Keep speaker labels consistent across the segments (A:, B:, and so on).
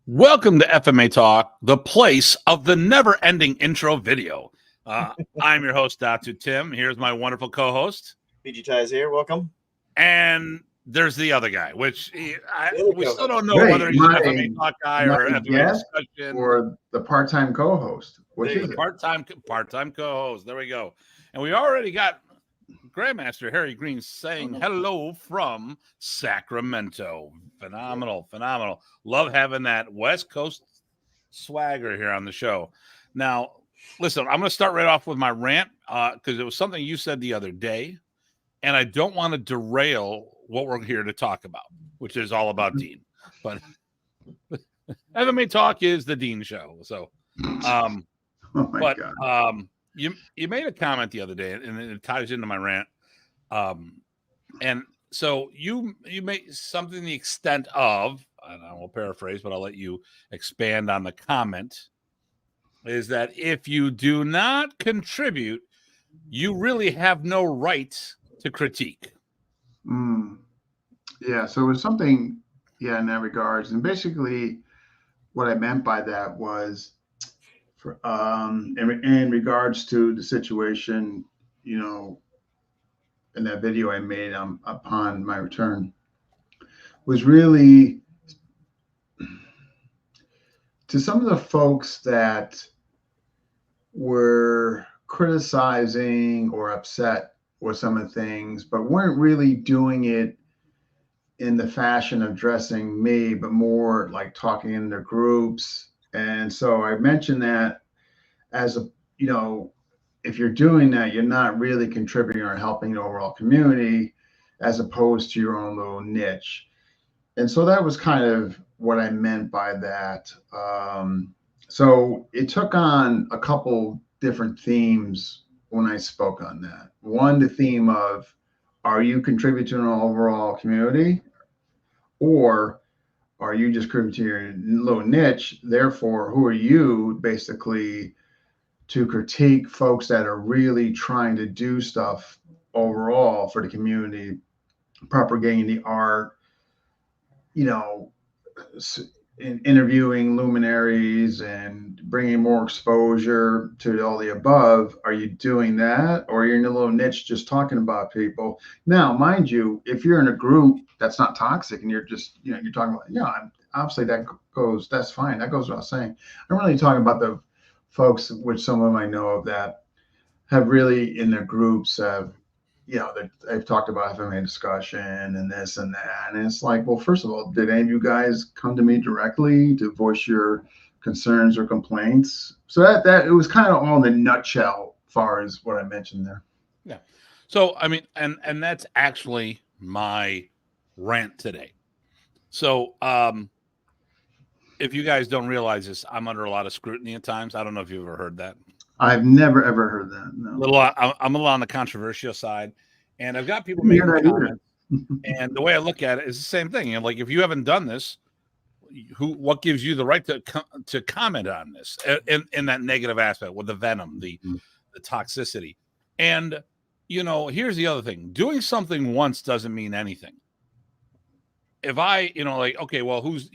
A: Welcome to FMA Talk, the place of the never-ending intro video. I'm your host, Datu Tim. Here's my wonderful co-host.
B: BG Ties here. Welcome.
A: And there's the other guy, which we still don't know
C: Wait,
A: whether he's an FMA Talk guy or FMA Discussion.
C: Or the part-time co-host.
A: Which is part-time co-host. There we go. And we already got Grandmaster Harry Green saying hello from Sacramento. Phenomenal. Love having that West Coast swagger here on the show. Now, listen, I'm going to start right off with my rant because it was something you said the other day, and I don't want to derail what we're here to talk about, which is all about Dean. But FMA Talk is the Dean show. So, you made a comment the other day, and it ties into my rant. And so you made something the extent of, and I will paraphrase, but I'll let you expand on the comment, is that if you do not contribute, you really have no right to critique.
C: Yeah, so it was something, in that regards. And basically what I meant by that was in regards to the situation, in that video I made upon my return, was really to some of the folks that were criticizing or upset with some of the things, but weren't really doing it in the fashion of dressing me, but more like talking in their groups. And so I mentioned that as if you're doing that, you're not really contributing or helping the overall community as opposed to your own little niche. And so that was kind of what I meant by that. So it took on a couple different themes when I spoke on that. One, the theme of, are you contributing to an overall community, or are you just contributing to your little niche? Therefore, who are you basically to critique folks that are really trying to do stuff overall for the community, propagating the art, interviewing luminaries and bringing more exposure to all the above? Are you doing that, or you're in a little niche just talking about people? Now, mind you, if you're in a group that's not toxic and you're just, you're talking about, obviously that's fine. That goes without saying. I'm really talking about the folks, which some of them I know of, that have really in their groups have, they've talked about FMA discussion and this and that. And it's like, well, first of all, did any of you guys come to me directly to voice your concerns or complaints? So that it was kind of all in the nutshell as far as what I mentioned there.
A: Yeah. So, I mean, and that's actually my rant today. So, if you guys don't realize this, I'm under a lot of scrutiny at times. I don't know if you've ever heard that.
C: I've never, ever heard that. No.
A: I'm a little on the controversial side, and I've got people making comments. And the way I look at it is the same thing. Like, if you haven't done this, what gives you the right to comment on this in that negative aspect with the venom, the toxicity? And, here's the other thing. Doing something once doesn't mean anything. If I, okay, well, who's,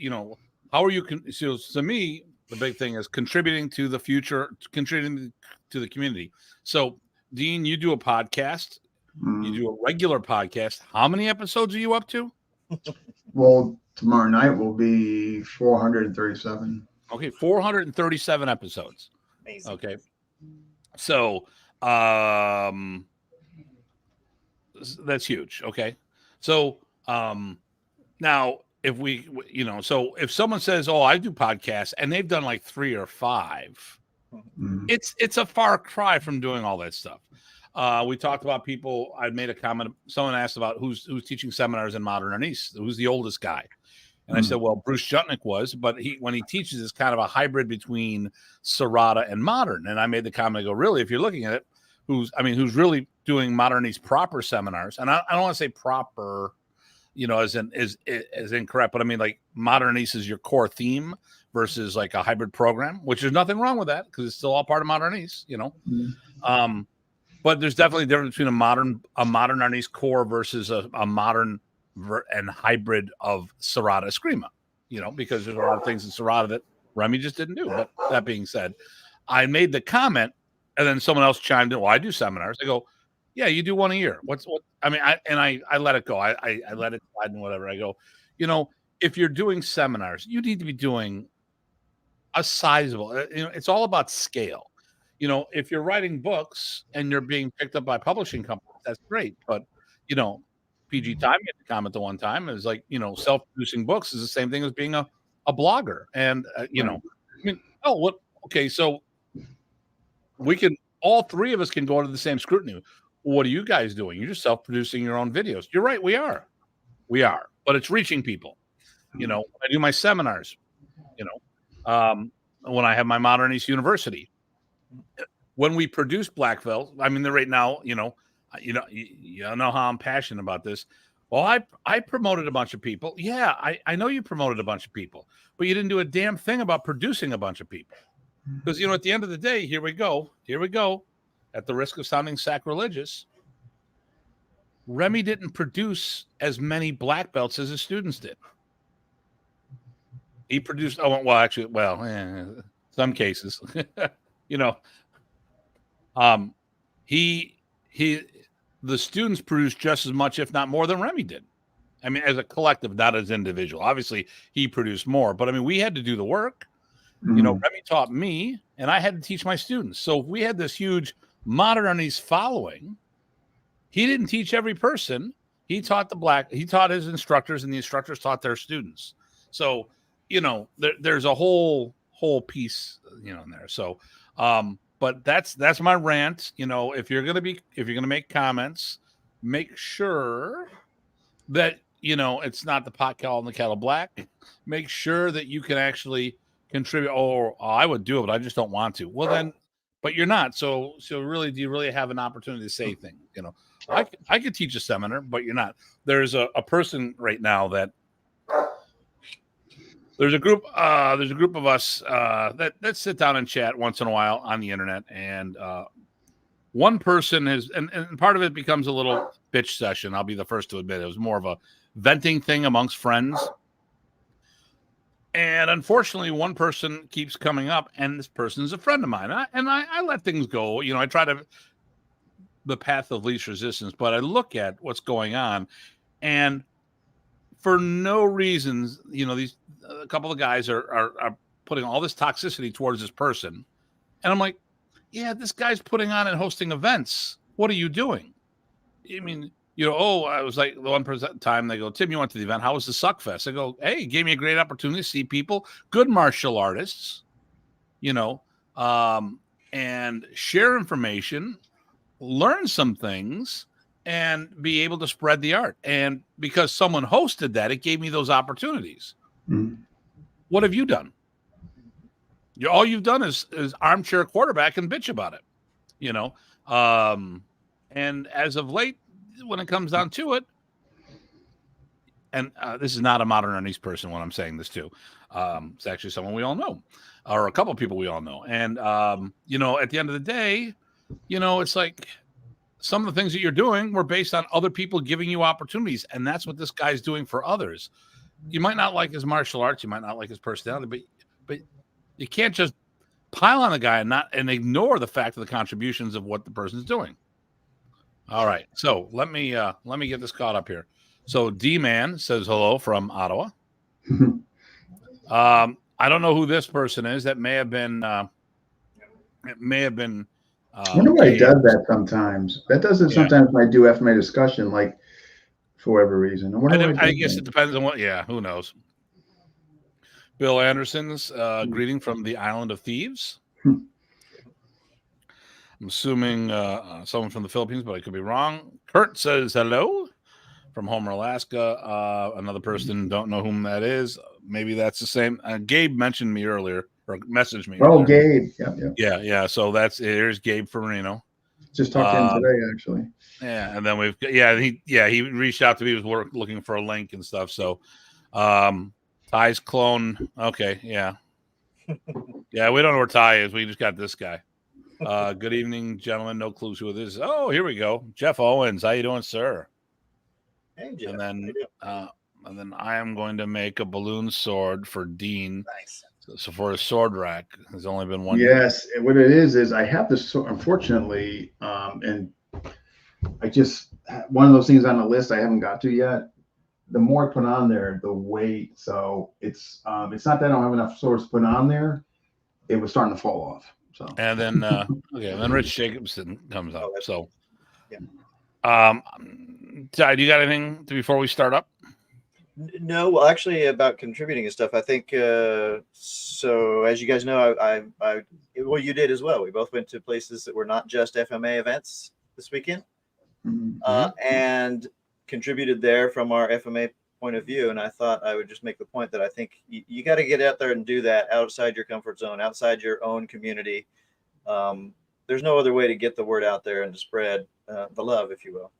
A: how are you? So to me, the big thing is contributing to the future, contributing to the community. So, Dean, you do a podcast. You do a regular podcast. How many episodes are you up to?
C: Well, tomorrow night will be 437.
A: Okay, 437 episodes.
B: Amazing.
A: Okay. So, that's huge. Okay. So, now, if we, so if someone says, "Oh, I do podcasts," and they've done like 3 or 5, it's a far cry from doing all that stuff. We talked about people. I made a comment. Someone asked about who's teaching seminars in modern East. Who's the oldest guy? And I said, well, Bruce Jutnick was, but when he teaches, it's kind of a hybrid between Serrata and modern. And I made the comment. I go, really, if you're looking at it, who's really doing modern East proper seminars? And I don't want to say proper, as incorrect, but I mean, like, modern East is your core theme versus like a hybrid program, which there's nothing wrong with that because it's still all part of modern East, but there's definitely a difference between a modern East core versus a modern and hybrid of Serrata Eskrima, because there's a lot of things in Serrata that Remy just didn't do. But that being said, I made the comment, and then someone else chimed in. Well, I do seminars. I go, yeah, you do one a year. What? I mean, I let it go. I let it slide and whatever. I go, if you're doing seminars, you need to be doing a sizable. It's all about scale. If you're writing books and you're being picked up by publishing companies, that's great. But PG Time, you had to comment the one time, is like, self-producing books is the same thing as being a blogger. And what? Okay, so we can, all three of us can go into the same scrutiny. What are you guys doing? You're just self-producing your own videos. You're right, we are, but it's reaching people. When I do my seminars, when I have my Modern East University, when we produce Black Belt, I mean, right now, you know how I'm passionate about this. Well, I promoted a bunch of people. Yeah, I know you promoted a bunch of people, but you didn't do a damn thing about producing a bunch of people. Because, at the end of the day, here we go. At the risk of sounding sacrilegious, Remy didn't produce as many black belts as his students did. He produced, some cases, the students produced just as much, if not more, than Remy did. I mean, as a collective, not as individual. Obviously, he produced more, but I mean, we had to do the work. Remy taught me, and I had to teach my students. So if we had this huge Modern East following, he didn't teach every person. He taught he taught his instructors, and the instructors taught their students. So, there's a whole piece, in there. So, but that's my rant. If you're gonna make comments, make sure that it's not the pot calling the kettle black. Make sure that you can actually contribute. Oh, I would do it, but I just don't want to. Well, then, but you're not. So really, do you really have an opportunity to say things? I could teach a seminar, but you're not. There's a person right now that there's a group of us that sit down and chat once in a while on the internet, and one person is, and part of it becomes a little bitch session. I'll be the first to admit it was more of a venting thing amongst friends. And unfortunately, one person keeps coming up, and this person is a friend of mine. I let things go. I try to the path of least resistance, but I look at what's going on, and for no reasons, a couple of guys are putting all this toxicity towards this person, and I'm like, yeah, this guy's putting on and hosting events. What are you doing? I mean, I was like, the one time they go, Tim, you went to the event. How was the Suckfest? I go, hey, it gave me a great opportunity to see people, good martial artists, and share information, learn some things, and be able to spread the art. And because someone hosted that, it gave me those opportunities. Mm-hmm. What have you done? All you've done is armchair quarterback and bitch about it, and as of late, when it comes down to it, and this is not a Modern East person when I'm saying this too. It's actually someone we all know, or a couple of people we all know. And, at the end of the day, it's like some of the things that you're doing were based on other people giving you opportunities. And that's what this guy's doing for others. You might not like his martial arts. You might not like his personality, but you can't just pile on the guy and ignore the fact of the contributions of what the person's doing. All right, so let me get this caught up here. So D-Man says hello from Ottawa. I don't know who this person is. That may have been. It may have been.
C: I wonder why he does that sometimes. That does it sometimes when I do FMA discussion, like for whatever reason.
A: I guess it depends on what. Yeah, who knows? Bill Anderson's greeting from the Island of Thieves. I'm assuming someone from the Philippines, but I could be wrong. Kurt says hello from Homer, Alaska. Another person, don't know whom that is. Maybe that's the same. Gabe mentioned me earlier, or messaged me.
C: Oh,
A: earlier.
C: Gabe.
A: Yeah. So here's Gabe Farino.
C: Just talked to him today, actually.
A: Yeah, and then he reached out to me. He was looking for a link and stuff. So, Ty's clone. Okay, yeah. Yeah, we don't know where Ty is. We just got this guy. Good evening, gentlemen. No clues who this is. Oh, here we go. Jeff Owens. How you doing, sir?
B: Hey, Jeff.
A: And then And then I am going to make a balloon sword for Dean.
B: Nice.
A: So for his sword rack, there's only been one.
C: Yes, and what it is I have this. So unfortunately, and I just one of those things on the list I haven't got to yet. The more I put on there, the weight. So it's not that I don't have enough swords to put on there. It was starting to fall off. So
A: And then and then Rich Jacobson comes up. So
B: yeah.
A: Ty, do you got anything before we start up?
B: No, well, actually, about contributing and stuff. I think so. As you guys know, well, you did as well. We both went to places that were not just FMA events this weekend, and contributed there from our FMA point of view. And I thought I would just make the point that I think you got to get out there and do that outside your comfort zone, outside your own community. There's no other way to get the word out there and to spread the love, if you will.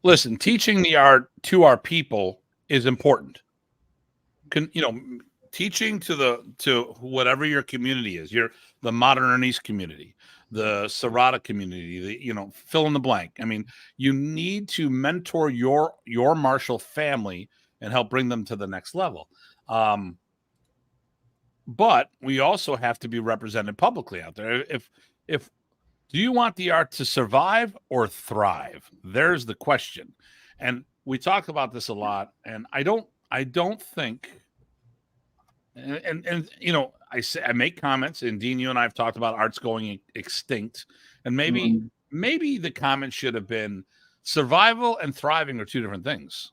A: Listen, teaching the art to our people is important. Teaching to whatever your community is, the Modernist community, the Serrata community, fill in the blank. I mean, you need to mentor your martial family and help bring them to the next level. But we also have to be represented publicly out there. If do you want the art to survive or thrive? There's the question. And we talk about this a lot, and I don't think, and I make comments, and Dean, you and I have talked about arts going extinct, and maybe the comment should have been survival and thriving are two different things.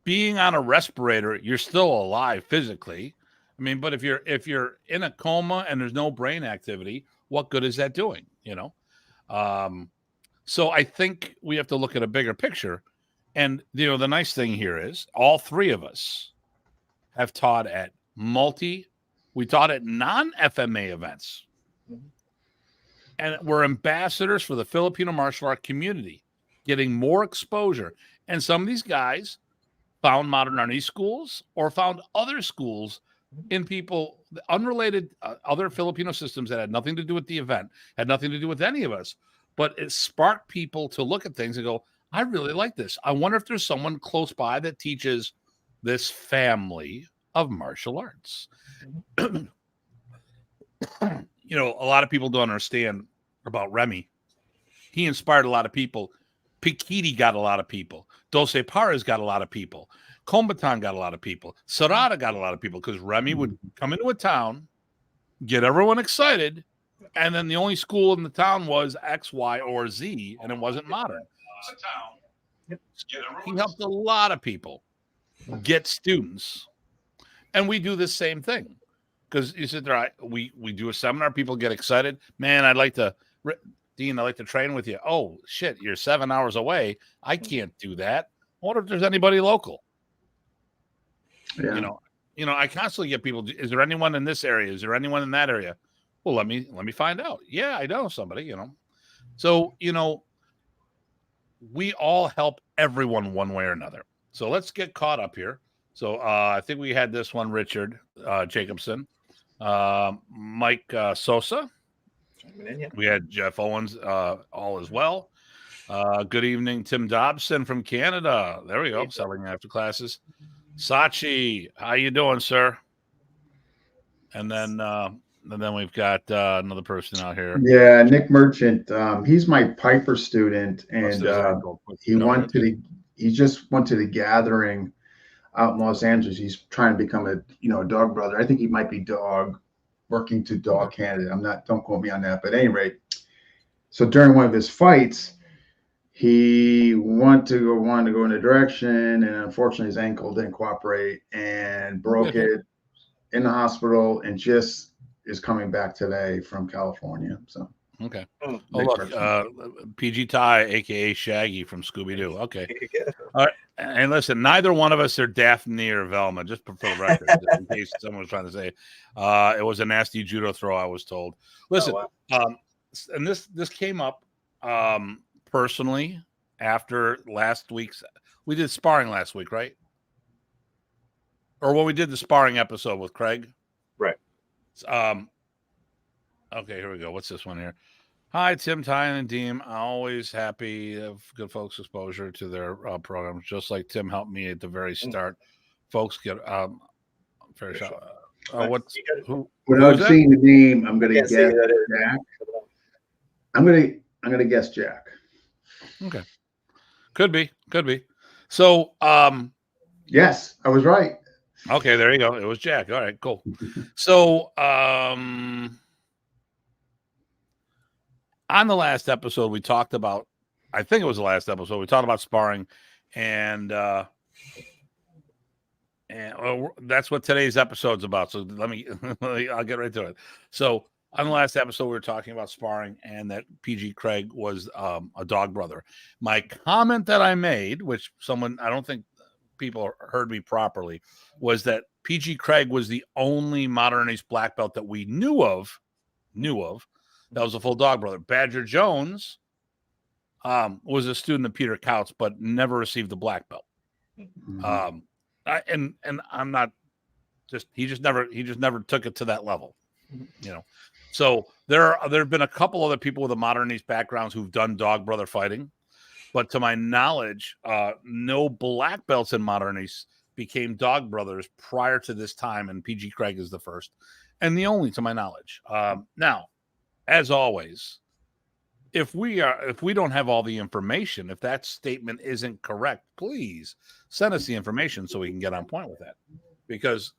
A: Being on a respirator, you're still alive physically. I mean, but if you're in a coma and there's no brain activity, what good is that doing? So I think we have to look at a bigger picture. And, the nice thing here is all three of us have taught at we taught at non-FMA events. And we're ambassadors for the Filipino martial art community, getting more exposure. And some of these guys found modern art schools or found other schools in people unrelated, other Filipino systems that had nothing to do with the event, had nothing to do with any of us. But it sparked people to look at things and go, I really like this. I wonder if there's someone close by that teaches this family of martial arts. A lot of people don't understand about Remy. He inspired a lot of people. Pikiti got a lot of people. Dulce Paras got a lot of people. Combatan got a lot of people. Serrata got a lot of people because Remy would come into a town, get everyone excited, and then the only school in the town was X, Y, or Z, and it wasn't modern. He helped a lot of people get students. And we do the same thing. Because you sit there, we do a seminar, people get excited. Man, Dean, I'd like to train with you. Oh, shit, you're 7 hours away. I can't do that. I wonder if there's anybody local.
C: Yeah.
A: I constantly get people, is there anyone in this area? Is there anyone in that area? Well, let me find out. Yeah, I know somebody, So, we all help everyone one way or another. So let's get caught up here. So I think we had this one, Richard Jacobson, Mike Sosa. We had Jeff Owens all as well. Good evening, Tim Dobson from Canada. There we go, selling after classes. Sachi, how you doing, sir? And then we've got another person out here.
C: Yeah, Nick Merchant. He's my Piper student, and he just went to the gathering out in Los Angeles. He's trying to become a dog brother. I think he might be working to dog candidate. Don't quote me on that, but at any rate. So during one of his fights, he wanted to go in a direction, and unfortunately his ankle didn't cooperate and broke it in the hospital, and just is coming back today from California. So
A: okay. Oh, look, PG Ty, aka Shaggy from Scooby Doo. Okay. All right. And listen, neither one of us are Daphne or Velma, just for the record, in case someone was trying to say it was a nasty judo throw, I was told. Listen, and this came up personally after last week's. We did sparring last week, right? Or when we did the sparring episode with Craig,
B: right?
A: Okay, here we go. What's this one here? Hi, Tim, Ty, and Dean. Always happy of good folks' exposure to their programs, just like Tim helped me at the very start. Folks get fair shot. What's who?
C: Without
A: that?
C: seeing the name, I'm gonna
B: Can't see
C: guess
B: who that is.
C: Jack. I'm gonna guess Jack.
A: Okay, could be. So,
C: Yes, I was right.
A: okay, there you go. It was Jack. All right, cool. So, on the last episode, we talked about, I think it was the last episode, we talked about sparring, and that's what today's episode's about. So I'll get right to it. So on the last episode, we were talking about sparring and that PG Craig was a dog brother. My comment that I made, which I don't think people heard me properly, was that PG Craig was the only modern ace black belt that we knew of that was a full dog brother. Badger Jones was a student of Peter Kautz, but never received the black belt.
C: Mm-hmm.
A: And I'm not he just never took it to that level, So there have been a couple other people with a modern ace backgrounds who've done dog brother fighting, but to my knowledge, no black belts in modern ace became dog brothers prior to this time, and PG Craig is the first and the only, to my knowledge. Now, as always, if we don't have all the information, if that statement isn't correct, please send us the information so we can get on point with that, because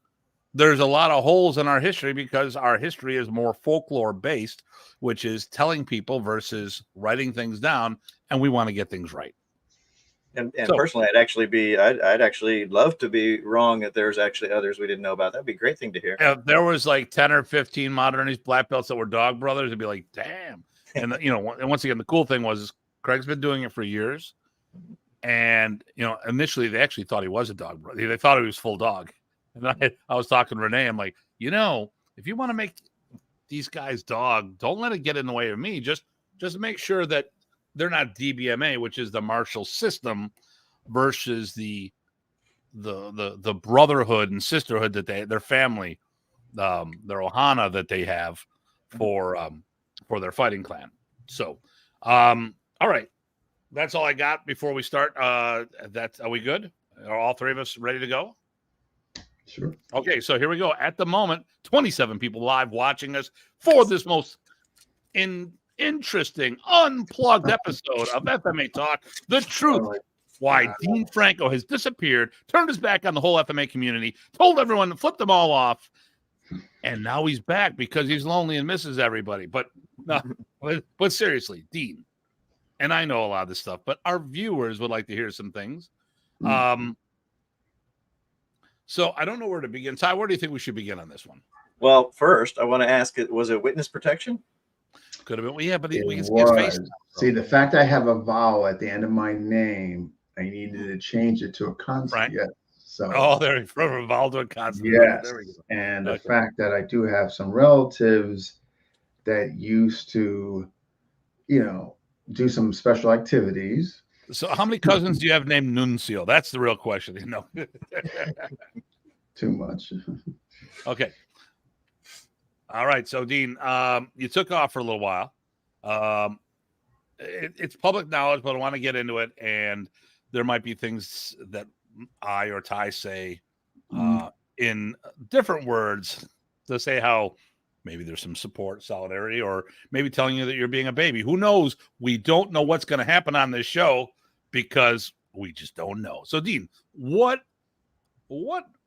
A: there's a lot of holes in our history, because our history is more folklore based, which is telling people versus writing things down, and we want to get things right.
B: And so, personally, I'd actually love to be wrong that there's actually others we didn't know about. That'd be a great thing to hear.
A: If there was like 10 or 15 modern ace black belts that were dog brothers, it'd be like, damn. And and once again, the cool thing was Craig's been doing it for years, and initially they actually thought he was a dog brother. They thought he was full dog. And I was talking to Renee. I'm like, if you want to make these guys dog, don't let it get in the way of me. Just make sure that they're not DBMA, which is the martial system, versus the brotherhood and sisterhood that their family, their ohana that they have for their fighting clan. So, all right, that's all I got before we start. Are we good? Are all three of us ready to go?
C: Sure.
A: Okay, so here we go. At the moment, 27 people live watching us for this most interesting, unplugged episode of FMA Talk. The truth. Why Dean Franco has disappeared, turned his back on the whole FMA community, told everyone to flip them all off, and now he's back because he's lonely and misses everybody. But seriously, Dean, and I know a lot of this stuff, but our viewers would like to hear some things. So I don't know where to begin. Ty, where do you think we should begin on this one?
B: Well, first, I want to ask, was it witness protection?
A: Could have been. Well, yeah, but we can see his face now,
C: See, the fact I have a vowel at the end of my name, I needed to change it to a consonant.
A: Right.
C: Yes.
A: So, there you go. From a vowel to a consonant.
C: Yes.
A: There we go.
C: And the fact that I do have some relatives that used to, do some special activities.
A: So how many cousins do you have named Nuncio? That's the real question.
C: Too much.
A: Okay. All right. So, Dean, you took off for a little while. It's public knowledge, but I want to get into it. And there might be things that I or Ty say in different words to say how maybe there's some support, solidarity, or maybe telling you that you're being a baby. Who knows? We don't know what's going to happen on this show because we just don't know. So, Dean, what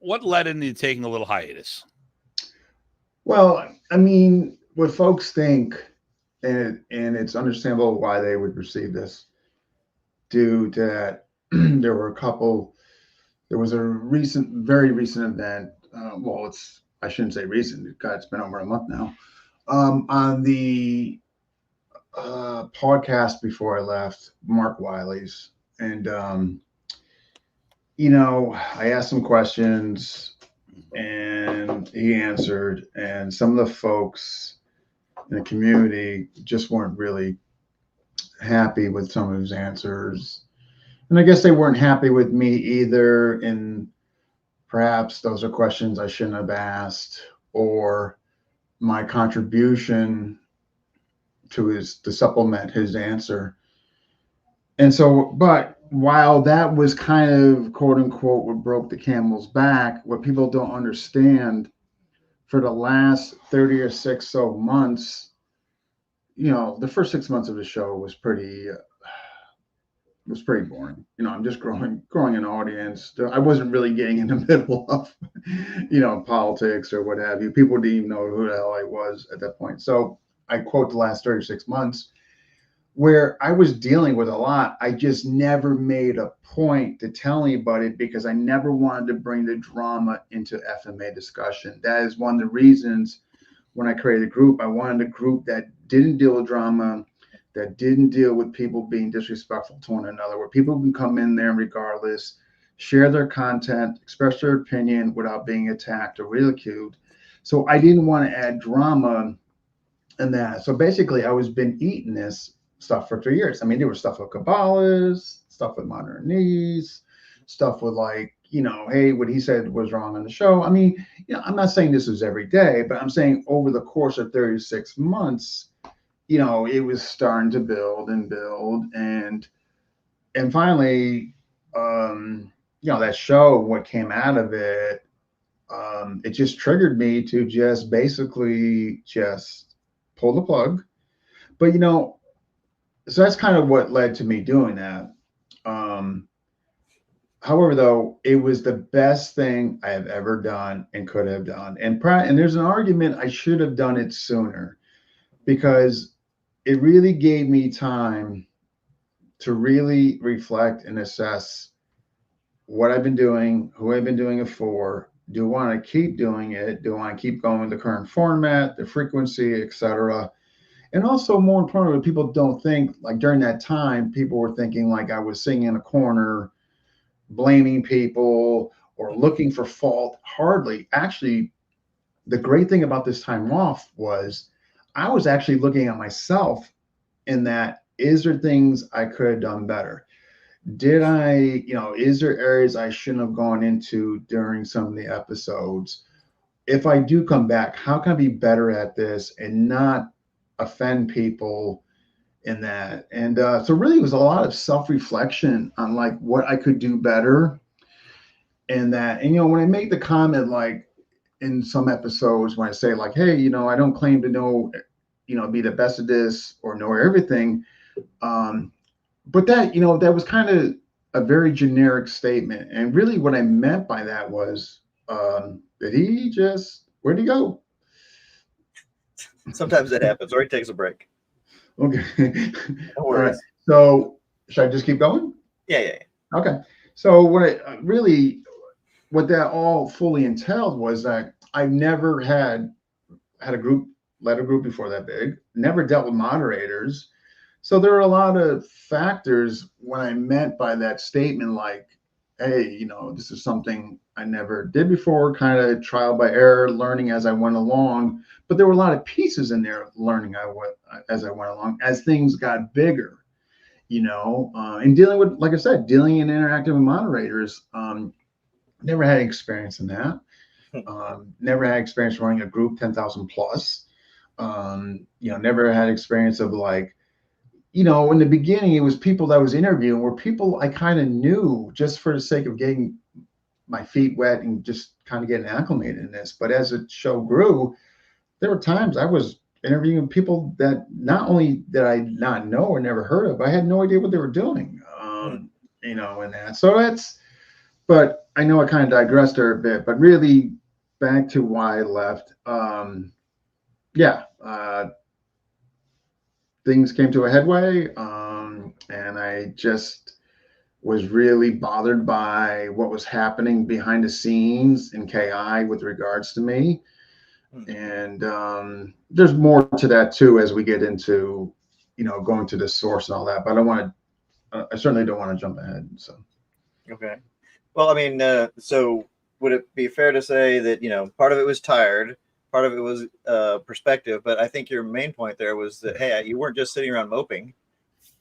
A: led into taking a little hiatus?
C: Well, I mean, what folks think, and it's understandable why they would receive this, due to that there was a very recent event. I shouldn't say recent. God, it's been over a month now. On the podcast before I left, Mark Wiley's, and I asked some questions, and he answered, and some of the folks in the community just weren't really happy with some of his answers. And I guess they weren't happy with me either. And perhaps those are questions I shouldn't have asked, or my contribution to supplement his answer. And so, but while that was kind of quote unquote what broke the camel's back, what people don't understand, for the last 30 or six so months, the first 6 months of the show was pretty boring. I'm just growing an audience. I wasn't really getting in the middle of, politics or what have you. People didn't even know who the hell I was at that point. So I quote the last 36 months where I was dealing with a lot. I just never made a point to tell anybody because I never wanted to bring the drama into FMA discussion. That is one of the reasons when I created a group, I wanted a group that didn't deal with drama, that didn't deal with people being disrespectful to one another, where people can come in there regardless, share their content, express their opinion without being attacked or ridiculed. So I didn't want to add drama in that. So basically, I was been eating this stuff for 3 years. I mean, there was stuff with Kabbalists, stuff with modernists, stuff with hey, what he said was wrong on the show. I mean, I'm not saying this was every day, but I'm saying over the course of 36 months, it was starting to build and build. And finally, that show, what came out of it, it just triggered me to just basically just pull the plug. But, so that's kind of what led to me doing that. However, though, it was the best thing I have ever done and could have done. And there's an argument I should have done it sooner, because it really gave me time to really reflect and assess what I've been doing, who I've been doing it for. Do I want to keep doing it? Do I want to keep going with the current format, the frequency, etc.? And also, more importantly, people don't think, like during that time, people were thinking like I was sitting in a corner, blaming people or looking for fault. Hardly. Actually, the great thing about this time off was I was actually looking at myself in that, is there things I could have done better? Did I, is there areas I shouldn't have gone into during some of the episodes? If I do come back, how can I be better at this and not offend people in that? And so really it was a lot of self-reflection on like what I could do better in that. And, when I make the comment, like in some episodes, when I say like, hey, I don't claim to know, be the best at this or know everything. But that, that was kind of a very generic statement. And really what I meant by that was, where'd he go?
B: Sometimes it happens, or he takes a break.
C: Okay.
B: No
C: All
B: worries.
C: right. So should I just keep going?
B: Yeah.
C: Okay. So what that all fully entailed was that I've never had a group, led a group before that big, never dealt with moderators. So there are a lot of factors when I meant by that statement, like, hey, this is something I never did before, kind of trial by error, learning as I went along. But there were a lot of pieces in there learning as I went along, as things got bigger, and dealing with, like I said, dealing and interacting with moderators. Never had experience in that. Never had experience running a group 10,000 plus. Never had experience of like, in the beginning, it was people that I was interviewing were people I kind of knew just for the sake of getting my feet wet and just kind of getting acclimated in this. But as the show grew, there were times I was interviewing people that not only did I not know or never heard of, I had no idea what they were doing, in that. So but I know I kind of digressed there a bit, but really back to why I left. Things came to a headway, and I just was really bothered by what was happening behind the scenes in KI with regards to me. And there's more to that too as we get into, going to the source and all that. But I certainly don't want to jump ahead. So.
B: Okay. Well, I mean, so would it be fair to say that, part of it was tired, part of it was perspective, but I think your main point there was that, hey, you weren't just sitting around moping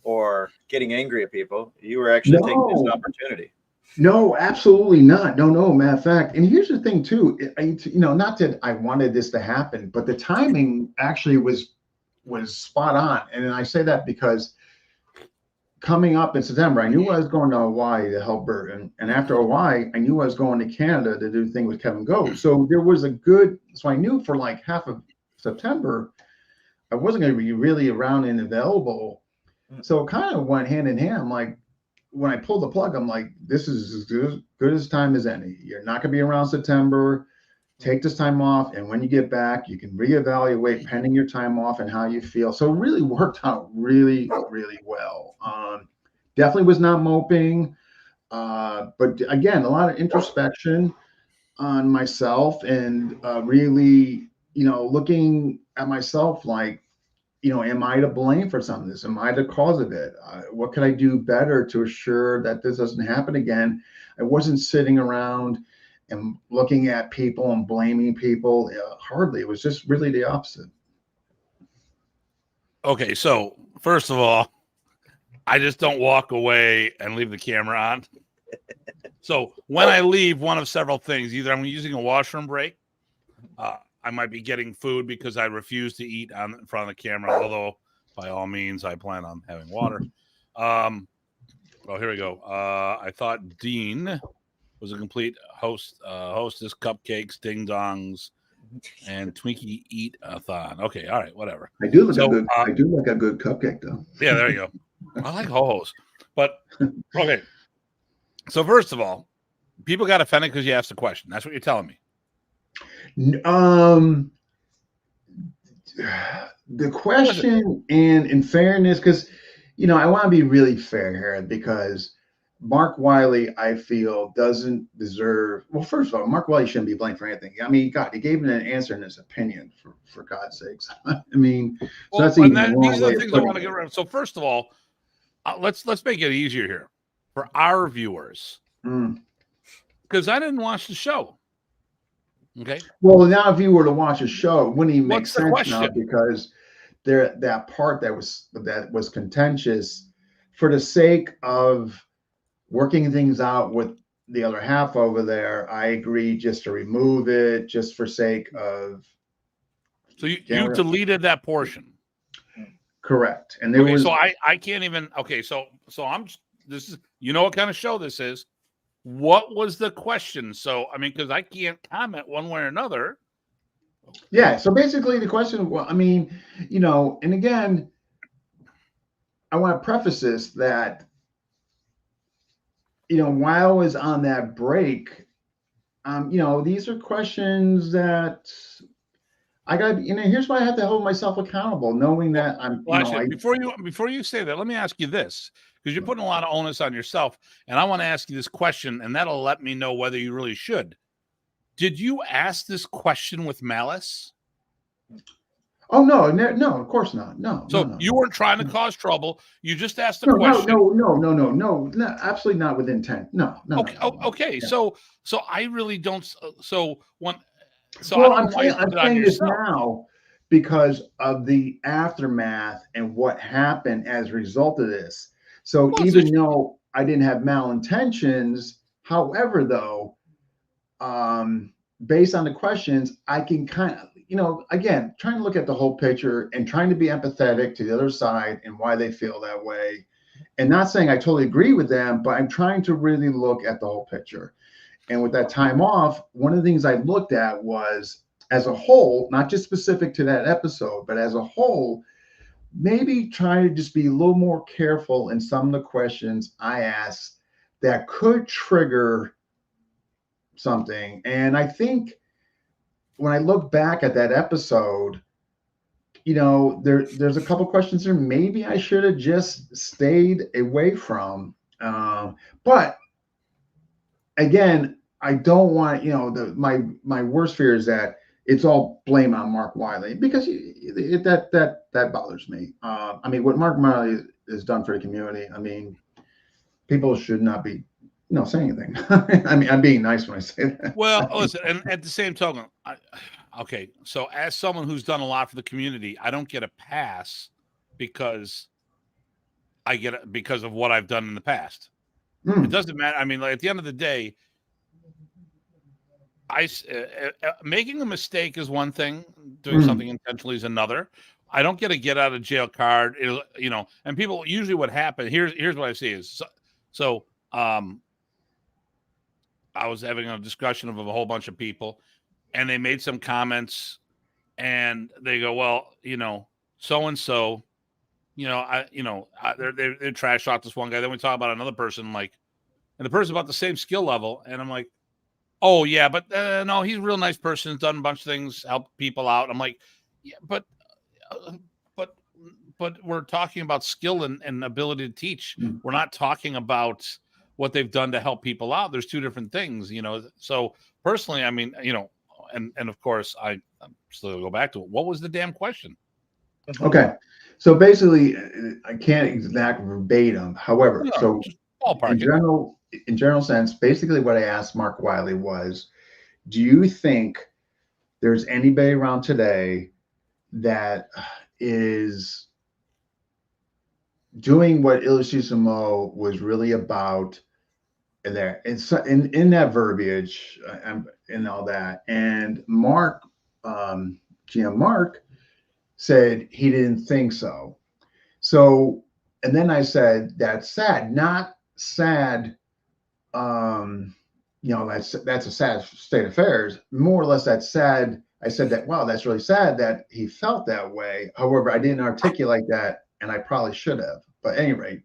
B: or getting angry at people. You were actually taking this as an opportunity.
C: No, absolutely not. No, matter of fact. And here's the thing too, not that I wanted this to happen, but the timing actually was was spot on. And I say that because coming up in September, I knew I was going to Hawaii to help Bert. And after Hawaii, I knew I was going to Canada to do the thing with Kevin Go. So there was so I knew for like half of September, I wasn't going to be really around and available. So it kind of went hand in hand. I'm like, when I pulled the plug, I'm like, this is as good as time as any. You're not going to be around September. Take this time off. And when you get back, you can reevaluate pending your time off and how you feel. So it really worked out really, really well. Definitely was not moping. But again, a lot of introspection on myself and really, looking at myself like, am I to blame for some of this? Am I the cause of it? What can I do better to assure that this doesn't happen again? I wasn't sitting around and looking at people and blaming people. Hardly. It was just really the opposite.
A: Okay, so first of all, I just don't walk away and leave the camera on. So when I leave, one of several things: either I'm using a washroom break, I might be getting food because I refuse to eat in front of the camera. Although, by all means, I plan on having water. Well, here we go. I thought Dean was a complete hostess, cupcakes, ding dongs, and Twinkie eat-a-thon. Okay, all right, whatever.
C: I do like a good cupcake, though.
A: Yeah, there you go. I like ho-hos, but okay. So first of all, people got offended because you asked a question. That's what you're telling me.
C: The question, and in fairness, because I want to be really fair here, because Mark Wiley, I feel, doesn't deserve. Well, first of all, Mark Wiley shouldn't be blamed for anything. I mean, God, he gave him an answer in his opinion, for God's sakes. I mean, so that's even the wrong
A: these
C: way
A: are the
C: of
A: things I
C: putting
A: want to get around. So first of all, let's make it easier here for our viewers, because I didn't watch the show. Okay.
C: Well, now if you were to watch a show, it wouldn't even make
A: What's the
C: sense
A: question?
C: now, because that part that was contentious, for the sake of working things out with the other half over there, I agree just to remove it, just for sake of.
A: So you deleted that portion.
C: Correct. And there was.
A: So I can't even. Okay. So this is, what kind of show this is. What was the question? So, I mean, because I can't comment one way or another.
C: Yeah. So basically the question, well, I mean, and again, I want to preface this that, while I was on that break, these are questions that I got, here's why I have to hold myself accountable, knowing that I'm,
A: before you say that, let me ask you this, because you're putting a lot of onus on yourself, and I want to ask you this question, and that'll let me know whether you really should. Did you ask this question with malice?
C: Oh, no, of course not. No.
A: So
C: no.
A: You weren't trying to cause trouble. You just asked the question.
C: No, absolutely not with intent. No.
A: Okay.
C: Yeah.
A: So I really don't.
C: I'm saying this now because of the aftermath and what happened as a result of this. So even though I didn't have malintentions, however, though, based on the questions, I can kind of, again, trying to look at the whole picture and trying to be empathetic to the other side and why they feel that way. And not saying I totally agree with them, but I'm trying to really look at the whole picture. And with that time off, one of the things I looked at was, as a whole, not just specific to that episode, but as a whole, maybe try to just be a little more careful in some of the questions I asked that could trigger something. And I think when I look back at that episode, there's a couple questions there maybe I should have just stayed away from. But again, I don't want, my worst fear is that it's all blame on Mark Wiley, because that bothers me. I mean, what Mark Wiley has done for the community, I mean, people should not be, saying anything. I mean, I'm being nice when I say that.
A: Well, listen, and at the same token, okay, so as someone who's done a lot for the community, I don't get a pass because of what I've done in the past. It doesn't matter. I mean, at the end of the day, making a mistake is one thing. Doing something intentionally is another. I don't get out of jail card. And people usually what happened. Here's what I see is I was having a discussion of a whole bunch of people, and they made some comments, and they go, well, so and so, they're trash talk this one guy. Then we talk about another person, and the person about the same skill level, and I'm like, oh yeah, but no, he's a real nice person. Has done a bunch of things, helped people out. I'm like, yeah, but we're talking about skill and ability to teach.
C: Mm.
A: We're not talking about what they've done to help people out. There's two different things, So personally, I mean, and of course, I'm still go back to it. What was the damn question?
C: Okay, so basically, I can't exact verbatim. However, so in general sense, basically what I asked Mark Wiley was, do you think there's anybody around today that is doing what Illustrissimo was really about in there, in that verbiage and all that? And Mark, GM Mark, said he didn't think so. So, and then I said, that's sad, not sad. That's a sad state of affairs. More or less, that's sad. I said that, wow, that's really sad that he felt that way. However, I didn't articulate that, and I probably should have. But at any rate,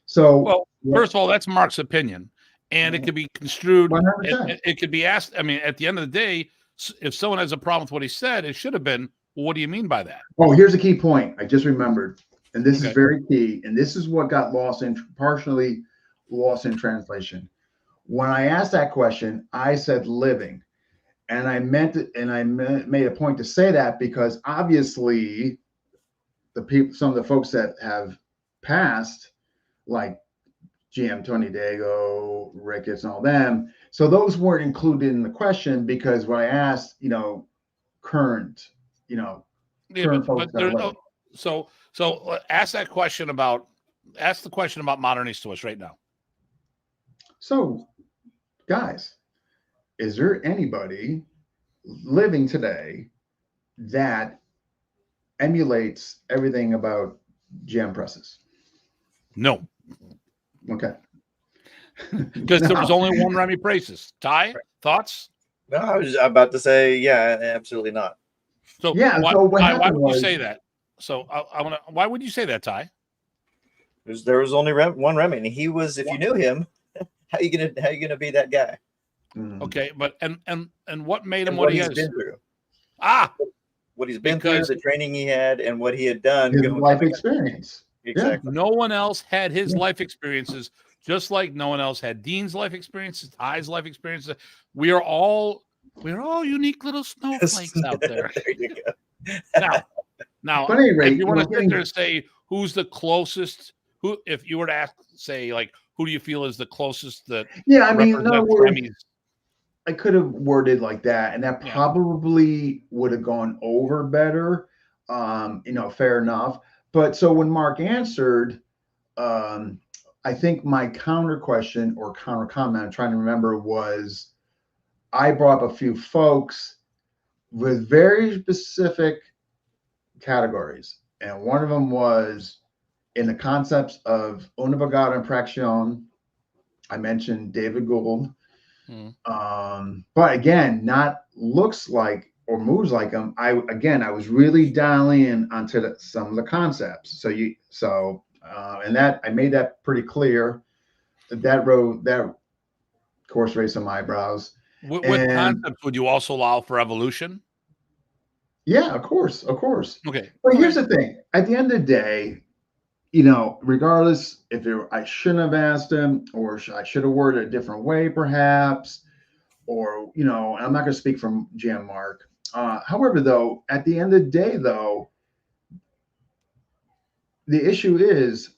C: so
A: well, first of all, that's Mark's opinion, and it could be construed. It could be asked. I mean, at the end of the day, if someone has a problem with what he said, it should have been, well, what do you mean by that?
C: Oh, here's a key point. I just remembered, and this is very key, and this is what got partially lost in translation. When I asked that question, I said living, and I meant it, and I made a point to say that because obviously some of the folks that have passed, like GM Tony Dago, Ricketts, and all them, so those weren't included in the question because when I asked, current, current folks that
A: so ask the question about modern East to us right now.
C: So, guys, is there anybody living today that emulates everything about jam presses?
A: No.
C: Okay.
A: Because there was only one Remy Praces. Ty, thoughts?
B: No, I was about to say, yeah, absolutely not.
A: So
C: yeah,
A: why would you say that? So why would you say that, Ty?
B: There was only one Remy, and he was. If you knew him, how you gonna be that guy?
A: Okay, but and what made him
B: what
A: he
B: he's
A: has
B: been through? What he's been through, the training he had, and what he had done.
C: His life experience.
B: Exactly.
A: No one else had his life experiences, just like no one else had Dean's life experiences, Ty's life experiences. We are all unique little snowflakes out there.
B: There you go.
A: Now,
C: But anyway,
A: if you want to sit there and say who's the closest, if you were to ask, say, like, who do you feel is the closest that?
C: Yeah, I mean, in other words,
A: Remy's?
C: I could have worded like that, and that probably would have gone over better. Fair enough. But so when Mark answered, I think my counter question or counter comment, I'm trying to remember, was I brought up a few folks with very specific categories. And one of them was in the concepts of una vagata and praxion. I mentioned David Gould. But again, not looks like or moves like him. I was really dialing in onto some of the concepts. And that I made that pretty clear. That course raised some eyebrows.
A: What concepts would you also allow for evolution?
C: Yeah, of course.
A: Okay.
C: But here's the thing. At the end of the day, regardless if I shouldn't have asked him, or I should have worded it a different way, perhaps, or I'm not going to speak from GM Mark. However, though, at the end of the day, though, the issue is,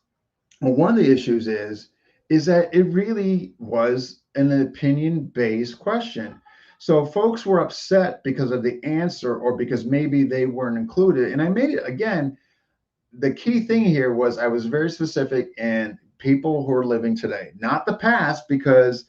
C: or one of the issues is that it really was an opinion-based question. So folks were upset because of the answer, or because maybe they weren't included. And I made it again. The key thing here was I was very specific, and people who are living today, not the past, because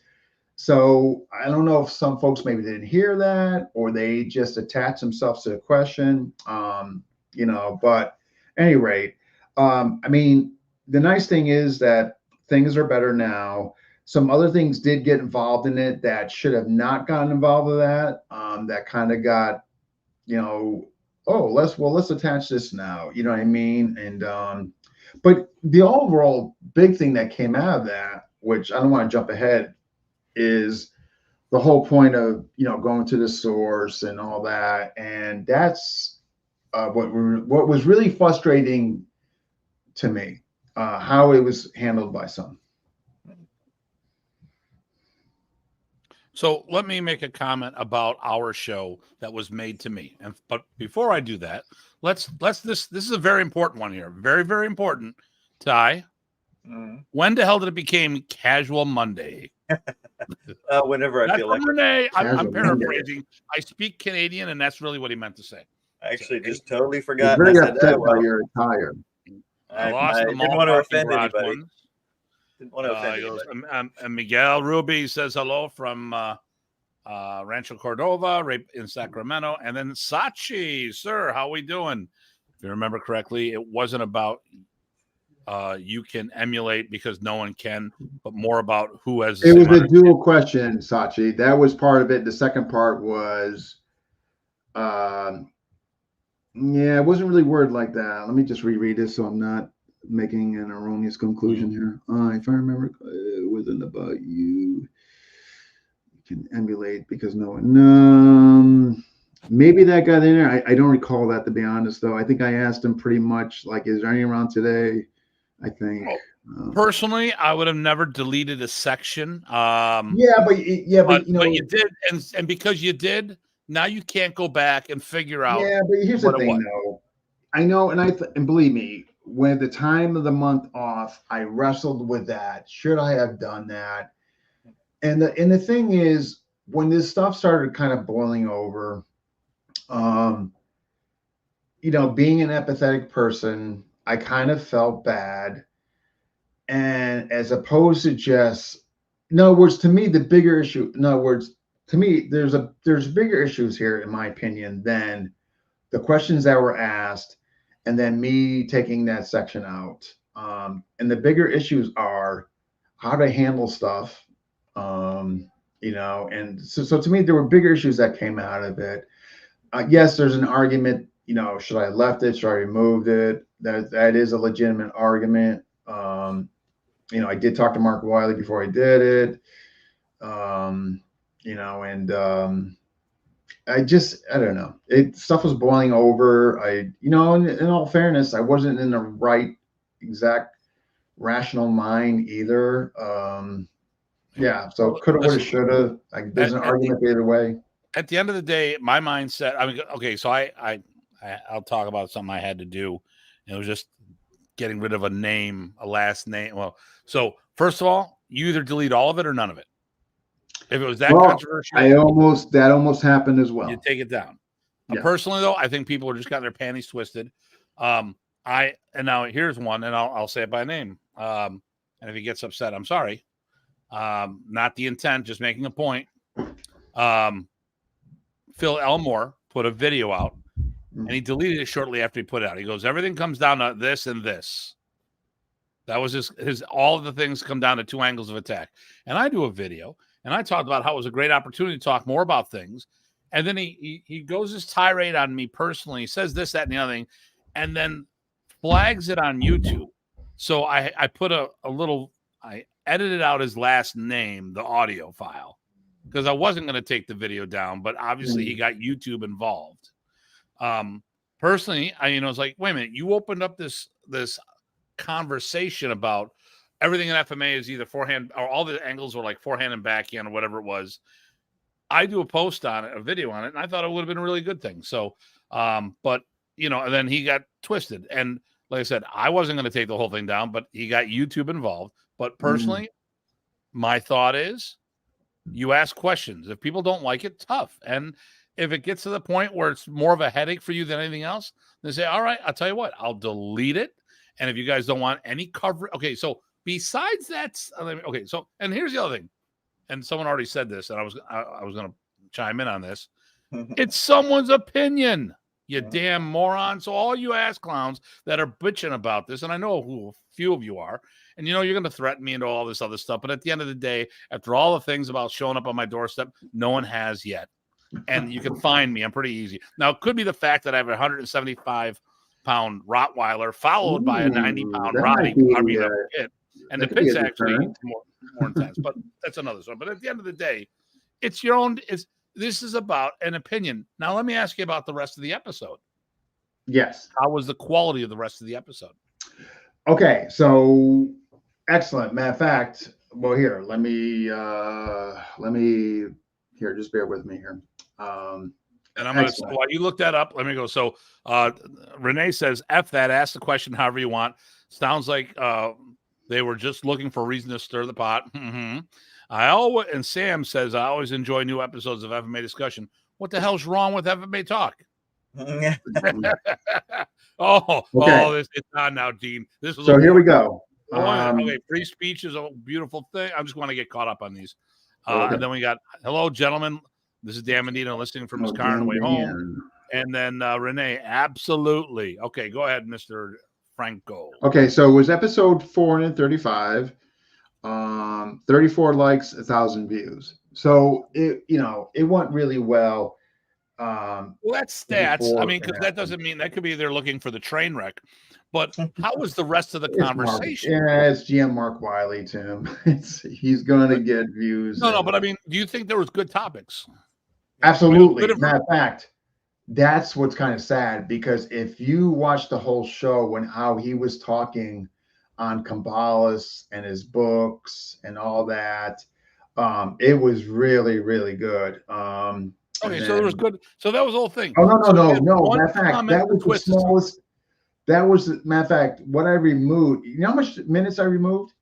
C: so I don't know if some folks maybe didn't hear that, or they just attached themselves to the question, but any rate, I mean, the nice thing is that things are better now. Some other things did get involved in it that should have not gotten involved with that. That kind of got, oh, let's attach this now. You know what I mean? And but the overall big thing that came out of that, which I don't want to jump ahead, is the whole point of going to the source and all that, and that's what was really frustrating to me, how it was handled by some.
A: So let me make a comment about our show that was made to me. But before I do that, let's this is a very important one here. Very, very important. Ty, when the hell did it become Casual Monday?
B: Whenever I feel like
A: Renee, I'm paraphrasing. I speak Canadian, and that's really what he meant to say.
B: I actually just totally forgot.
C: You're very upset by your attire.
B: I didn't want to offend anybody. Didn't want to offend anybody.
A: And Miguel Ruby says hello from Rancho Cordova, right in Sacramento. And then Sachi, sir, how we doing? If you remember correctly, it wasn't about you can emulate because no one can, but more about who has.
C: It was a dual question, Sachi. That was part of it. The second part was, it wasn't really worded like that. Let me just reread this so I'm not making an erroneous conclusion here. If I remember, it wasn't about you can emulate because no one. Maybe that got in there. I don't recall that, to be honest, though. I think I asked him pretty much like, is there any around today? I think.
A: Personally, I would have never deleted a section.
C: But
A: but you did, and because you did, now you can't go back and figure out.
C: Yeah, but here's the thing, though. I know, and believe me, when the time of the month off, I wrestled with that. Should I have done that? And the thing is, when this stuff started kind of boiling over, being an empathetic person, I kind of felt bad. And as opposed to just, in other words, to me, the bigger issue, in other words, to me, there's bigger issues here, in my opinion, than the questions that were asked and then me taking that section out. And the bigger issues are how to handle stuff, and so to me, there were bigger issues that came out of it. Yes, there's an argument, should I have left it? Should I have removed it? That is a legitimate argument. I did talk to Mark Wiley before I did it. I don't know. Stuff was boiling over. In all fairness, I wasn't in the right exact rational mind either. So coulda, woulda, shoulda. There's an argument either way.
A: At the end of the day, my mindset. I mean, okay, so I'll talk about something I had to do. It was just getting rid of a last name. Well, so first of all, you either delete all of it or none of it. If it was that controversial,
C: that almost happened as well.
A: You take it down.
C: Yeah.
A: Personally, though, I think people are just got their panties twisted. And now here's one, and I'll say it by name. And if he gets upset, I'm sorry. Not the intent, just making a point. Phil Elmore put a video out, and he deleted it shortly after he put it out. He goes, everything comes down to this and this. That was his all of the things come down to two angles of attack. And I do a video, and I talked about how it was a great opportunity to talk more about things. And then he goes his tirade on me personally. He says this, that, and the other thing, and then flags it on YouTube. So I put I edited out his last name, the audio file, because I wasn't going to take the video down, but obviously he got YouTube involved. Personally, I was like, wait a minute, you opened up this conversation about everything in FMA is either forehand, or all the angles were like forehand and backhand or whatever it was. I do a post on it, a video on it, and I thought it would have been a really good thing. So, but and then he got twisted. And like I said, I wasn't going to take the whole thing down, but he got YouTube involved. But personally, my thought is you ask questions. If people don't like it, tough. And if it gets to the point where it's more of a headache for you than anything else, then say, all right, I'll tell you what, I'll delete it. And if you guys don't want any coverage, okay, so besides that, okay, so, and here's the other thing, and someone already said this, and I was going to chime in on this. It's someone's opinion. You damn moron. So all you ass clowns that are bitching about this, and I know who a few of you are, and you're going to threaten me and all this other stuff. But at the end of the day, after all the things about showing up on my doorstep, no one has yet. And you can find me. I'm pretty easy. Now, it could be the fact that I have a 175-pound Rottweiler followed by a 90-pound pit. And the pit's actually more intense. But that's another story. But at the end of the day, it's your own. This is about an opinion. Now, let me ask you about the rest of the episode.
C: Yes.
A: How was the quality of the rest of the episode?
C: Okay, so excellent. Matter of fact, well, here, let me here, just bear with me here.
A: And I'm going to, while you look that up, let me go. So Renee says, F that, ask the question however you want. Sounds like they were just looking for a reason to stir the pot. Mm-hmm. And Sam says, I always enjoy new episodes of FMA Discussion. What the hell's wrong with FMA Talk?
C: Okay.
A: It's on now, Dean.
C: So here we go.
A: Okay, free speech is a beautiful thing. I just want to get caught up on these. And then we got, hello, gentlemen. This is Dan Medina listening from his car on the way home. And then Renee, absolutely. Okay, go ahead, Mr. Franco.
C: Okay, so it was episode 435. 34 likes, 1,000 views. So it went really well.
A: Well, that's stats. I mean, because that doesn't mean that could be they're looking for the train wreck. But how was the rest of the conversation?
C: It's GM Mark Wiley, Tim. He's going to get views.
A: No, but I mean, do you think there was good topics?
C: Absolutely. Matter of fact, that's what's kind of sad, because if you watch the whole show and how he was talking on Kambalas and his books and all that, it was really, really good.
A: Okay, so there was good. So that was the whole thing.
C: Oh, no. Matter of fact, that was the smallest. That was, matter of fact, what I removed. You know how much minutes I removed?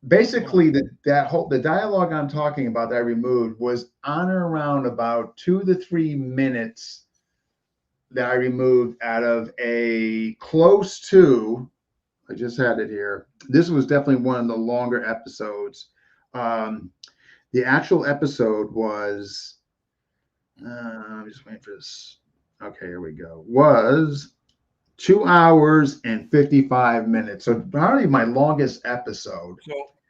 C: Basically, the dialogue I'm talking about that I removed was on or around about 2 to 3 minutes that I removed out of a close to. I just had it here. This was definitely one of the longer episodes. The actual episode was. I'm just waiting for this. Okay, here we go. Was 2 hours and 55 minutes. So probably my longest episode.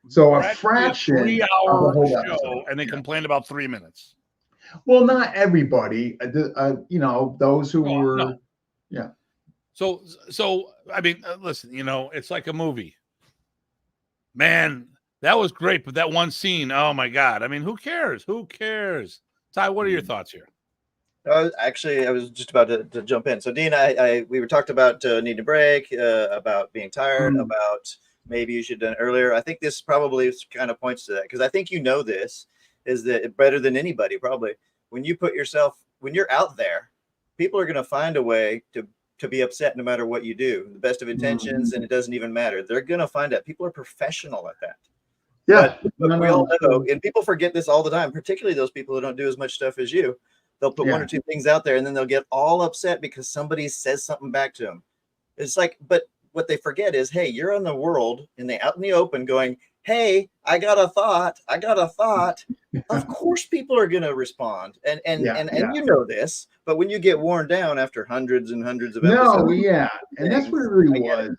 C: So a fraction.
A: 3-hour show, and they complained about 3 minutes.
C: Well, not everybody. Those who were. No. Yeah.
A: So I mean, listen. It's like a movie. Man, that was great, but that one scene. Oh my God! I mean, who cares? Who cares? Ty, what are your thoughts here?
B: Actually, I was just about to jump in. So, Dean, we were talked about needing a break, about being tired, about maybe you should have done it earlier. I think this probably kind of points to that, because I think this is that better than anybody probably. When you're out there, people are going to find a way to be upset no matter what you do. The best of intentions, and it doesn't even matter. They're going to find out. People are professional at that.
C: Yeah,
B: but we all know, and people forget this all the time, particularly those people who don't do as much stuff as you. They'll put one or two things out there, and then they'll get all upset because somebody says something back to them. It's like, but what they forget is, hey, you're in the world, out in the open going, hey, I got a thought. Of course people are going to respond. And you know this, but when you get worn down after hundreds and hundreds of episodes.
C: And that's what it really was.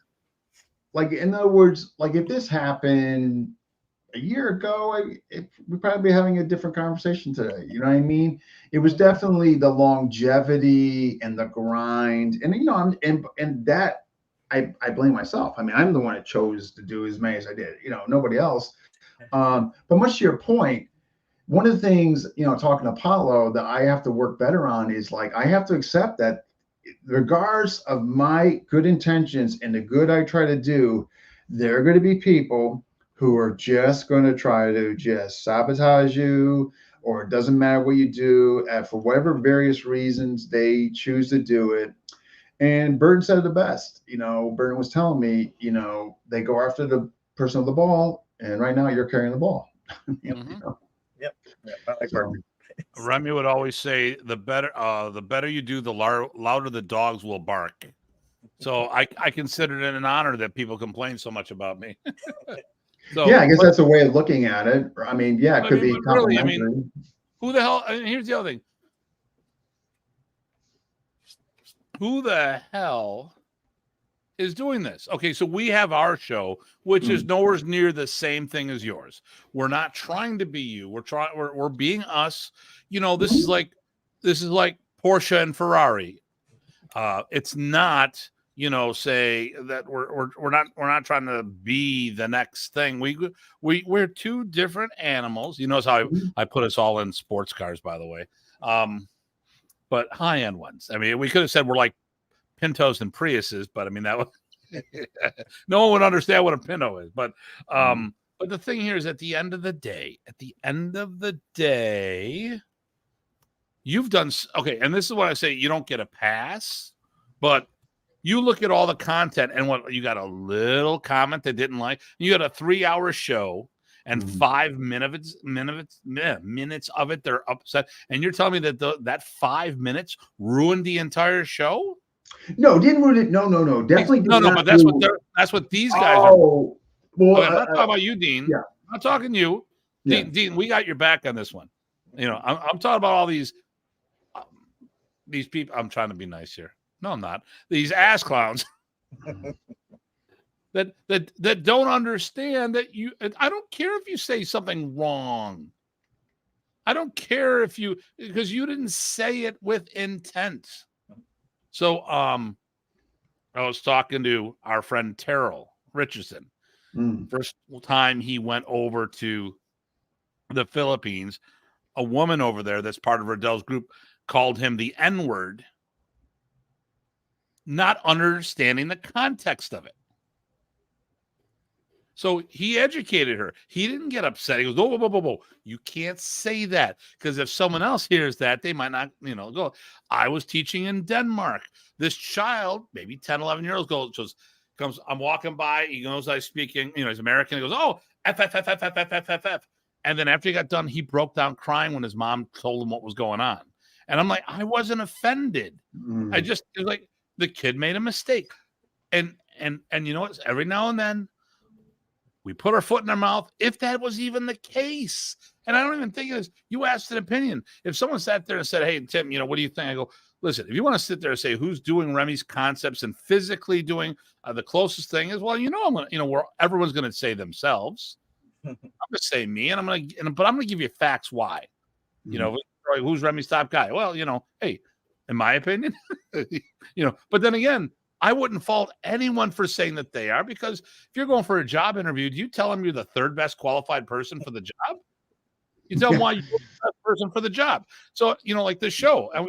C: Like, in other words, like if this happened a year ago, we'd probably be having a different conversation today. You know what I mean? It was definitely the longevity and the grind, and and that I blame myself. I mean, I'm the one that chose to do as many as I did. Nobody else. But much to your point, one of the things talking to Apollo that I have to work better on is, like, I have to accept that, regardless of my good intentions and the good I try to do, there are going to be people who are just going to try to just sabotage you, or it doesn't matter what you do, for whatever various reasons they choose to do it. And Burton said it the best. Burton was telling me, they go after the person with the ball, and right now you're carrying the ball.
B: Yep. I like Burton.
A: Remy would always say, the better you do, the louder the dogs will bark. So I consider it an honor that people complain so much about me. So,
C: I guess that's a way of looking at it. I mean, it could be complimentary.
A: Who the hell? I mean, here's the other thing. who the hell is doing this? Okay, so we have our show, which is nowhere near the same thing as yours. We're not trying to be you. We're being us. You know, this is like Porsche and Ferrari. It's not, you know, say that we're not trying to be the next thing. We're two different animals. You notice how I put us all in sports cars, by the way. But high-end ones. I mean, we could have said we're like Pintos and Priuses, but I mean that would no one would understand what a Pinto is. But the thing here is at the end of the day, you've done okay, and this is what I say: you don't get a pass, but you look at all the content and what you got a little comment they didn't like. You got a 3-hour show. And 5 minutes of it, they're upset. And you're telling me that that 5 minutes ruined the entire show?
C: No, didn't ruin it. No. Definitely did
A: no.
C: not
A: But that's what these guys are.
C: Well,
A: okay, I'm not talking about you, Dean.
C: Yeah.
A: I'm not talking to you.
C: Yeah.
A: Dean, we got your back on this one. You know, I'm talking about all these people. I'm trying to be nice here. No, I'm not. These ass clowns. That don't understand that you. I don't care if you say something wrong. I don't care because you didn't say it with intent. So I was talking to our friend Terrell Richardson. First time he went over to the Philippines, a woman over there that's part of Riddell's group called him the N-word, not understanding the context of it. So he educated her. He didn't get upset. He goes, whoa. You can't say that because if someone else hears that, they might not, go. I was teaching in Denmark. This child, maybe 10, 11 years old, comes, I'm walking by. He knows I'm speaking, he's American. He goes, oh, F. And then after he got done, he broke down crying when his mom told him what was going on. And I'm like, I wasn't offended. It was like the kid made a mistake. And you know what? Every now and then, we put our foot in our mouth, if that was even the case. And I don't even think it is. You asked an opinion. If someone sat there and said, hey, Tim, what do you think? I go, listen, if you want to sit there and say who's doing Remy's concepts and physically doing the closest thing is, well, I'm going to, where everyone's going to say themselves. I'm going to say me, but I'm going to give you facts why. Who's Remy's top guy? Well, hey, in my opinion, but then again, I wouldn't fault anyone for saying that they are, because if you're going for a job interview, do you tell them you're the third best qualified person for the job? You tell them why you're the best person for the job. So, like this show, and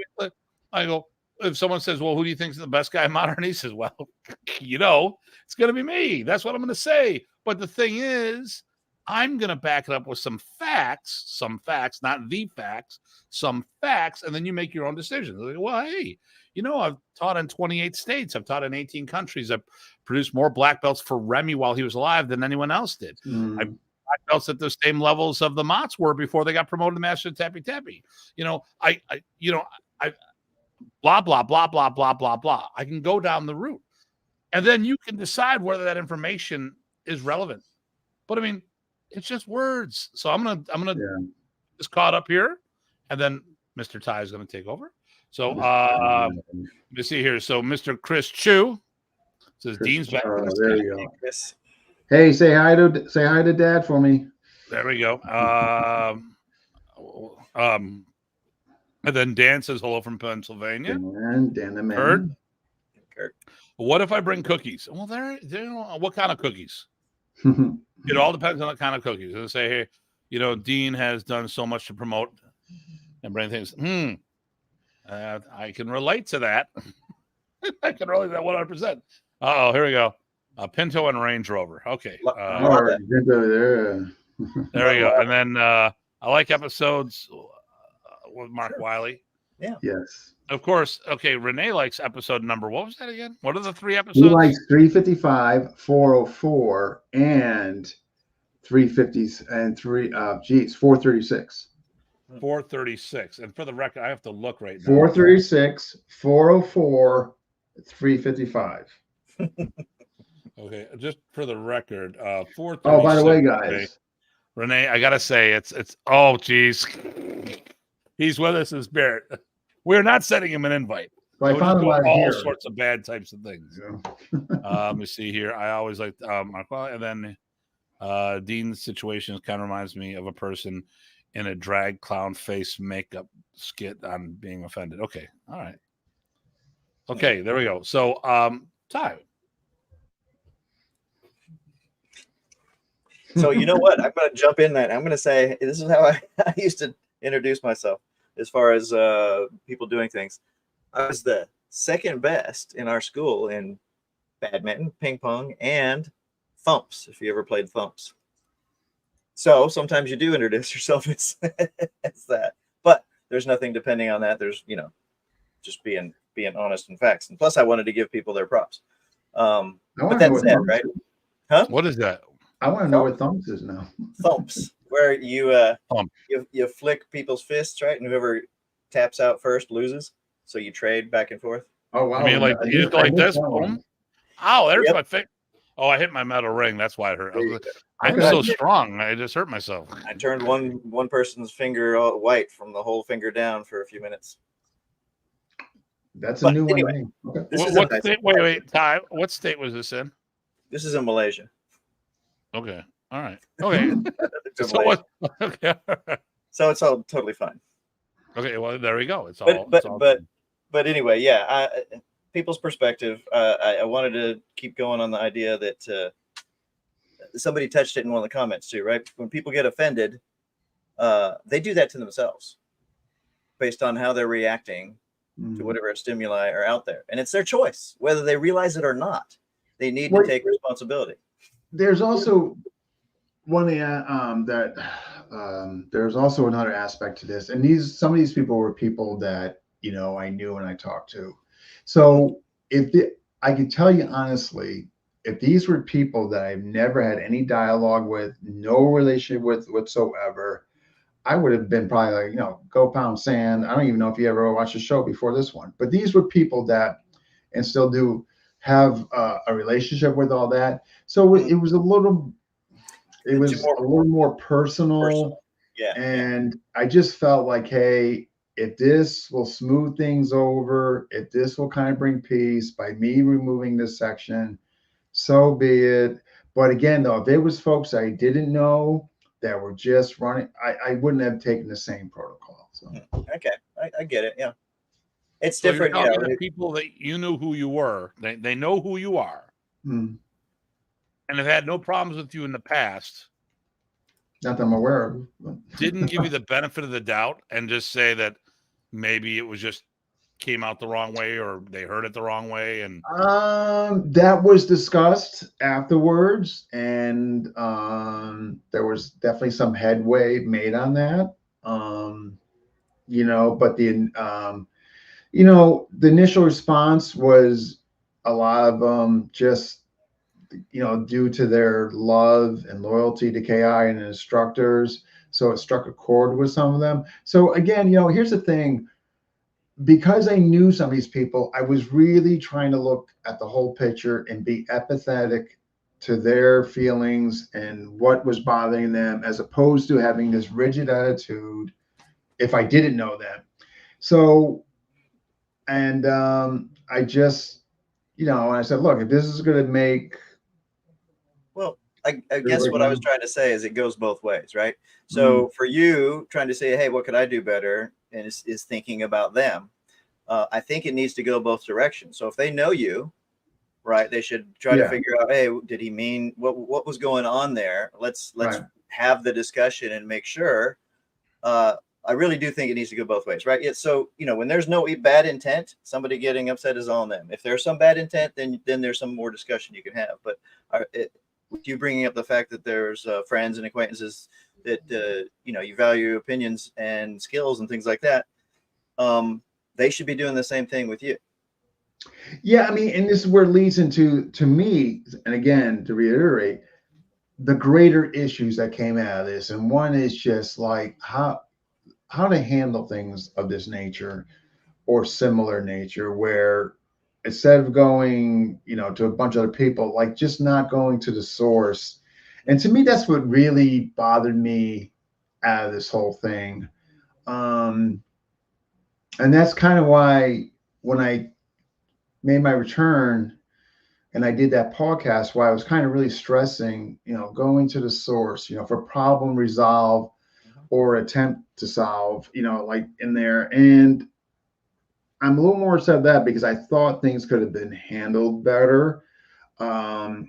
A: I go, if someone says, well, who do you think is the best guy in modern? He says, well, it's going to be me. That's what I'm going to say. But the thing is, I'm going to back it up with some facts, not the facts, some facts, and then you make your own decisions. Like, well, hey, I've taught in 28 states. I've taught in 18 countries. I've produced more black belts for Remy while he was alive than anyone else did. I black belts at the same levels of the Motts were before they got promoted to Master Tappy Tappy. I blah, blah, blah, blah, blah, blah, blah. I can go down the route. And then you can decide whether that information is relevant. But I mean, it's just words. So I'm gonna just caught up here, and then Mr. Ty is gonna take over. So let me see here. So Mr. Chris Chu says Dean's back.
C: There you go. Chris. Hey, say hi to Dad for me.
A: There we go. And then Dan says hello from Pennsylvania.
C: And Dan the man.
A: Kurt. What if I bring cookies? Well, what kind of cookies? It all depends on the kind of cookies. And say, hey, Dean has done so much to promote and bring things. I can relate to that. I can relate to that 100%. Oh, here we go. Pinto and Range Rover. Okay.
C: There
A: we go. And then I like episodes with Mark Wiley.
B: Yeah.
C: Yes.
A: Of course. Okay. Renee likes episode number. What was that again? What are the 3 episodes?
C: He likes 355, 404, and 350 and 436.
A: 436. And for the record, I have to look right now.
C: 436, 404, 355.
A: Okay, just for the record, 436.
C: Oh, by the way, guys.
A: Renee, I gotta say, it's oh geez. He's with us in spirit. We're not sending him an invite.
C: So I
A: would
C: found
A: just
C: them
A: go
C: out
A: all
C: here.
A: sorts of bad types of things. Let me see here. I always like and then Dean's situation kind of reminds me of a person in a drag clown face makeup skit on being offended. Okay, all right. Okay, there we go. So, Ty.
B: So you know what? I'm going to jump in that. I'm going to say this is how I used to introduce myself as far as people doing things. I was the second best in our school in badminton, ping pong, and thumps, if you ever played thumps. So sometimes you do introduce yourself as, as that. But there's nothing depending on that. There's, just being honest and facts. And plus, I wanted to give people their props. But that's it, right? Huh?
A: What is that?
C: I want to know what thumps is now.
B: Thumps, where you you flick people's fists, right? And whoever taps out first loses. So you trade back and forth.
C: Oh wow!
A: I mean, like you go like this. Boom. Ow! There's my face. Oh, I hit my metal ring. That's why it hurt. I'm so strong. I just hurt myself.
B: I turned one person's finger all white from the whole finger down for a few minutes.
C: That's a new
B: anyway,
C: one.
B: Okay.
A: What state? Wait, Ty. What state was this in?
B: This is in Malaysia.
A: Okay. All right. Okay.
B: Okay. So it's all totally fine.
A: Okay. Well, there we go. It's
B: but anyway, yeah. People's perspective. I wanted to keep going on the idea that somebody touched it in one of the comments too, right? When people get offended, they do that to themselves based on how they're reacting to whatever stimuli are out there, and it's their choice whether they realize it or not. They need to take responsibility.
C: There's also there's also another aspect to this, and some of these people were people that I knew and I talked to. So I can tell you honestly, if these were people that I've never had any dialogue with, no relationship with whatsoever, I would have been probably like, go pound sand. I don't even know if you ever watched a show before this one, but these were people that, and still do have a relationship with all that. So it was a little more personal.
B: Yeah.
C: And I just felt like, hey, if this will smooth things over, if this will kind of bring peace by me removing this section, so be it. But again, though, if there was folks I didn't know that were just running, I wouldn't have taken the same protocol. So
B: okay, I get it. Yeah. It's
A: so
B: different.
A: You're talking to people that you knew who you were. They know who you are, and have had no problems with you in the past.
C: Not that I'm aware of.
A: Didn't give you the benefit of the doubt and just say that maybe it was just came out the wrong way or they heard it the wrong way. And
C: that was discussed afterwards, and there was definitely some headway made on that. But the initial response was a lot of just, due to their love and loyalty to KI and instructors. So it struck a chord with some of them. So again, here's the thing. Because I knew some of these people, I was really trying to look at the whole picture and be empathetic to their feelings and what was bothering them, as opposed to having this rigid attitude if I didn't know them. So, and I just, I said, look, if this is going to make.
B: Well, I guess what I was trying to say is it goes both ways, right? So for you trying to say, hey, what could I do better? And is thinking about them. I think it needs to go both directions. So if they know you, right, they should try to figure out, hey, did he mean what was going on there? Let's have the discussion and make sure. I really do think it needs to go both ways, right? Yeah, so when there's no bad intent, somebody getting upset is on them. If there's some bad intent, then there's some more discussion you can have. But with you bringing up the fact that there's friends and acquaintances that you value opinions and skills and things like that, they should be doing the same thing with you.
C: Yeah, I mean, and this is where it leads into, to me, and again, to reiterate, the greater issues that came out of this. And one is just like how to handle things of this nature or similar nature, where instead of going, to a bunch of other people, like just not going to the source. And to me, that's what really bothered me out of this whole thing. And that's kind of why when I made my return and I did that podcast where I was kind of really stressing, going to the source, for problem resolve or attempt to solve, like in there. And I'm a little more upset at that because I thought things could have been handled better. And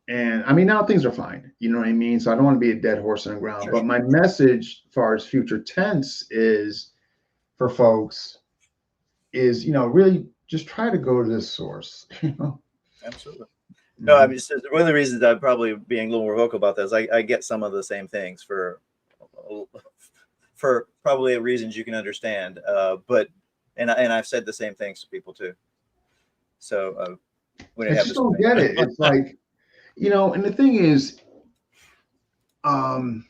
C: I mean, now things are fine. You know what I mean? So I don't want to be a dead horse in the ground.
B: Sure.
C: But my message as far as future tense is for folks is, really just try to go to this source.
B: Absolutely. No, I mean, just one of the reasons I'm probably being a little more vocal about this, I get some of the same things for probably reasons you can understand. But I've said the same things to people too. So when
C: I just don't get it. It's like, and the thing is, I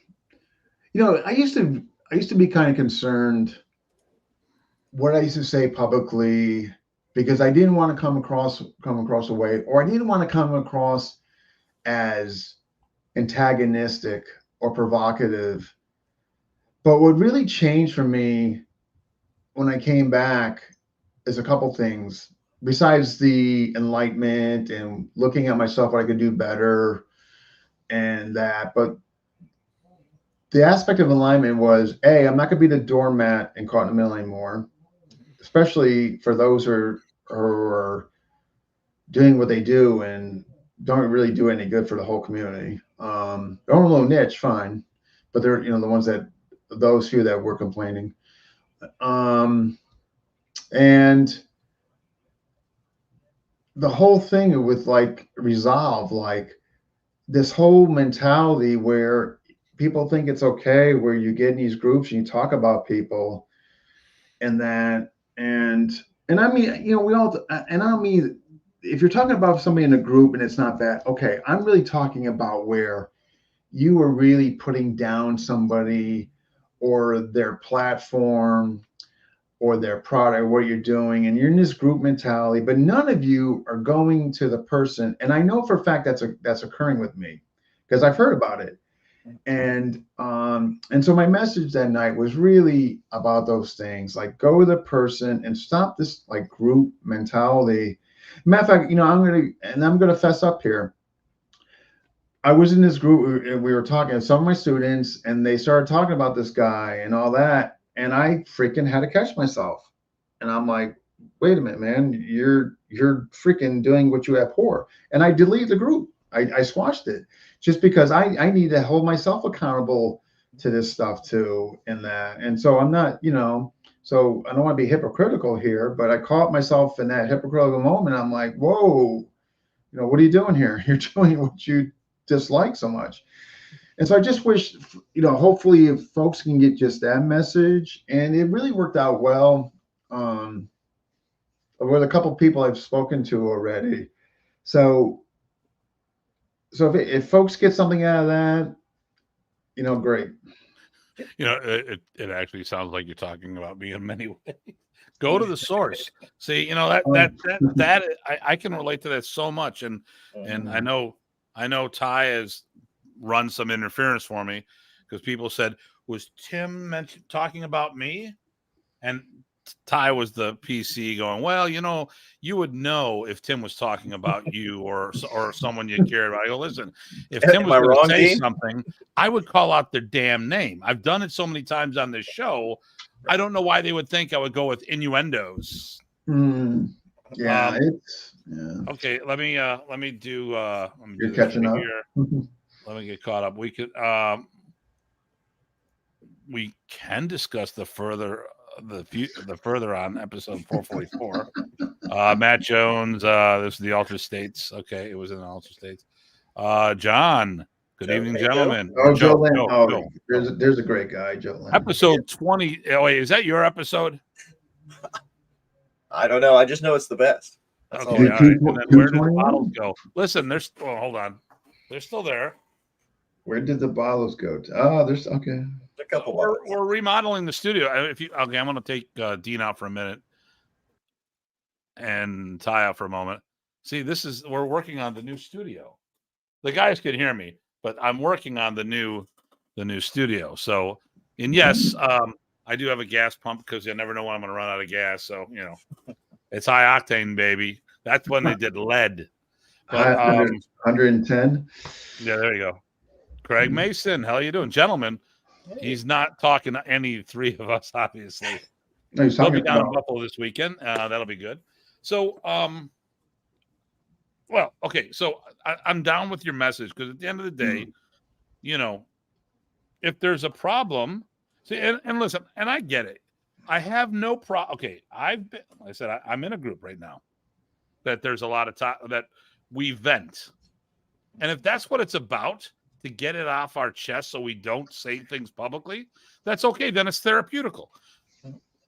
C: used to be kind of concerned what I used to say publicly because I didn't want to come across a way, or I didn't want to come across as antagonistic or provocative. But what really changed for me when I came back is a couple things. Besides the enlightenment and looking at myself, what I could do better and that, but the aspect of alignment was, I'm not going to be the doormat in Caught in the Middle anymore, especially for those who are doing what they do and don't really do any good for the whole community. Their own little niche, fine, but they're, the ones those few that were complaining. And the whole thing with like resolve, like this whole mentality where people think it's okay, where you get in these groups and you talk about people and that, and I mean, we all, and I don't mean, if you're talking about somebody in a group and it's not bad, okay, I'm really talking about where you are really putting down somebody or their platform or their product, what you're doing, and you're in this group mentality, but none of you are going to the person. And I know for a fact that's occurring with me because I've heard about it. And so my message that night was really about those things, like go to the person and stop this like group mentality. Matter of fact, I'm gonna fess up here. I was in this group and we were talking to some of my students and they started talking about this guy and all that. And I freaking had to catch myself. And I'm like, wait a minute, man, you're freaking doing what you abhor. And I deleted the group. I squashed it just because I need to hold myself accountable to this stuff too. And that. And so I'm not, so I don't want to be hypocritical here, but I caught myself in that hypocritical moment. I'm like, whoa, what are you doing here? You're doing what you dislike so much. And so I just wish, hopefully if folks can get just that message, and it really worked out well with a couple of people I've spoken to already. So if folks get something out of that, great.
A: It actually sounds like you're talking about me in many ways. Go to the source. See, that I can relate to that so much, and I know Ty has run some interference for me because people said, was Tim talking about me? And Ty was the PC going, well, you would know if Tim was talking about you or someone you cared about. I go, listen, if Tim was going to say something, I would call out their damn name. I've done it so many times on this show. I don't know why they would think I would go with innuendos.
C: Yeah,
A: okay. Let me do.
C: You're catching up.
A: Here. Let me get caught up. We can discuss the further on episode 444. Matt Jones. This is the Ultra States. Okay, it was in the Ultra States. John. Good evening, gentlemen.
C: Oh, Joe. There's a great guy, Joe Lynn.
A: Episode 20. Oh, wait, is that your episode?
B: I don't know. I just know it's the best.
A: That's okay. All right. And then where did the bottles go? Listen, hold on. They're still there.
C: Where did the bottles go? There's okay.
B: A couple.
A: We're remodeling the studio. I'm going to take Dean out for a minute and Ty out for a moment. See, we're working on the new studio. The guys can hear me, but I'm working on the new studio. So, and yes, I do have a gas pump because you never know when I'm going to run out of gas. So, It's high octane, baby. That's when they did lead. But
C: 110.
A: yeah, there you go. Craig Mason, how you doing, gentlemen? He's not talking to any three of us, obviously.
C: No, he's
A: He'll
C: talking
A: be down in
C: about
A: Buffalo this weekend. That'll be good. So, well, okay. So I'm down with your message because at the end of the day, you know, if there's a problem, see, and listen, and I get it. I have no problem. Okay, like I said, I'm in a group right now that there's a lot of time that we vent, and if that's what it's about, to get it off our chest so we don't say things publicly, that's okay. Then it's therapeutical.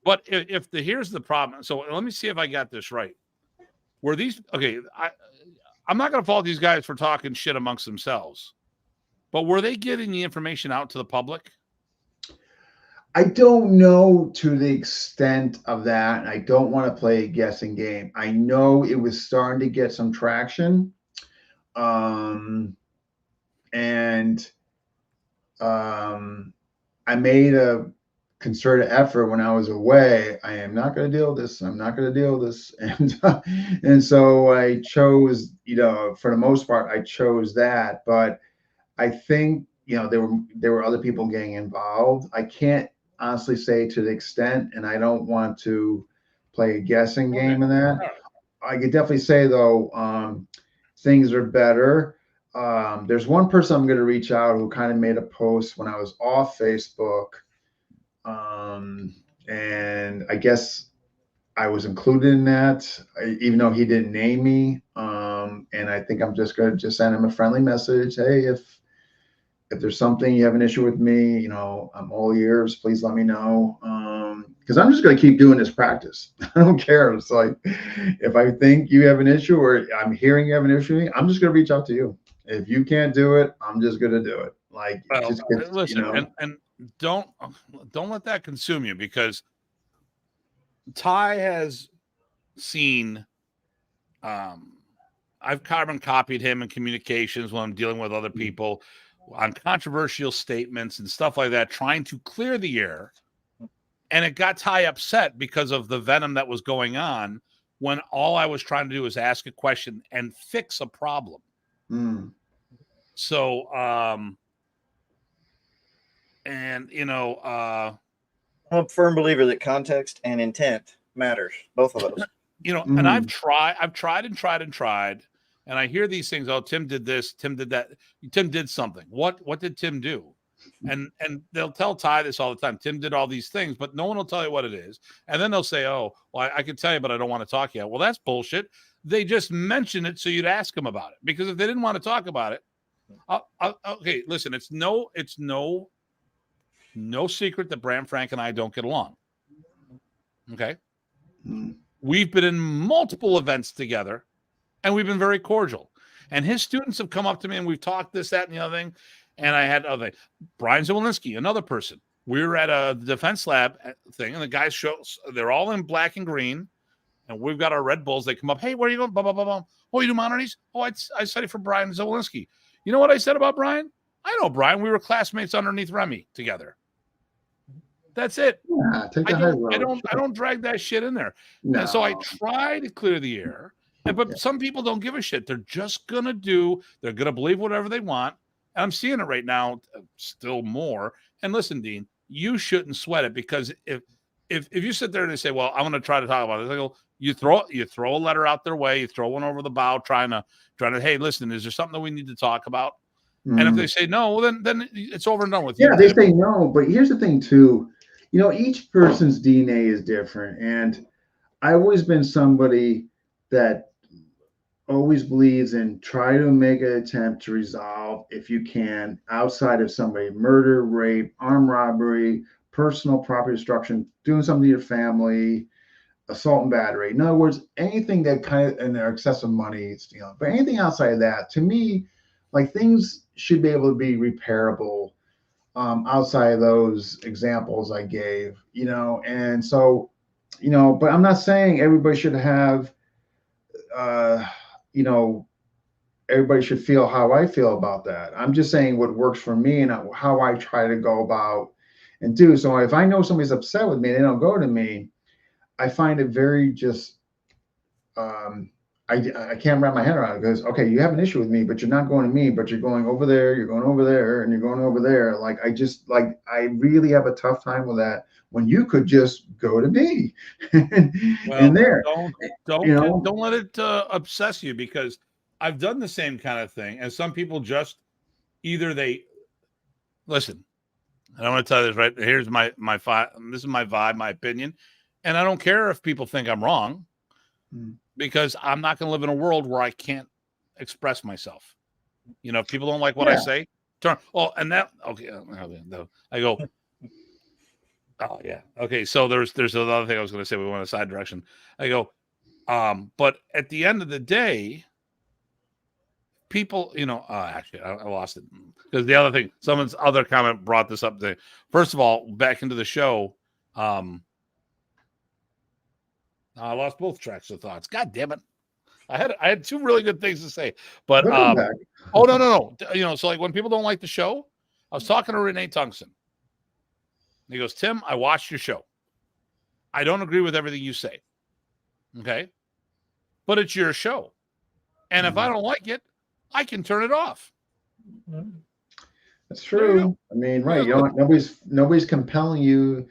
A: But here's the problem. So let me see if I got this right. Were these okay? I'm not going to fault these guys for talking shit amongst themselves, but were they getting the information out to the public?
C: I don't know to the extent of that. I don't want to play a guessing game. I know it was starting to get some traction. I made a concerted effort when I was away. I am not going to deal with this. I'm not going to deal with this. And so I chose, for the most part, I chose that. But I think, there were other people getting involved. I can't honestly say to the extent, and I don't want to play a guessing game in that. I could definitely say though, things are better. There's one person I'm going to reach out who kind of made a post when I was off Facebook. And I guess I was included in that, even though he didn't name me. And I think I'm just going to send him a friendly message. Hey, if there's something you have an issue with me, I'm all ears. Please let me know. Because I'm just going to keep doing this practice. I don't care. It's like, if I think you have an issue or I'm hearing you have an issue, I'm just going to reach out to you. If you can't do it, I'm just going to do it. Like,
A: well, listen, and don't let that consume you, because Ty has seen, I've carbon copied him in communications when I'm dealing with other people on controversial statements and stuff like that, trying to clear the air. And it got Ty upset because of the venom that was going on when all I was trying to do was ask a question and fix a problem. So, and
B: I'm a firm believer that context and intent matters, both of those.
A: And I've tried and I hear these things. Oh, Tim did this, Tim did that, Tim did something. What did Tim do? And they'll tell Ty this all the time. Tim did all these things, but no one will tell you what it is. And then they'll say, oh, well, I can tell you, but I don't want to talk yet. Well, that's bullshit. They just mention it so you'd ask them about it, because if they didn't want to talk about it, okay, listen, it's no secret that Bram, Frank, and I don't get along. Okay. We've been in multiple events together and we've been very cordial. And his students have come up to me and we've talked this, that, and the other thing. And I had other Brian Zawolinsky, another person. We were at a defense lab thing, and the guys they're all in black and green, and we've got our Red Bulls. They come up, hey, where are you going? Blah, blah, blah, blah. Oh, you do monitors? Oh, I studied for Brian Zawolinsky. You know what I said about Brian? I know Brian. We were classmates underneath Remy together. That's it.
C: Yeah,
A: I don't drag that shit in there.
C: No.
A: And so I try to clear the air. But some people don't give a shit. They're just gonna they're gonna believe whatever they want. And I'm seeing it right now, still more. And listen, Dean, you shouldn't sweat it, because if you sit there and they say, well, I'm gonna try to talk about it, I go, you throw a letter out their way, you throw one over the bow, trying to, hey, listen, is there something that we need to talk about? And if they say no, well, then it's over and done with.
C: Yeah, they say no. But here's the thing too, each person's DNA is different. And I've always been somebody that always believes in try to make an attempt to resolve, if you can, outside of somebody, murder, rape, armed robbery, personal property destruction, doing something to your family, assault and battery. In other words, anything that kind of, and their excessive money, but anything outside of that, to me, like, things should be able to be repairable outside of those examples I gave, and so, but I'm not saying everybody should have, everybody should feel how I feel about that. I'm just saying what works for me and how I try to go about and do. So if I know somebody's upset with me, they don't go to me, I find it very just I can't wrap my head around it because, okay, you have an issue with me, but you're not going to me, but you're going over there, you're going over there, and you're going over there. Like, I really have a tough time with that when you could just go to me and there, you know.
A: Don't let it obsess you, because I've done the same kind of thing, and some people just either they listen. And I want to tell you this right here's my this is my vibe, my opinion, and I don't care if people think I'm wrong, because I'm not going to live in a world where I can't express myself. You know, if people don't like what I say, turn. Oh, and that okay. I go. Oh yeah. Okay. So there's another thing I was going to say. We went a side direction. I go. But at the end of the day, people, you know, actually, I lost it because the other thing, someone's other comment brought this up. First of all, back into the show. I lost both tracks of thoughts. God damn it. I had two really good things to say, but oh no. You know, so like when people don't like the show, I was talking to Renee Tungsten. He goes, Tim, I watched your show. I don't agree with everything you say. Okay. But it's your show. And if I don't like it, I can turn it off.
C: That's true. I mean, right. You know, nobody's compelling you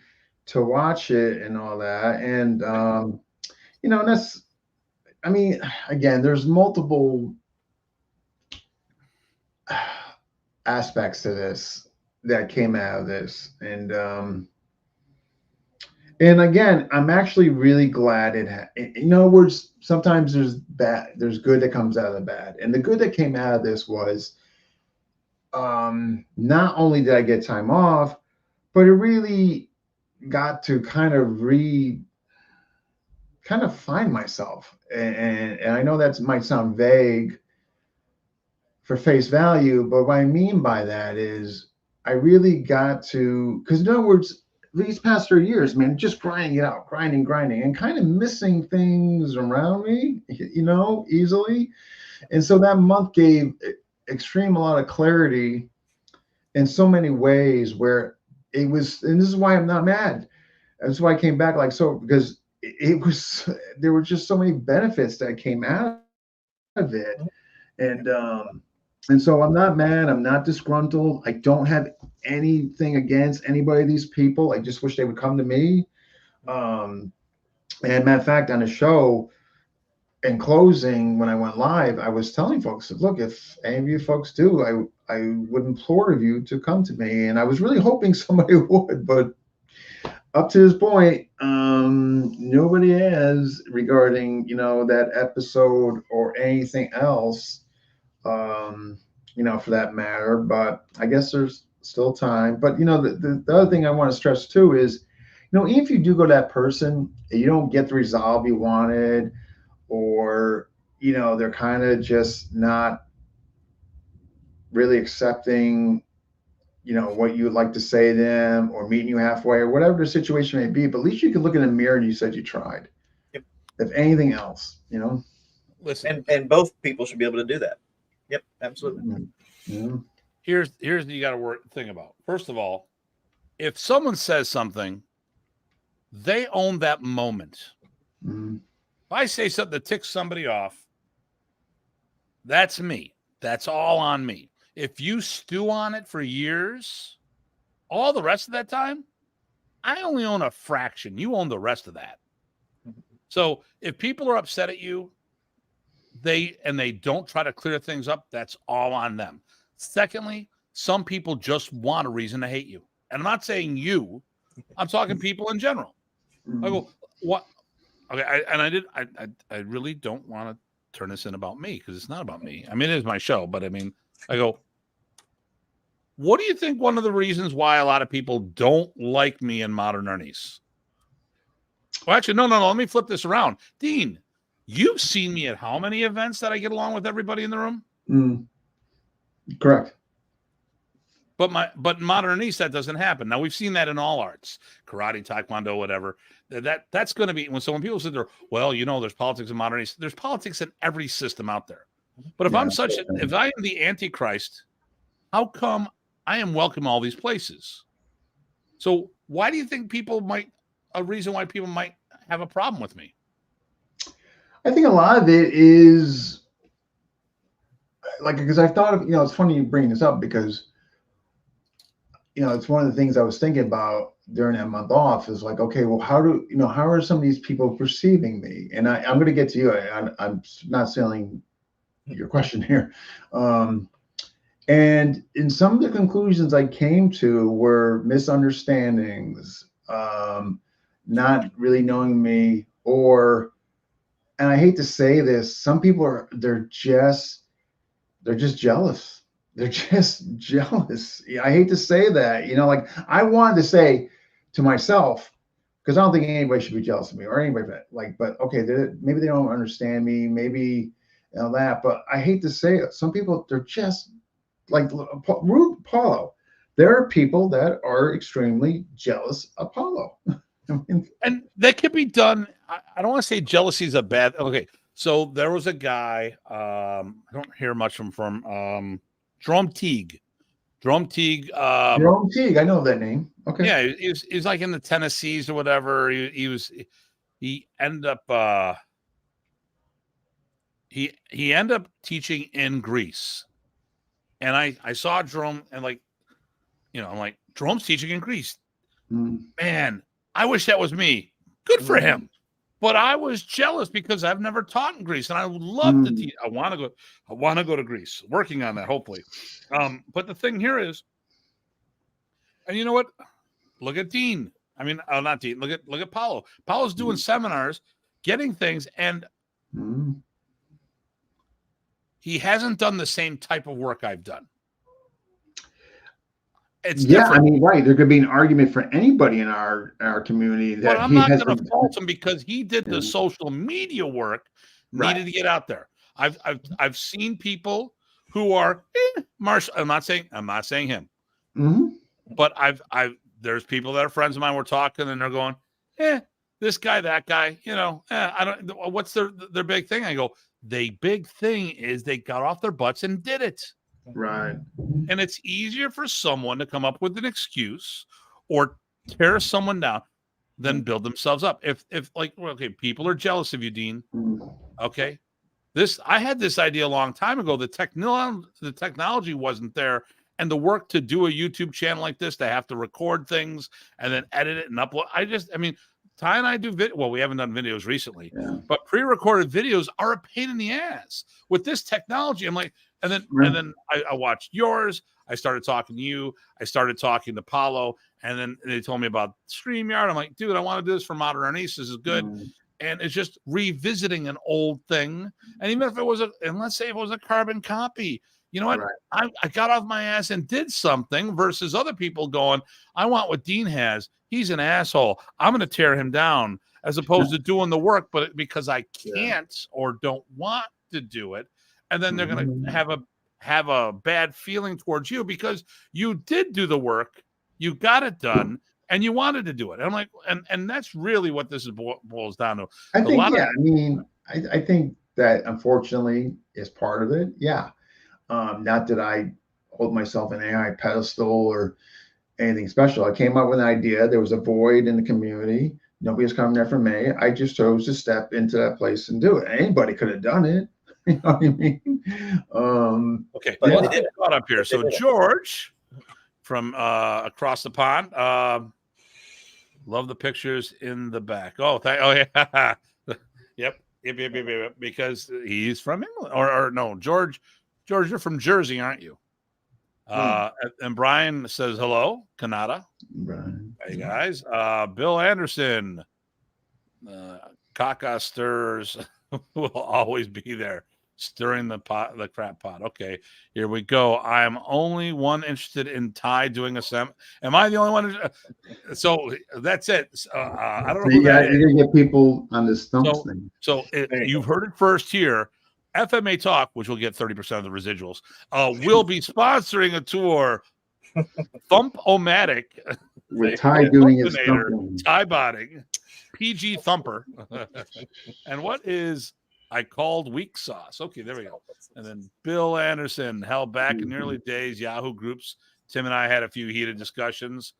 C: to watch it and all that. And you know, that's, I mean, again, there's multiple aspects to this that came out of this. And again, I'm actually really glad in other words, sometimes there's good that comes out of the bad. And the good that came out of this was not only did I get time off, but it really got to kind of find myself. And I know that might sound vague for face value, but what I mean by that is I really got to, because in other words, these past 3 years, man, just grinding it out, grinding, and kind of missing things around me, you know, easily. And so that month gave a lot of clarity in so many ways where it was, and this is why I'm not mad. That's why I came back like so, because there were just so many benefits that came out of it. And so I'm not mad. I'm not disgruntled. I don't have anything against anybody of these people. I just wish they would come to me. And matter of fact, on the show, in closing, when I went live, I was telling folks, look, if any of you folks do, I would implore of you to come to me. And I was really hoping somebody would, but up to this point, nobody has regarding, you know, that episode or anything else, you know, for that matter. But I guess there's still time. But, you know, the other thing I want to stress too is, you know, even if you do go to that person and you don't get the resolve you wanted, or, you know, they're kind of just not really accepting, you know, what you would like to say to them, or meeting you halfway, or whatever the situation may be. But at least you can look in the mirror and you said you tried.
B: Yep.
C: If anything else, you know.
B: Listen, and both people should be able to do that. Yep, absolutely.
C: Yeah.
A: Here's what you got to think about. First of all, if someone says something, they own that moment.
C: Mm-hmm.
A: If I say something that ticks somebody off, that's me. That's all on me. If you stew on it for years, all the rest of that time, I only own a fraction. You own the rest of that. So if people are upset at you, they don't try to clear things up, that's all on them. Secondly, some people just want a reason to hate you. And I'm not saying you, I'm talking people in general. I go, what? Okay, I really don't want to turn this in about me, because it's not about me. I mean, it is my show, but I mean, I go, what do you think one of the reasons why a lot of people don't like me in Modern Ernie's? Well, actually, no. Let me flip this around. Dean, you've seen me at how many events that I get along with everybody in the room?
C: Correct.
A: But in Modern Ernie's, that doesn't happen. Now, we've seen that in all arts, karate, taekwondo, whatever. That's going to be, when people sit there, well, you know, there's politics in Modern Ernie's. There's politics in every system out there. But if if I am the Antichrist, how come I am welcome all these places? So why do you think a reason why people might have a problem with me?
C: I think a lot of it is like, because I thought of, it's funny you bring this up because, it's one of the things I was thinking about during that month off is like, okay, well, how are some of these people perceiving me? And I'm going to get to you. I'm not selling your question here. And in some of the conclusions I came to were misunderstandings, not really knowing me, and I hate to say this, some people they're just jealous. They're just jealous. I hate to say that, like I wanted to say to myself, because I don't think anybody should be jealous of me or anybody, but okay, maybe they don't understand me, maybe that, but I hate to say it. Some people, they're just like Paulo. There are people that are extremely jealous of Paulo.
A: And that can be done. I don't want to say jealousy is a bad. Okay, so there was a guy. I don't hear much from Jerome Teague. Jerome Teague.
C: Jerome Teague, I know that name. Okay.
A: Yeah, he's like in the Tennessees or whatever. He ended up he ended up teaching in Greece, and I saw Jerome and I'm like, Jerome's teaching in Greece. Man, I wish that was me. Good for him. But I was jealous because I've never taught in Greece, and I would love to teach. I want to go to Greece. Working on that, hopefully. But the thing here is, and you know what? Look at Dean. I mean, not Dean. Look at Paulo. Paulo's doing seminars, getting things, and he hasn't done the same type of work I've done. It's different.
C: I mean, right. There could be an argument for anybody in our community that
A: but I'm not going to fault him because he did the social media work needed to get out there. I've seen people who are Marshall. I'm not saying him, but there's people that are friends of mine. We're talking and they're going, this guy, that guy, I don't. What's their big thing? I go, the big thing is they got off their butts and did it.
C: Right.
A: And it's easier for someone to come up with an excuse or tear someone down than build themselves up. If people are jealous of you, Dean. Okay. I had this idea a long time ago. The technology wasn't there. And the work to do a YouTube channel like this, they have to record things and then edit it and upload. Ty and I do we haven't done videos recently, but pre-recorded videos are a pain in the ass. With this technology, I'm like, and then I watched yours. I started talking to you. I started talking to Paulo, and then they told me about StreamYard. I'm like, dude, I want to do this for Modern East. This is good. And it's just revisiting an old thing. And even if it was let's say it was a carbon copy, you know what? Right. I got off my ass and did something versus other people going, I want what Dean has. He's an asshole. I'm going to tear him down, as opposed to doing the work, but because I can't or don't want to do it. And then they're going to have a bad feeling towards you because you did do the work, you got it done, and you wanted to do it. And I'm like, and that's really what this boils down to.
C: I think, I think that unfortunately is part of it. Yeah. Not that I hold myself an AI pedestal or anything special. I came up with an idea. There was a void in the community. Nobody was coming to FMA. I just chose to step into that place and do it. Anybody could have done it. You know what I mean?
A: Okay, let's get caught up here. So George from across the pond. Love the pictures in the back. Yeah. Yep. Because he's from England. Or no, George, you're from Jersey, aren't you? And Brian says hello, Kanata.
C: Brian.
A: Hey guys. Bill Anderson. Kaka stirs will always be there, stirring the crap pot. Okay, here we go. I'm only one interested in Ty doing a sem. Am I the only one? So that's it. I don't know.
C: You got to get people on this stumps thing.
A: So you've heard it first here. FMA Talk, which will get 30% of the residuals, will be sponsoring a tour. Thump-O-Matic
C: with Ty doing his thumping.
A: Ty botting. PG Thumper. And what is I called weak sauce? Okay, there we go. And then Bill Anderson, held back in the early days, Yahoo groups. Tim and I had a few heated discussions.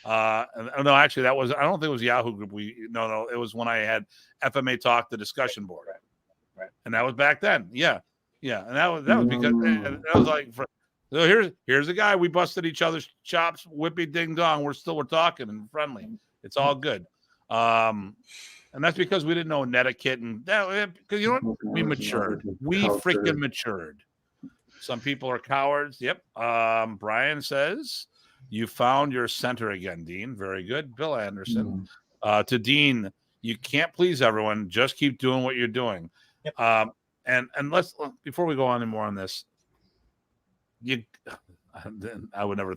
A: No, actually, I don't think it was Yahoo group. It was when I had FMA Talk, the discussion board.
B: Right.
A: And that was back then. Yeah. Yeah. And that was because that was like, so here's a guy. We busted each other's chops, whippy ding dong. We're talking and friendly. It's all good. And that's because we didn't know netiquette and that, because you know what? We matured. We freaking matured. Some people are cowards. Yep. Brian says, you found your center again, Dean. Very good. Bill Anderson. To Dean, you can't please everyone. Just keep doing what you're doing.
B: Yep.
A: And let's, before we go on any more on this, I would never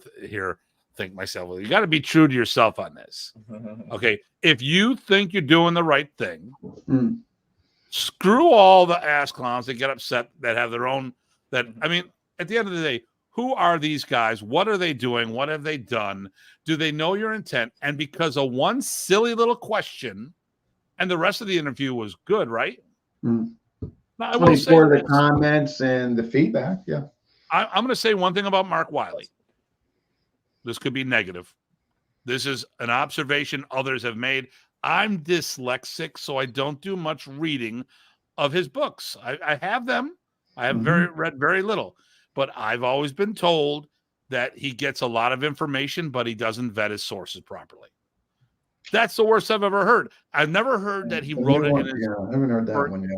A: think myself, well, you got to be true to yourself on this. Okay. If you think you're doing the right thing, screw all the ass clowns that get upset that have their own, I mean, at the end of the day, who are these guys? What are they doing? What have they done? Do they know your intent? And because of one silly little question, and the rest of the interview was good, right?
C: Mm.
A: Now, I will say
C: for the comments and the feedback. Yeah.
A: I'm going to say one thing about Mark Wiley. This could be negative. This is an observation others have made. I'm dyslexic, so I don't do much reading of his books. I have them. I have read very little, but I've always been told that he gets a lot of information, but he doesn't vet his sources properly. That's the worst I've ever heard. I've never heard that he wrote it in his.
C: I haven't heard that one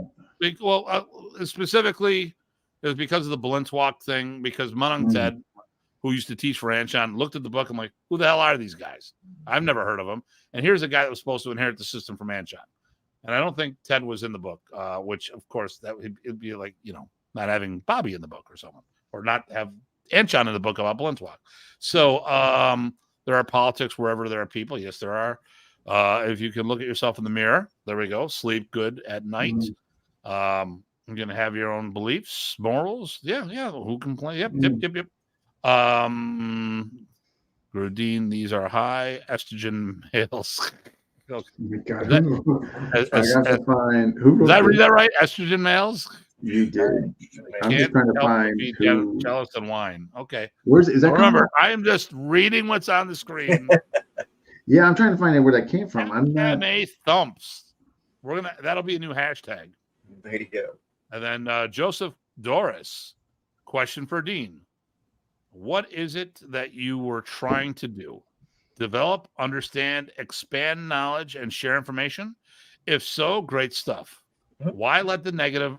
C: yet.
A: Well, specifically, it was because of the Blintwalk thing, because Munung Ted, who used to teach for Anshan, looked at the book. I'm like, who the hell are these guys? I've never heard of them. And here's a guy that was supposed to inherit the system from Anshan. And I don't think Ted was in the book, which, of course, it'd be like, not having Bobby in the book or someone, or not have Anshan in the book about Blintwalk. So there are politics wherever there are people. Yes, there are. If you can look at yourself in the mirror, there we go. Sleep good at night. You're going to have your own beliefs, morals. Yeah. Who can play? Yep. Grudine, these are high estrogen males.
C: Oh my God. I got to find who.
A: Did I read that right? Estrogen males?
C: You did. I'm just trying to find who.
A: Jealous and wine. Okay.
C: Is that?
A: Remember, I am just reading what's on the screen.
C: Yeah, I'm trying to find out where that came from. I'm not.
A: FMA thumps. That'll be a new hashtag.
B: There you go.
A: And then Joseph Doris, question for Dean. What is it that you were trying to do? Develop, understand, expand knowledge, and share information? If so, great stuff. Why let the negative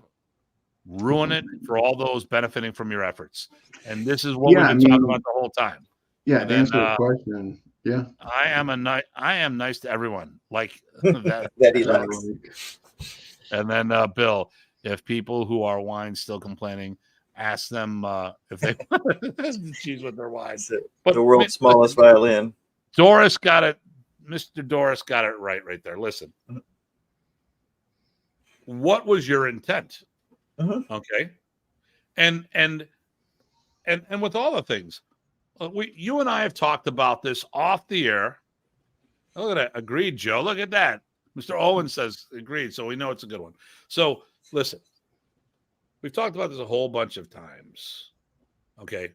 A: ruin it for all those benefiting from your efforts? And this is what we've been talking about the whole time.
C: Yeah, to answer the question. Yeah.
A: I am nice to everyone. Like that.
B: That he likes.
A: And then Bill, if people who are wine still complaining, ask them if they choose with their wine.
B: But the world's smallest violin.
A: Doris got it. Mr. Doris got it right there. Listen. What was your intent? Okay. And with all the things, you and I have talked about this off the air. Look at that. Agreed, Joe. Look at that. Mr. Owen says agreed, so we know it's a good one. So listen, we've talked about this a whole bunch of times. Okay.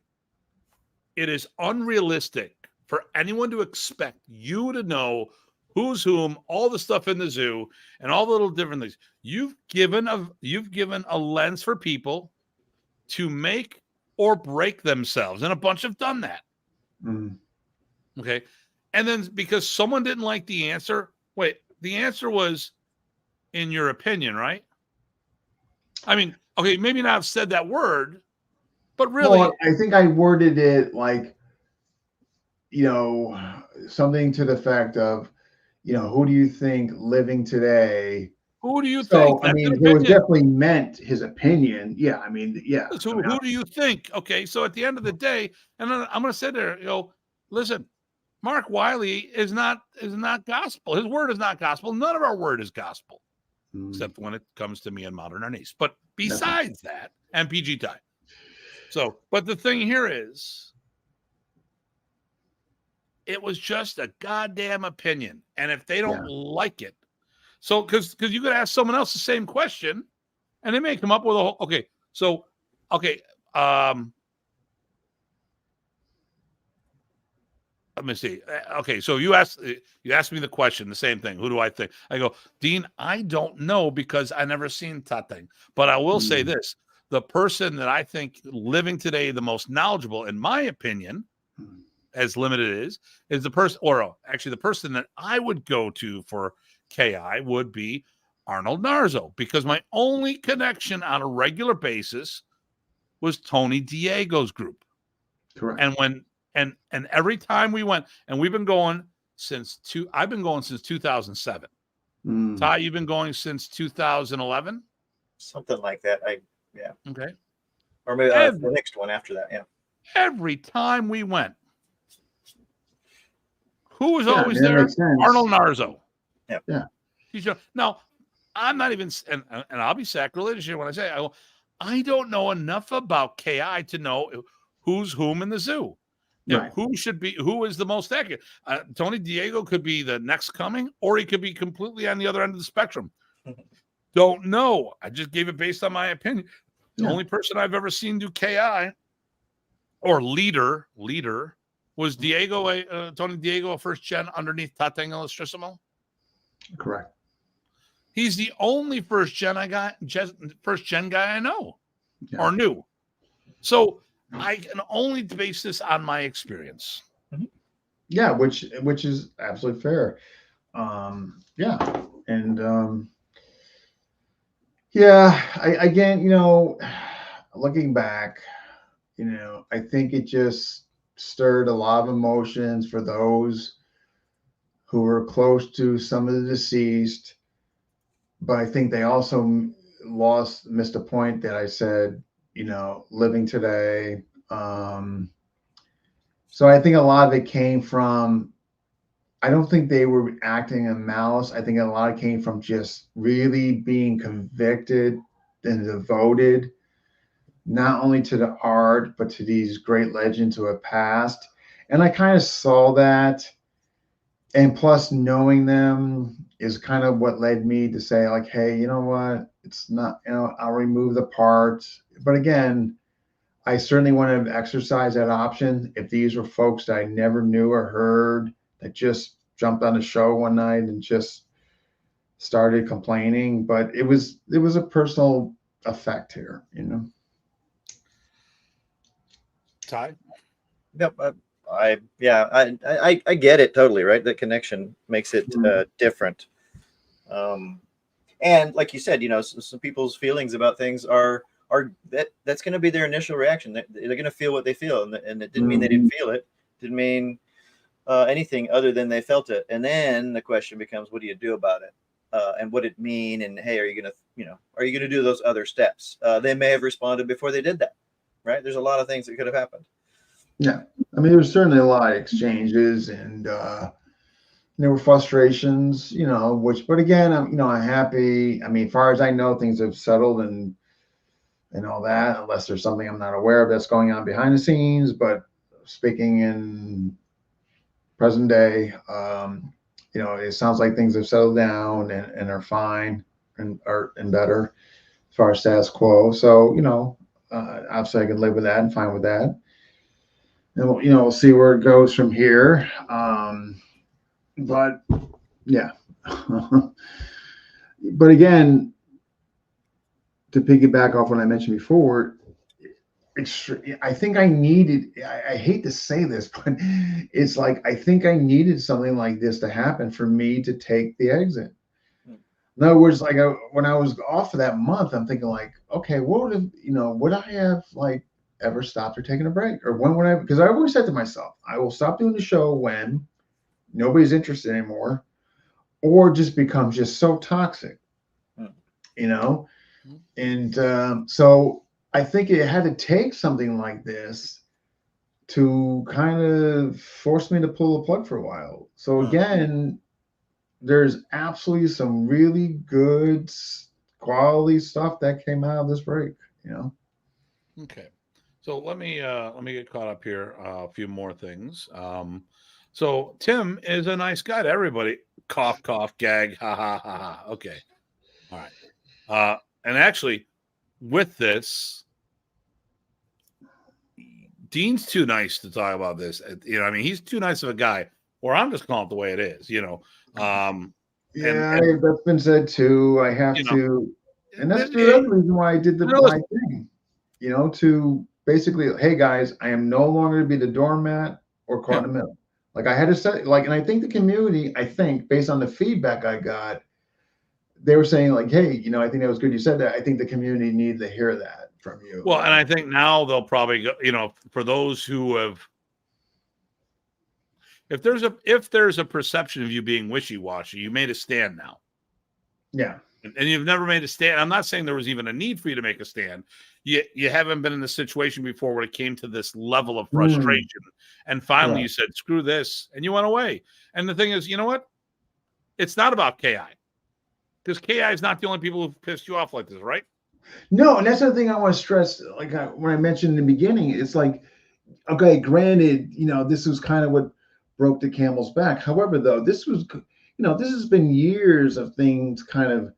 A: It is unrealistic for anyone to expect you to know who's whom, all the stuff in the zoo, and all the little different things. You've given a lens for people to make or break themselves, and a bunch have done that. Okay. And then because someone didn't like the answer, the answer was in your opinion, right? I mean, okay, maybe not have said that word, but really.
C: Well, I think I worded it like, something to the effect of, who do you think living today?
A: Who do you think?
C: I mean, it was definitely meant his opinion. Yeah, I mean, yeah.
A: So who do you think? Okay, so at the end of the day, and then I'm going to say there, listen, Mark Wiley is not gospel. His word is not gospel. None of our word is gospel, except when it comes to me and modern Ernest. But besides that, and PG time. So, but the thing here is, it was just a goddamn opinion, and if they don't like it, so because you could ask someone else the same question, and they may come up with a whole. Okay, so let me see. Okay, so you asked me the question, the same thing. Who do I think? I go, Dean, I don't know because I never seen Tateng. But I will say this: the person that I think living today the most knowledgeable, in my opinion, as limited is the person, or actually the person that I would go to for KI would be Arnold Narzo, because my only connection on a regular basis was Tony Diego's group.
C: Correct.
A: And when and every time we went, and we've been going I've been going since 2007. Ty, you've been going since 2011?
B: Something like that.
A: Okay.
B: Or maybe the next one after that. Yeah.
A: Every time we went, who was
C: Yeah,
A: always
C: that
A: there?
C: makes sense.
A: Arnold Narzo.
B: Yeah.
A: Now, I'm not even, and I'll be sacrilegious here when I say I don't know enough about KI to know who's whom in the zoo.
C: Right.
A: Who is the most accurate? Tony Diego could be the next coming, or he could be completely on the other end of the spectrum. Don't know. I just gave it based on my opinion. The only person I've ever seen do KI or leader was Tony Diego, a first gen underneath Tateng Electrissimo.
C: Correct.
A: He's the only first gen guy I know or knew. So I can only base this on my experience.
C: Yeah, which is absolutely fair. Yeah, and again, looking back, I think it just stirred a lot of emotions for those who were close to some of the deceased, but I think they also missed a point that I said, living today. So I think a lot of it came from, I don't think they were acting in malice. I think a lot of it came from just really being convicted and devoted, not only to the art, but to these great legends who have passed. And I kind of saw that. And plus, knowing them is kind of what led me to say, like, hey, you know what? It's not, I'll remove the parts. But again, I certainly want to exercise that option if these were folks that I never knew or heard that just jumped on the show one night and just started complaining. But it was a personal effect here,
A: Ty?
B: Yep. I get it totally, right? The connection makes it different. And like you said, some people's feelings about things are that's going to be their initial reaction. They're going to feel what they feel, and it didn't mean they didn't feel it. Didn't mean anything other than they felt it. And then the question becomes, what do you do about it? And what it mean? And hey, are you going to do those other steps? They may have responded before they did that, right? There's a lot of things that could have happened.
C: Yeah, I mean, there was certainly a lot of exchanges, and there were frustrations, but again, I'm happy. I mean, as far as I know, things have settled and all that, unless there's something I'm not aware of that's going on behind the scenes. But speaking in present day, it sounds like things have settled down and are fine and better as far as status quo. So, obviously I can live with that and fine with that. And we'll see where it goes from here. But yeah. But again, to piggyback off what I mentioned before, I think I needed, I hate to say this, but it's like, I think I needed something like this to happen for me to take the exit. In other words, like when I was off for that month, I'm thinking like, okay, would I have like ever stopped or taken a break? Or when would I, because I always said to myself, I will stop doing the show when nobody's interested anymore, or just becomes just so toxic, and so I think it had to take something like this to kind of force me to pull the plug for a while. So again, there's absolutely some really good quality stuff that came out of this break,
A: Okay. So let me get caught up here. A few more things. So Tim is a nice guy to everybody. Cough, cough, gag, ha ha ha ha. Okay. All right. And actually, with this, Dean's too nice to talk about this. You know, I mean, he's too nice of a guy. Or I'm just calling it the way it is. You know.
C: Yeah, that's been said too. I have to, and that's the other reason why I did my thing. You know, to basically, hey guys, I am no longer to be the doormat or caught in the middle. Like I had to say, like, and I think the community, based on the feedback I got, they were saying like, hey, you know, I think that was good you said that. I think the community needs to hear that from you.
A: Well, and I think now they'll probably go, you know, for those who have, if there's a perception of you being wishy-washy, you made a stand now.
C: Yeah.
A: And you've never made a stand. I'm not saying there was even a need for you to make a stand. You haven't been in this situation before where it came to this level of frustration. And finally you said, screw this. And you went away. And the thing is, you know what? It's not about KI. Because KI is not the only people who've pissed you off like this, right?
C: No, and that's the thing I want to stress. Like when I mentioned in the beginning, it's like, okay, granted, you know, this was kind of what broke the camel's back. However, though, this was, you know, this has been years of things kind of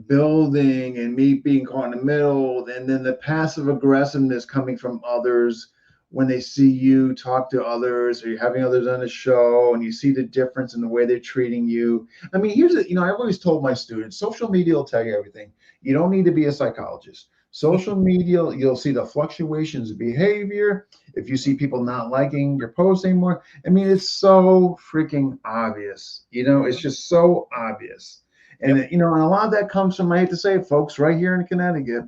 C: building and me being caught in the middle, and then the passive aggressiveness coming from others when they see you talk to others or you're having others on the show and you see the difference in the way they're treating you. I mean, you know, I've always told my students, social media will tell you everything. You don't need to be a psychologist. Social media, you'll see the fluctuations of behavior. If you see people not liking your posts anymore, I mean, it's so freaking obvious. You know, it's just so obvious. And, you know, and a lot of that comes from, I hate to say it, folks, right here in Connecticut,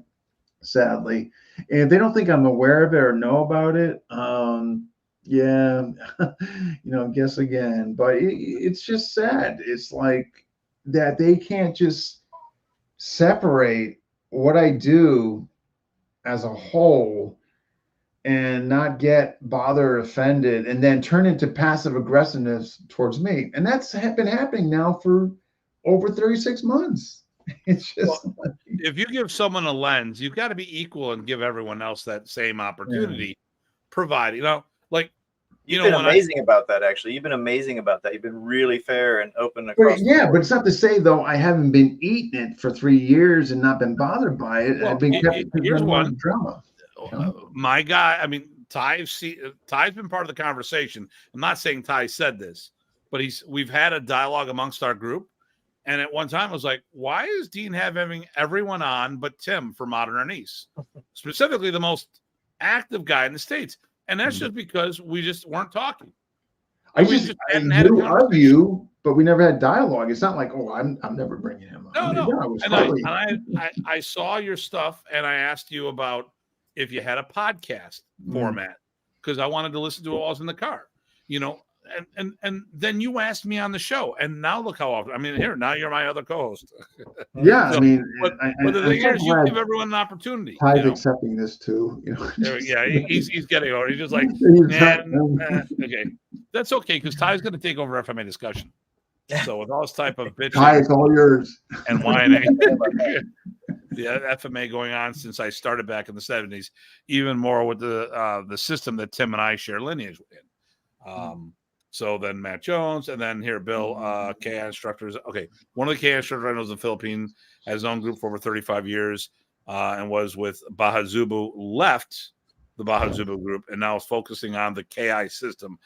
C: sadly. And if they don't think I'm aware of it or know about it, yeah, you know, guess again. But it's just sad. It's like that they can't just separate what I do as a whole and not get bothered or offended and then turn into passive aggressiveness towards me. And that's been happening now for over 36 months. It's just
A: if you give someone a lens, you've got to be equal and give everyone else that same opportunity, provided, you know, like,
B: You've been amazing about that, actually. You've been amazing about that. You've been really fair and open across.
C: But it's not to say, though, I haven't been eating it for 3 years and not been bothered by it.
A: Well,
C: I've been kept
A: here's one
C: drama.
A: My guy, I mean, Ty's been part of the conversation. I'm not saying Ty said this, but we've had a dialogue amongst our group. And at one time I was like, why is Dean having everyone on but Tim for Modern Anise? Specifically the most active guy in the States. And that's just because we just weren't talking.
C: I knew of you, but we never had dialogue. It's not like, oh, I'm never bringing him on.
A: No. I saw your stuff and I asked you about if you had a podcast format because I wanted to listen to it while I was in the car, you know, and then you asked me on the show, and now look how often. I mean, now you're my other co-host.
C: Yeah, so, I mean,
A: but the thing is, you give everyone an opportunity.
C: Ty's accepting this too. You know,
A: yeah, he's getting over. He's just like, okay, that's okay because Ty's going to take over FMA discussion. So with all this type of bitching,
C: Ty, it's all yours
A: and whining. Yeah, FMA going on since I started back in the 70s, even more with the system that Tim and I share lineage in. So then Matt Jones, and then here Bill, KI instructors. Okay, one of the KI instructors I know is in the Philippines, has his own group for over 35 years, and was with Bahazubu, left the Bahazubu group, and now is focusing on the KI system.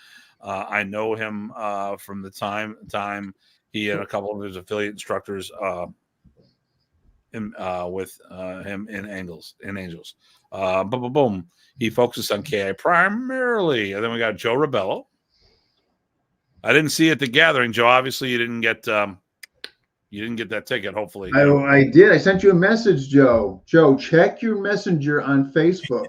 A: I know him from the time he and a couple of his affiliate instructors with him in Angels. Boom. He focuses on KI primarily, and then we got Joe Rebello. I didn't see at the gathering, Joe. Obviously, you didn't get that ticket. Hopefully,
C: I did. I sent you a message, Joe. Joe, check your messenger on Facebook.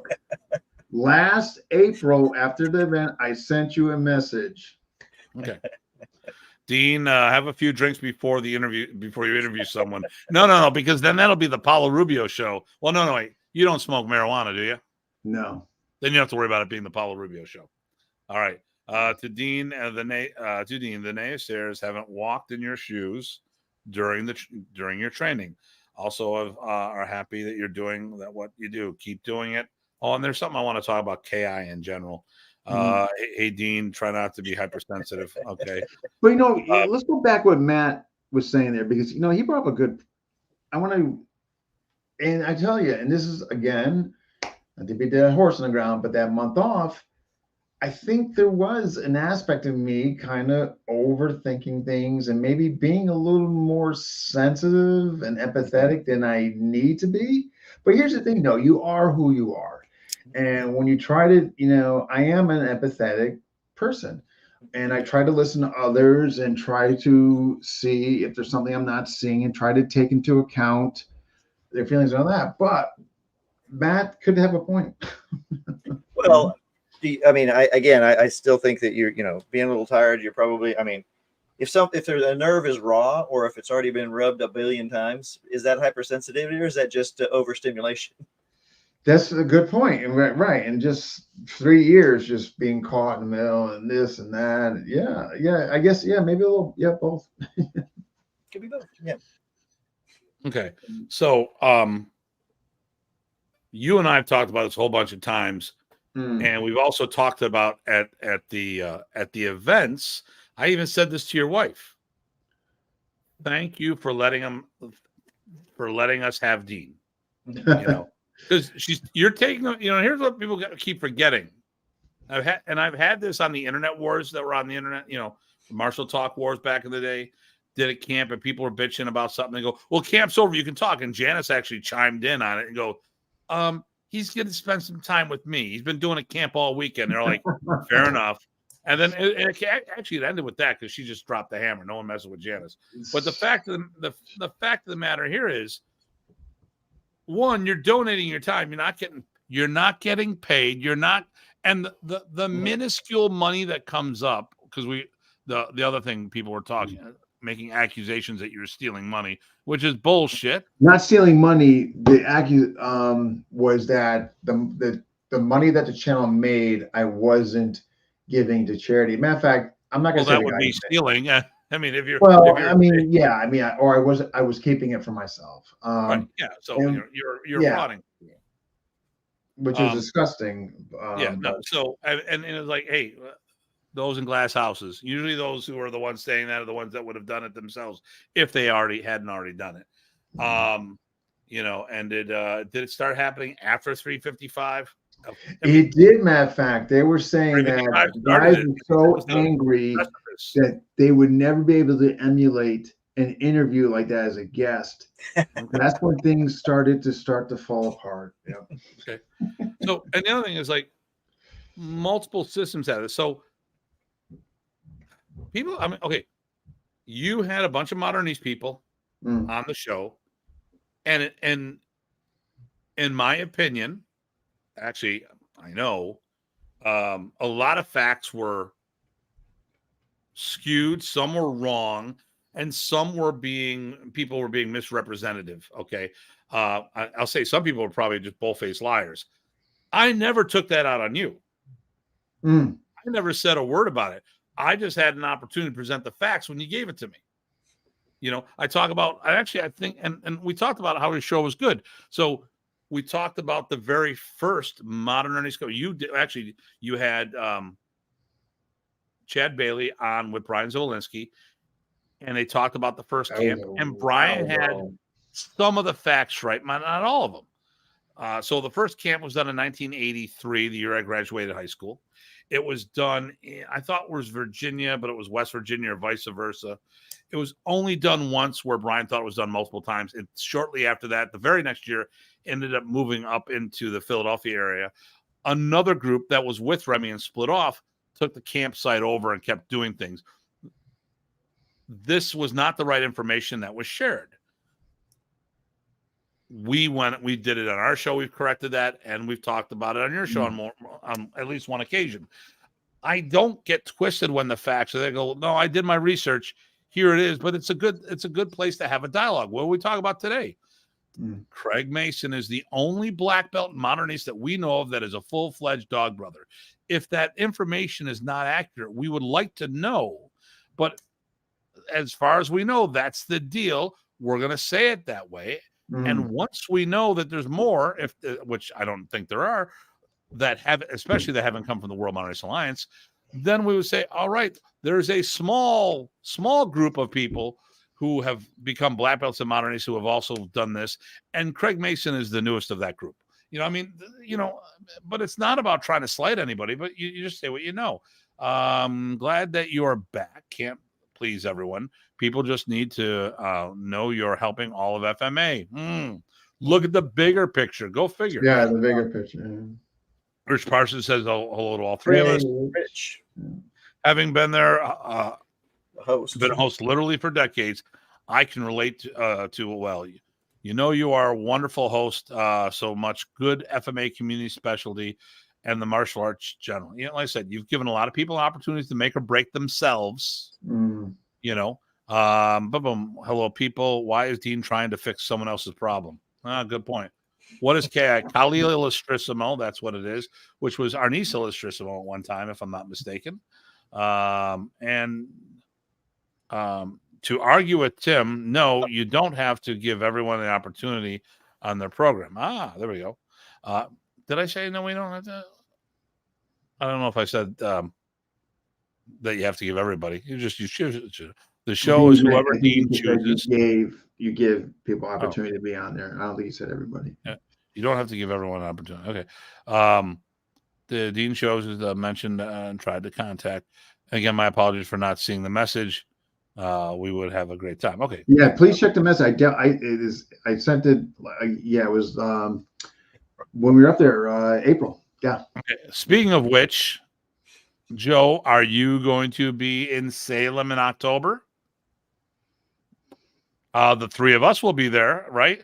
C: Last April, after the event, I sent you a message.
A: Okay. Dean, have a few drinks before the interview, before you interview someone. No, because then that'll be the Paulo Rubio show. Well, no, wait. You don't smoke marijuana, do you?
C: No.
A: Then you don't have to worry about it being the Paulo Rubio show. All right. To Dean, the naysayers haven't walked in your shoes during your training. Also, are happy that you're doing that. What you do, keep doing it. Oh, and there's something I want to talk about KI in general. Hey, Dean, try not to be hypersensitive. Okay.
C: But let's go back what Matt was saying there, because he brought up a good. And I tell you, and this is again, not to beat that horse on the ground, but that month off, I think there was an aspect of me kind of overthinking things and maybe being a little more sensitive and empathetic than I need to be. But here's the thing, though, you are who you are. And when you try to, I am an empathetic person. And I try to listen to others and try to see if there's something I'm not seeing and try to take into account their feelings and all that. But Matt could have a point.
B: Well, I still think that you're, being a little tired. You're probably, if there's a nerve is raw or if it's already been rubbed a billion times, is that hypersensitivity or is that just overstimulation?
C: That's a good point. And right. And just 3 years just being caught in the middle and this and that. Yeah. I guess, maybe a little, both.
B: Could be both. Yeah.
A: Okay. So you and I have talked about this a whole bunch of times. And we've also talked about at the events. I even said this to your wife. Thank you for letting us have Dean. Because you're taking. Here's what people keep forgetting. I've had this on the internet wars that were on the internet. Martial talk wars back in the day. Did a camp and people were bitching about something. They go, "Well, camp's over. You can talk." And Janice actually chimed in on it and go, he's going to spend some time with me. He's been doing a camp all weekend. They're like, fair enough. And then it ended with that because she just dropped the hammer. No one messes with Janice. But the fact of the matter here is, one, you're donating your time. You're not getting paid. You're not, and the minuscule money that comes up because the other thing people were making accusations that you're stealing money, which is bullshit.
C: Not stealing money. The was that the money that the channel made, I wasn't giving to charity. Matter of fact, I'm not going to say
A: that would be stealing. I mean, if you're
C: I was keeping it for myself.
A: Right. Yeah. So you're frauding,
C: which is disgusting.
A: So and it's like, hey, those in glass houses, usually those who are the ones saying that are the ones that would have done it themselves if they hadn't already done it. And did it start happening after 355?
C: It did. Matter of fact, they were saying that guys were so angry that they would never be able to emulate an interview like that as a guest. That's when things started to fall apart. Yeah.
A: Okay. So, and the other thing is multiple systems have this. So people, you had a bunch of modernist people on the show, and in my opinion, actually, I know a lot of facts were skewed, some were wrong, and some people were being misrepresentative. Okay. I'll say some people were probably just bull-faced liars. I never took that out on you. I never said a word about it. I just had an opportunity to present the facts when you gave it to me. I talk about, I think, and we talked about how your show was good. So we talked about the very first Modern Ernie Scope. You had Chad Bailey on with Brian Zwolinski, and they talked about the first camp. And Brian had some of the facts right, not all of them. So the first camp was done in 1983, the year I graduated high school. It was done, I thought it was Virginia, but it was West Virginia or vice versa. It was only done once where Brian thought it was done multiple times. And shortly after that, the very next year, ended up moving up into the Philadelphia area. Another group that was with Remy and split off took the campsite over and kept doing things. This was not the right information that was shared. We did it on our show. We've corrected that, and we've talked about it on your show on at least one occasion. I don't get twisted when the facts are. They go, no, I did my research. Here it is. But it's a good place to have a dialogue. What do we talk about today? Craig Mason is the only black belt modernist that we know of that is a full-fledged dog brother. If that information is not accurate, we would like to know. But as far as we know, that's the deal. We're going to say it that way. And once we know that there's more, which I don't think there are, especially that haven't come from the World Modernist Alliance, then we would say, all right, there's a small group of people who have become black belts and modernists who have also done this. And Craig Mason is the newest of that group. You know, I mean, but it's not about trying to slight anybody, but you just say what you know. Glad that you are back. Can't please everyone. People just need to know you're helping all of FMA. Look at the bigger picture. Go figure.
C: Yeah, the bigger picture. Yeah.
A: Rich Parsons says hello to all three of us.
B: Rich.
A: Having been there,
B: Host.
A: been a host literally for decades, I can relate to well. You know, you are a wonderful host. So much good FMA community specialty and the martial arts general. You know, like I said, you've given a lot of people opportunities to make or break themselves. You know, boom. Hello, people. Why is Dean trying to fix someone else's problem? Good point. What is KI? Kali Illustrissimo, that's what it is, which was Arnis Illustrissimo at one time, if I'm not mistaken. To argue with Tim, no, you don't have to give everyone an opportunity on their program. There we go. Did I say no, we don't have to? I don't know if I said that you have to give everybody. You choose. The show is whoever Dean chooses.
C: You give people opportunity to be on there. I don't think you said everybody.
A: Yeah. You don't have to give everyone an opportunity. Okay. The Dean shows is mentioned and tried to contact. Again, my apologies for not seeing the message. We would have a great time. Okay.
C: Yeah, please check the message. I sent it. It was when we were up there, April. Yeah.
A: Okay. Speaking of which, Joe, are you going to be in Salem in October? The three of us will be there, right?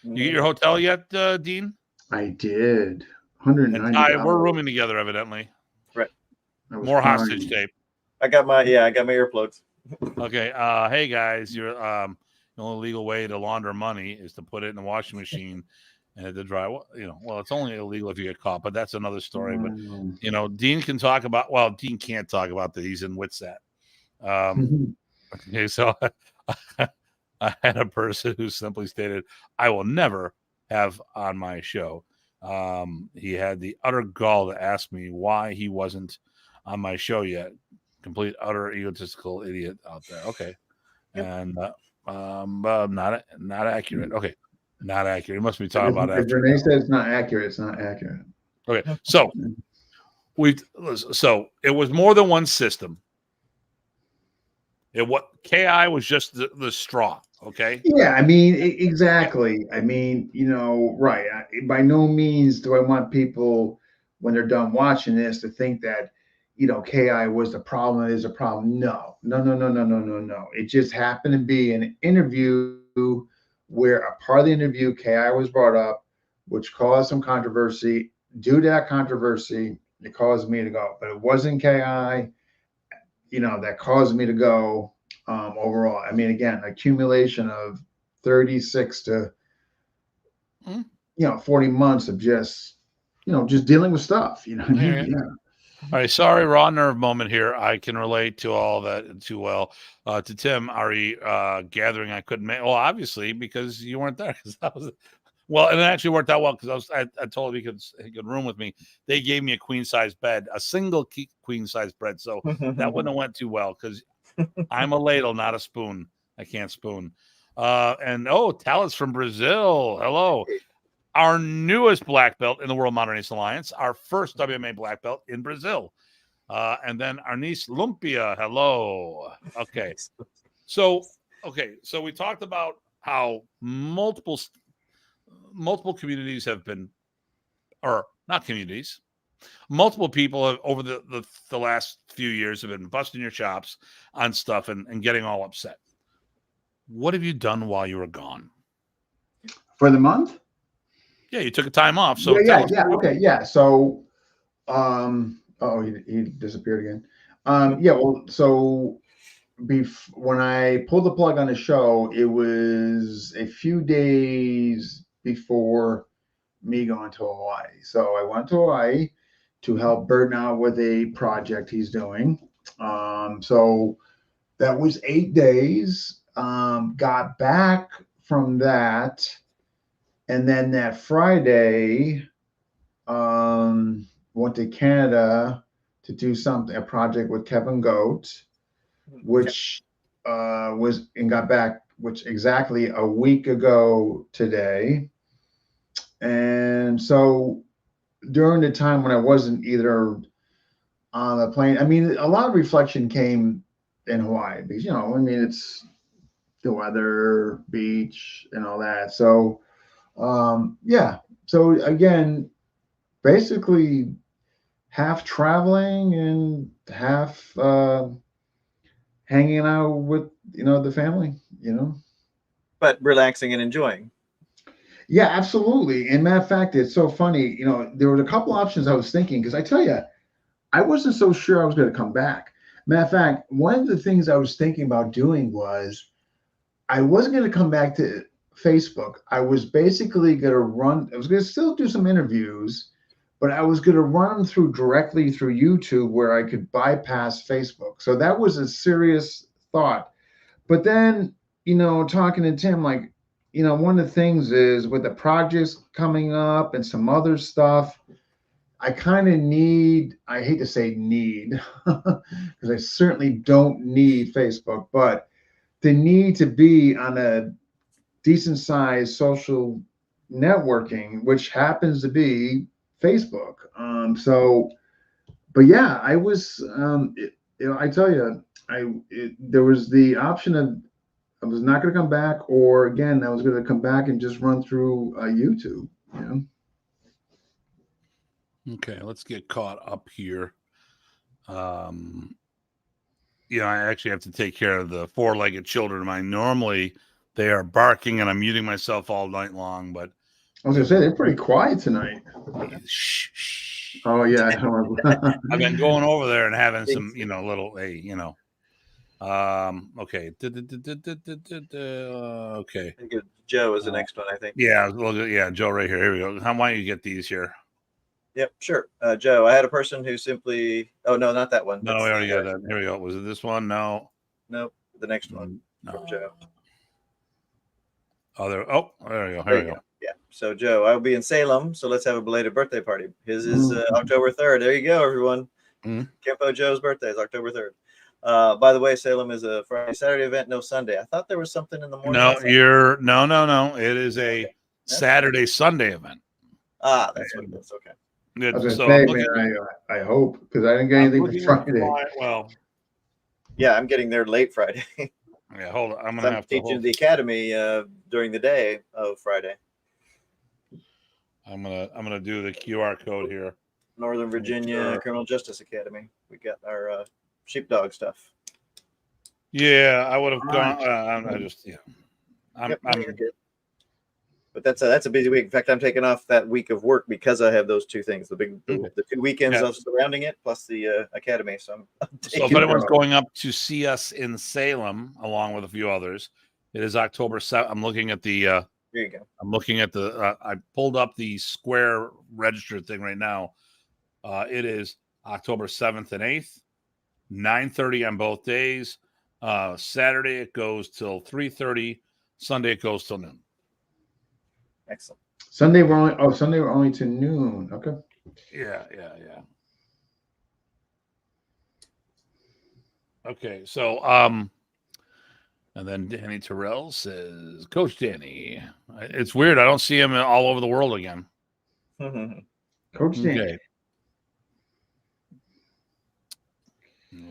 A: You get your hotel yet, Dean?
C: I did. $190.
A: We're rooming together, evidently.
B: Right.
A: More hostage tape.
B: I got my earplugs.
A: Okay. Hey guys, the only legal way to launder money is to put it in the washing machine and to dry. Well, it's only illegal if you get caught, but that's another story. But Dean can talk about. Well, Dean can't talk about that. He's in WITSAT. Okay, so I had a person who simply stated, "I will never have on my show." He had the utter gall to ask me why he wasn't on my show yet. Complete, utter egotistical idiot out there. Okay. Yep. And not accurate. Okay. Not accurate. It must be talking about
C: after. Renee says it's not accurate. It's not accurate.
A: Okay. So it was more than one system. KI was just the straw. Okay.
C: Yeah, I mean, exactly. I mean, right. By no means do I want people, when they're done watching this, to think that, KI was the problem. Is a problem. No. It just happened to be an interview where a part of the interview, KI was brought up, which caused some controversy. Due to that controversy, it caused me to go. But it wasn't KI, that caused me to go. Overall, I mean, again, accumulation of 36 to 40 months of just dealing with stuff. Yeah.
A: All right, sorry, raw nerve moment here. I can relate to all that too well. To Tim, gathering I couldn't make. Well, obviously because you weren't there. And it actually worked out well because I told him he could room with me. They gave me a queen size bed, a single queen size bed, so that wouldn't have went too well because I'm a ladle, not a spoon. I can't spoon. Talis from Brazil. Hello. Our newest black belt in the World Modern Ace Alliance, our first WMA black belt in Brazil. And then Arnis Lumpia. Hello. Okay. So we talked about how multiple communities have been, or not communities, multiple people have, over the last few years, have been busting your chops on stuff and getting all upset. What have you done while you were gone?
C: For the month?
A: Yeah, you took a time off. So
C: yeah. Okay, yeah. So, he disappeared again. So when I pulled the plug on the show, it was a few days before me going to Hawaii. So I went to Hawaii to help Burton out with a project he's doing. So that was 8 days. Got back from that. And then that Friday, went to Canada to do a project with Kevin Goat, which got back, which exactly a week ago today. And so during the time when I wasn't either on the plane, I mean, a lot of reflection came in Hawaii because, you know, I mean, it's the weather, beach, and all that. So, yeah. So again, basically half traveling and half hanging out with, you know, the family, you know.
B: But relaxing and enjoying.
C: Yeah, absolutely. And matter of fact, it's so funny. You know, there were a couple options I was thinking because I tell you, I wasn't so sure I was going to come back. Matter of fact, one of the things I was thinking about doing was I wasn't going to come back to Facebook. I was basically going to run, I was going to still do some interviews, but I was going to run them through directly through YouTube where I could bypass Facebook. So that was a serious thought. But then, you know, talking to Tim, like, you know, one of the things is with the projects coming up and some other stuff, I kind of need, I hate to say need, because I certainly don't need Facebook, but the need to be on a decent sized social networking, which happens to be Facebook. But yeah, I was, you know, I tell you, there was the option of I was not going to come back, or again, I was going to come back and just run through YouTube. You know?
A: Okay, let's get caught up here. You know, I actually have to take care of the four-legged children of mine. Normally, they are barking, and I'm muting myself all night long. But
C: I was going to say they're pretty quiet tonight.
A: shh, shh.
C: Oh yeah,
A: I've been going over there and having some, you know, little, hey, you know. Okay. Okay.
B: I think Joe is the next one, I think.
A: Yeah, well, yeah, Joe right here. Here we go. How might you get these here?
B: Yep, sure. Joe, I had a person who simply, oh, no, not that one.
A: No, we already got that. Here we go. Was it this one? No.
B: Nope, the next one
A: No.
B: from Joe.
A: Oh, there we go. Here we go.
B: Yeah. So, Joe, I'll be in Salem, so let's have a belated birthday party. His is October 3rd. There you go, everyone. Campo Joe's birthday is October 3rd. By the way, Salem is a Friday, Saturday event, no Sunday. I thought there was something in the morning.
A: No. It is a Saturday, Sunday event.
B: Ah, that's what it is. Okay.
C: I was going to say, man, I hope, because I didn't get anything for Friday.
A: Well,
B: yeah, I'm getting there late Friday.
A: Yeah, hold on. I'm gonna have to
B: teaching the academy during the day of Friday.
A: I'm gonna do the QR code here.
B: Northern Virginia Criminal Justice Academy. We got our sheepdog stuff.
A: Yeah, I would have gone. I just I'm
B: good. But that's a busy week. In fact, I'm taking off that week of work because I have those two things: the 2 weekends of surrounding it, plus the academy. So
A: if anyone's going up to see us in Salem, along with a few others, it is October 7th. I'm looking at the.
B: Here you go.
A: I'm looking at the. I pulled up the Square register thing right now. It is October 7th and 8th, 9:30 on both days. Saturday it goes till 3:30. Sunday it goes till noon.
B: Excellent.
C: Sunday we're only to noon. Okay.
A: Yeah. Okay, so and then Danny Terrell says, Coach Danny. It's weird. I don't see him all over the world again.
C: Coach Danny.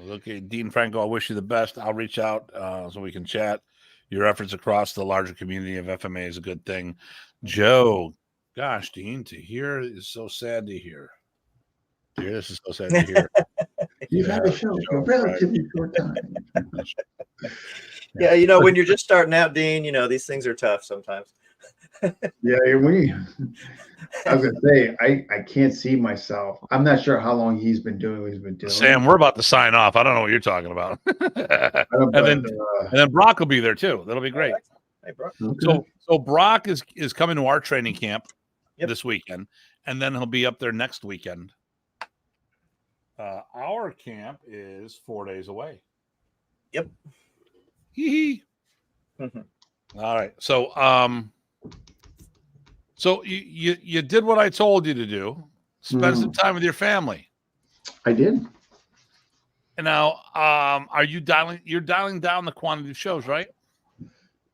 A: Okay, Dean Franco, I wish you the best. I'll reach out so we can chat. Your efforts across the larger community of FMA is a good thing. Joe, gosh, Dean, to hear is so sad to hear. Dear, this is so sad to hear.
C: You've had a show for a relatively short time.
B: Yeah, you know, when you're just starting out, Dean, you know, these things are tough sometimes.
C: Yeah, I was gonna say, I can't see myself. I'm not sure how long he's been doing what he's been doing.
A: Sam, we're about to sign off. I don't know what you're talking about. and then Brock will be there too. That'll be great.
B: Hey, Brock.
C: Okay.
A: So Brock is coming to our training camp this weekend, and then he'll be up there next weekend. Our camp is 4 days away.
B: Yep.
A: Hee. All right. So so you did what I told you to do. Spend some time with your family.
C: I did.
A: And now you're dialing down the quantity of shows, right?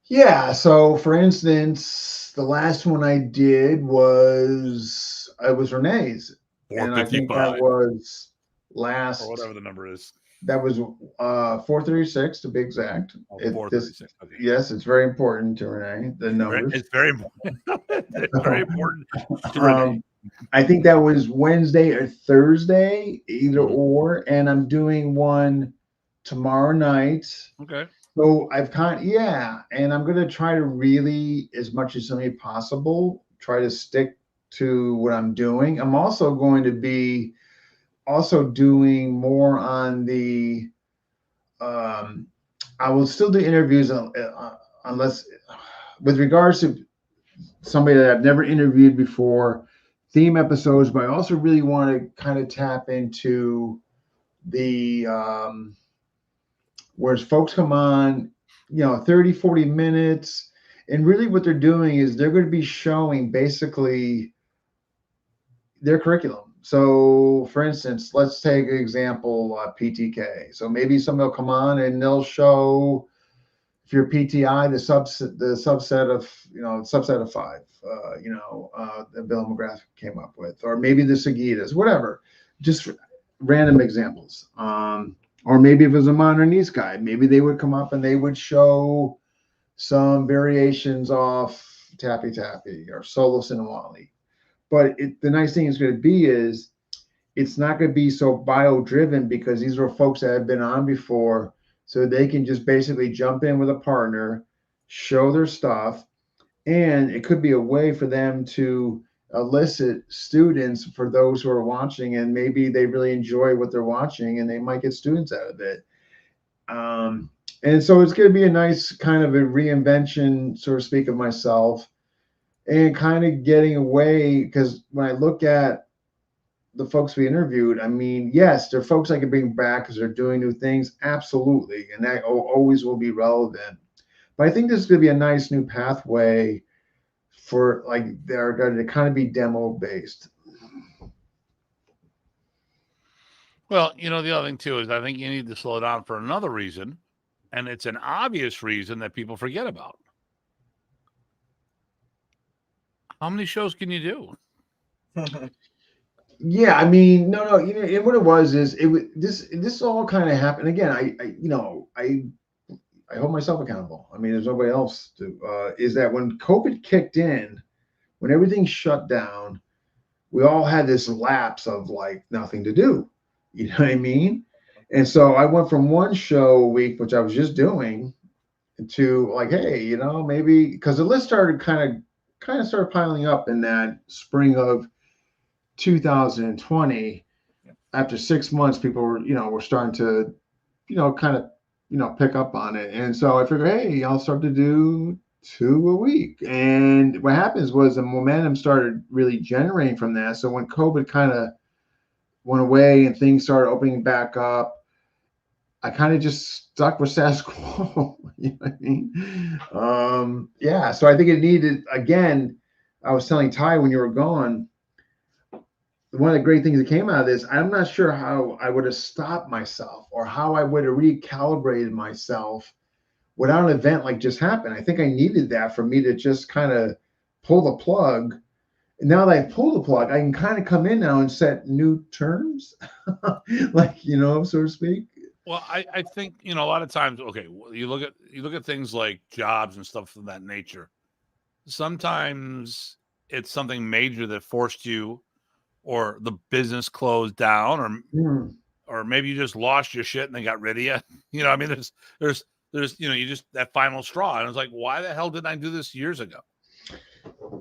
C: Yeah. So for instance, the last one I did was Renee's, and I think that
A: 455
C: was
A: or
C: last.
A: whatever the number is.
C: That was 436 to be exact.
A: Oh,
C: This
A: 436. Okay.
C: yes, it's very important to Renee, the numbers.
A: It's very important. It's very important to Renee.
C: I think that was Wednesday or Thursday, either
A: Mhm.
C: or, and I'm doing one tomorrow night.
A: Okay.
C: So and I'm gonna try to really, as much as humanly possible, try to stick to what I'm doing. I'm also going to be doing more on the. I will still do interviews unless, with regards to somebody that I've never interviewed before, theme episodes. But I also really want to kind of tap into the whereas folks come on, 30, 40 minutes. And really what they're doing is they're going to be showing basically their curriculum. So for instance, let's take an example, PTK. So maybe somebody will come on and they'll show, if you're PTI, the subset of five, that Bill McGrath came up with, or maybe the Sagitas, whatever, just random examples. Or maybe if it was a modern East guy, maybe they would come up and they would show some variations off Tappy Tappy or Solo Sinawali. But the nice thing is going to be is it's not going to be so bio-driven, because these are folks that have been on before, so they can just basically jump in with a partner, show their stuff, and it could be a way for them to elicit students for those who are watching, and maybe they really enjoy what they're watching and they might get students out of it. And so it's going to be a nice kind of a reinvention, so to speak, of myself, and kind of getting away, because when I look at the folks we interviewed, I mean, yes, they're folks I can bring back because they're doing new things, absolutely, and that always will be relevant. But I think this is going to be a nice new pathway for, like, they're going to kind of be demo based.
A: Well, the other thing too is I think you need to slow down for another reason, and it's an obvious reason that people forget about. How many shows can you do?
C: Yeah, I mean, no, and what it was is this all kind of happened again. I hold myself accountable. I mean, there's nobody else to. Is that when COVID kicked in, when everything shut down, we all had this lapse of like nothing to do. You know what I mean? And so I went from one show a week, which I was just doing, to like, hey, maybe, because the list started kind of started piling up in that spring of 2020. After 6 months, people were starting to, kind of, pick up on it. And so I figured, hey, I'll start to do 2 a week. And what happens was the momentum started really generating from that. So when COVID kind of went away and things started opening back up, I kind of just stuck with status quo. You know what I mean? Yeah. So I think it needed, again, I was telling Ty when you were gone, one of the great things that came out of this, I'm not sure how I would have stopped myself or how I would have recalibrated myself without an event like just happened. I think I needed that for me to just kind of pull the plug. And now that I've pulled the plug, I can kind of come in now and set new terms, like, so to speak.
A: Well, I think, a lot of times, okay, you look at things like jobs and stuff of that nature. Sometimes it's something major that forced you, or the business closed down, or maybe you just lost your shit and they got rid of you. I mean, there's you just, that final straw. And it's like, why the hell didn't I do this years ago?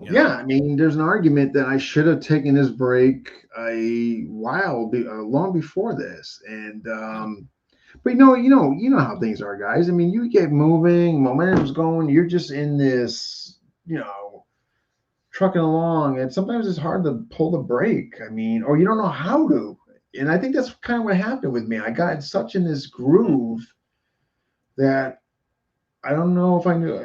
C: Yeah, I mean, there's an argument that I should have taken this break long before this. And but you know how things are, guys. I mean, you get moving, momentum's going, you're just in this, trucking along, and sometimes it's hard to pull the brake. I mean, or you don't know how to. And I think that's kind of what happened with me. I got such in this groove that I don't know if I knew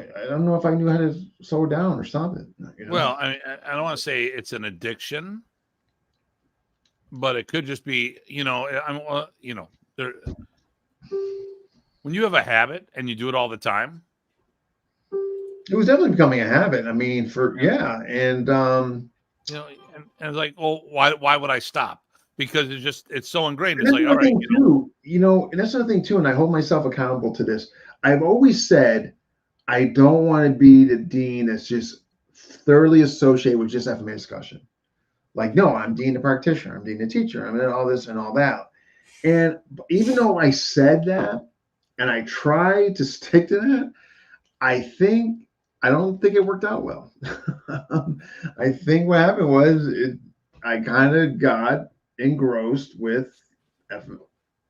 C: how to slow down or stop it.
A: Well, I mean, I don't want to say it's an addiction, but it could just be, when you have a habit and you do it all the time,
C: It was definitely becoming a habit. I mean, and
A: You know, and it's like, well, why would I stop? Because it's so ingrained.
C: and
A: It's
C: that's
A: like, all
C: another
A: right,
C: thing too. And that's another thing too. And I hold myself accountable to this. I've always said I don't want to be the dean that's just thoroughly associated with just FMA discussion. Like, no, I'm dean the practitioner, I'm dean the teacher, I'm in all this and all that. And even though I said that and I tried to stick to that, I don't think it worked out well. I think what happened was I kind of got engrossed with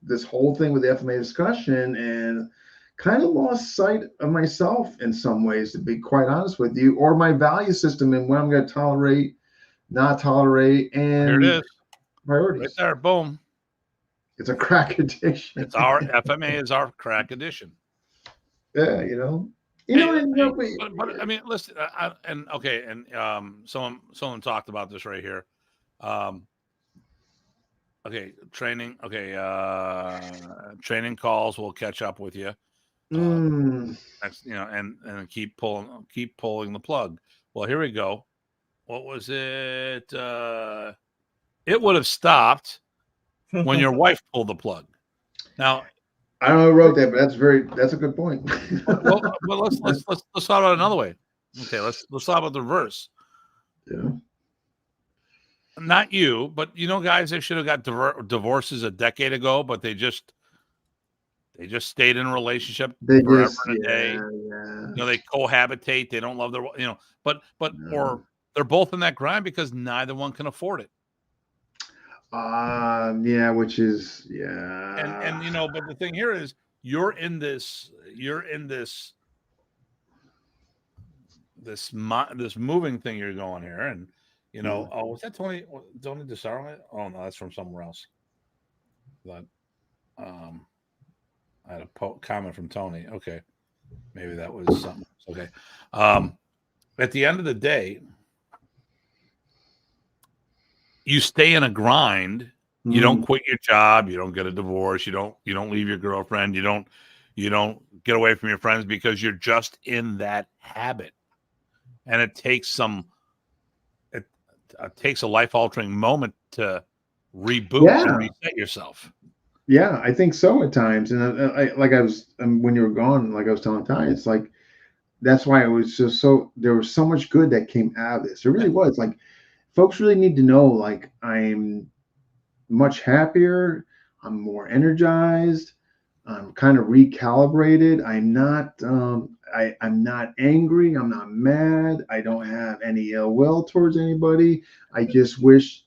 C: this whole thing with the FMA discussion and kind of lost sight of myself in some ways, to be quite honest with you, or my value system and what I'm going to tolerate, not tolerate,
A: here it
C: and
A: is,
C: priorities.
A: right there, boom.
C: It's a crack addiction.
A: It's our FMA is our crack edition.
C: Yeah,
A: But I mean, listen, someone talked about this right here. Okay, training. Okay, training calls will catch up with you. Next, and keep pulling the plug. Well, here we go. What was it? It would have stopped when your wife pulled the plug. Now,
C: I don't know who wrote that, but that's a good point.
A: well, let's talk about it another way. Okay, let's talk about the reverse.
C: Yeah.
A: Not you, but guys, they should have got divorces a decade ago, but they just stayed in a relationship forever and a day.
C: Yeah.
A: They cohabitate. They don't love their, or they're both in that grind because neither one can afford it.
C: Which is
A: And but the thing here is you're in this moving thing you're going here, and oh, was that Tony DeSaro? Oh no, that's from somewhere else. But I had a comment from Tony. Okay, maybe that was something else. Okay. At the end of the day, you stay in a grind. You don't quit your job. You don't get a divorce. You don't leave your girlfriend. You don't get away from your friends because you're just in that habit. And it takes a life-altering moment to reboot and reset yourself.
C: Yeah, I think so at times. And when you were gone, like I was telling Ty, it's like that's why it was just there was so much good that came out of this. There really was. Like, folks really need to know, like, I'm much happier. I'm more energized. I'm kind of recalibrated. I'm not I'm not angry. I'm not mad. I don't have any ill will towards anybody. I just wish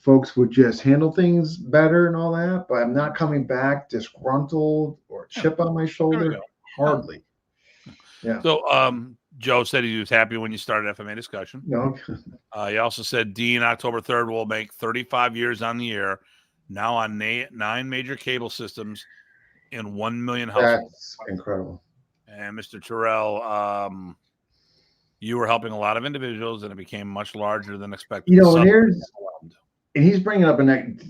C: folks would just handle things better and all that. But I'm not coming back disgruntled or chip on my shoulder. Hardly. Yeah.
A: So Joe said he was happy when you started FMA discussion.
C: No.
A: He also said Dean October 3rd will make 35 years on the air, now on 9 major cable systems in 1 million households.
C: That's incredible.
A: And Mr. Terrell, you were helping a lot of individuals, and it became much larger than expected.
C: And he's bringing up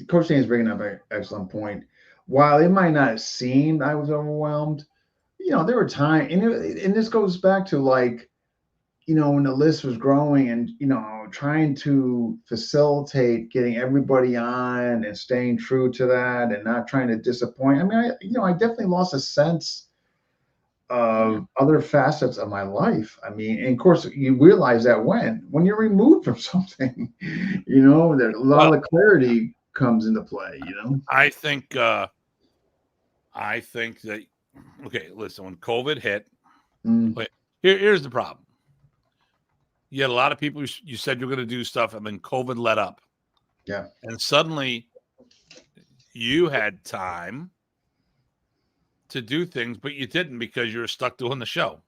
C: Coach Dan's bringing up an excellent point. While it might not have seemed I was overwhelmed, there were times, and this goes back to, like, when the list was growing and, trying to facilitate getting everybody on and staying true to that and not trying to disappoint. I mean, I definitely lost a sense of other facets of my life. I mean, and of course, you realize that when you're removed from something, that a lot of clarity comes into play.
A: I think that okay. Listen, when COVID hit, here's the problem. You had a lot of people. You said you're going to do stuff, and then COVID let up.
C: Yeah,
A: and suddenly you had time to do things, but you didn't because you were stuck doing the show.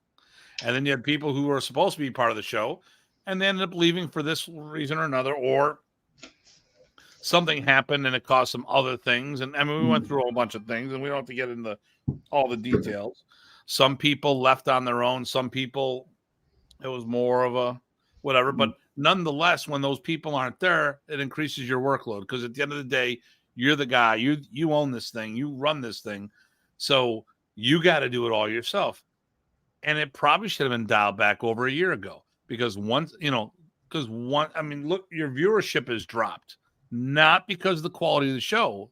A: And then you had people who were supposed to be part of the show and they ended up leaving for this reason or another, or something happened and it caused some other things. And I mean, we went through a whole bunch of things and we don't have to get into all the details. Some people left on their own. Some people, it was more of a whatever. But nonetheless, when those people aren't there, it increases your workload because at the end of the day, you're the guy. You own this thing. You run this thing. So you got to do it all yourself. and it probably should have been dialed back over a year ago because once, I mean, look, your viewership has dropped, not because of the quality of the show,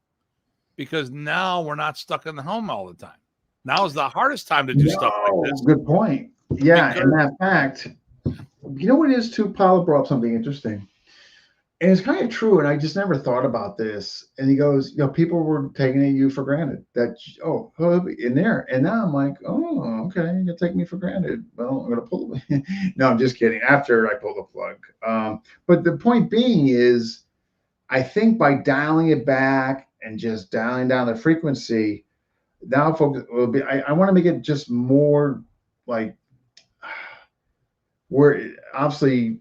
A: because now we're not stuck in the home all the time. Now is the hardest time to do stuff like this.
C: Good point. Yeah,
A: Because-
C: and that fact, you know what it is too? Paula brought up something interesting. And it's kind of true, and I just never thought about this. And he goes, people were taking you for granted that, in there. And now I'm like, oh, okay, you're taking me for granted. Well, I'm going to pull it. No, I'm just kidding. After I pull the plug. But the point being is, I think by dialing it back and just dialing down the frequency, now folks will be, I want to make it just more like, where obviously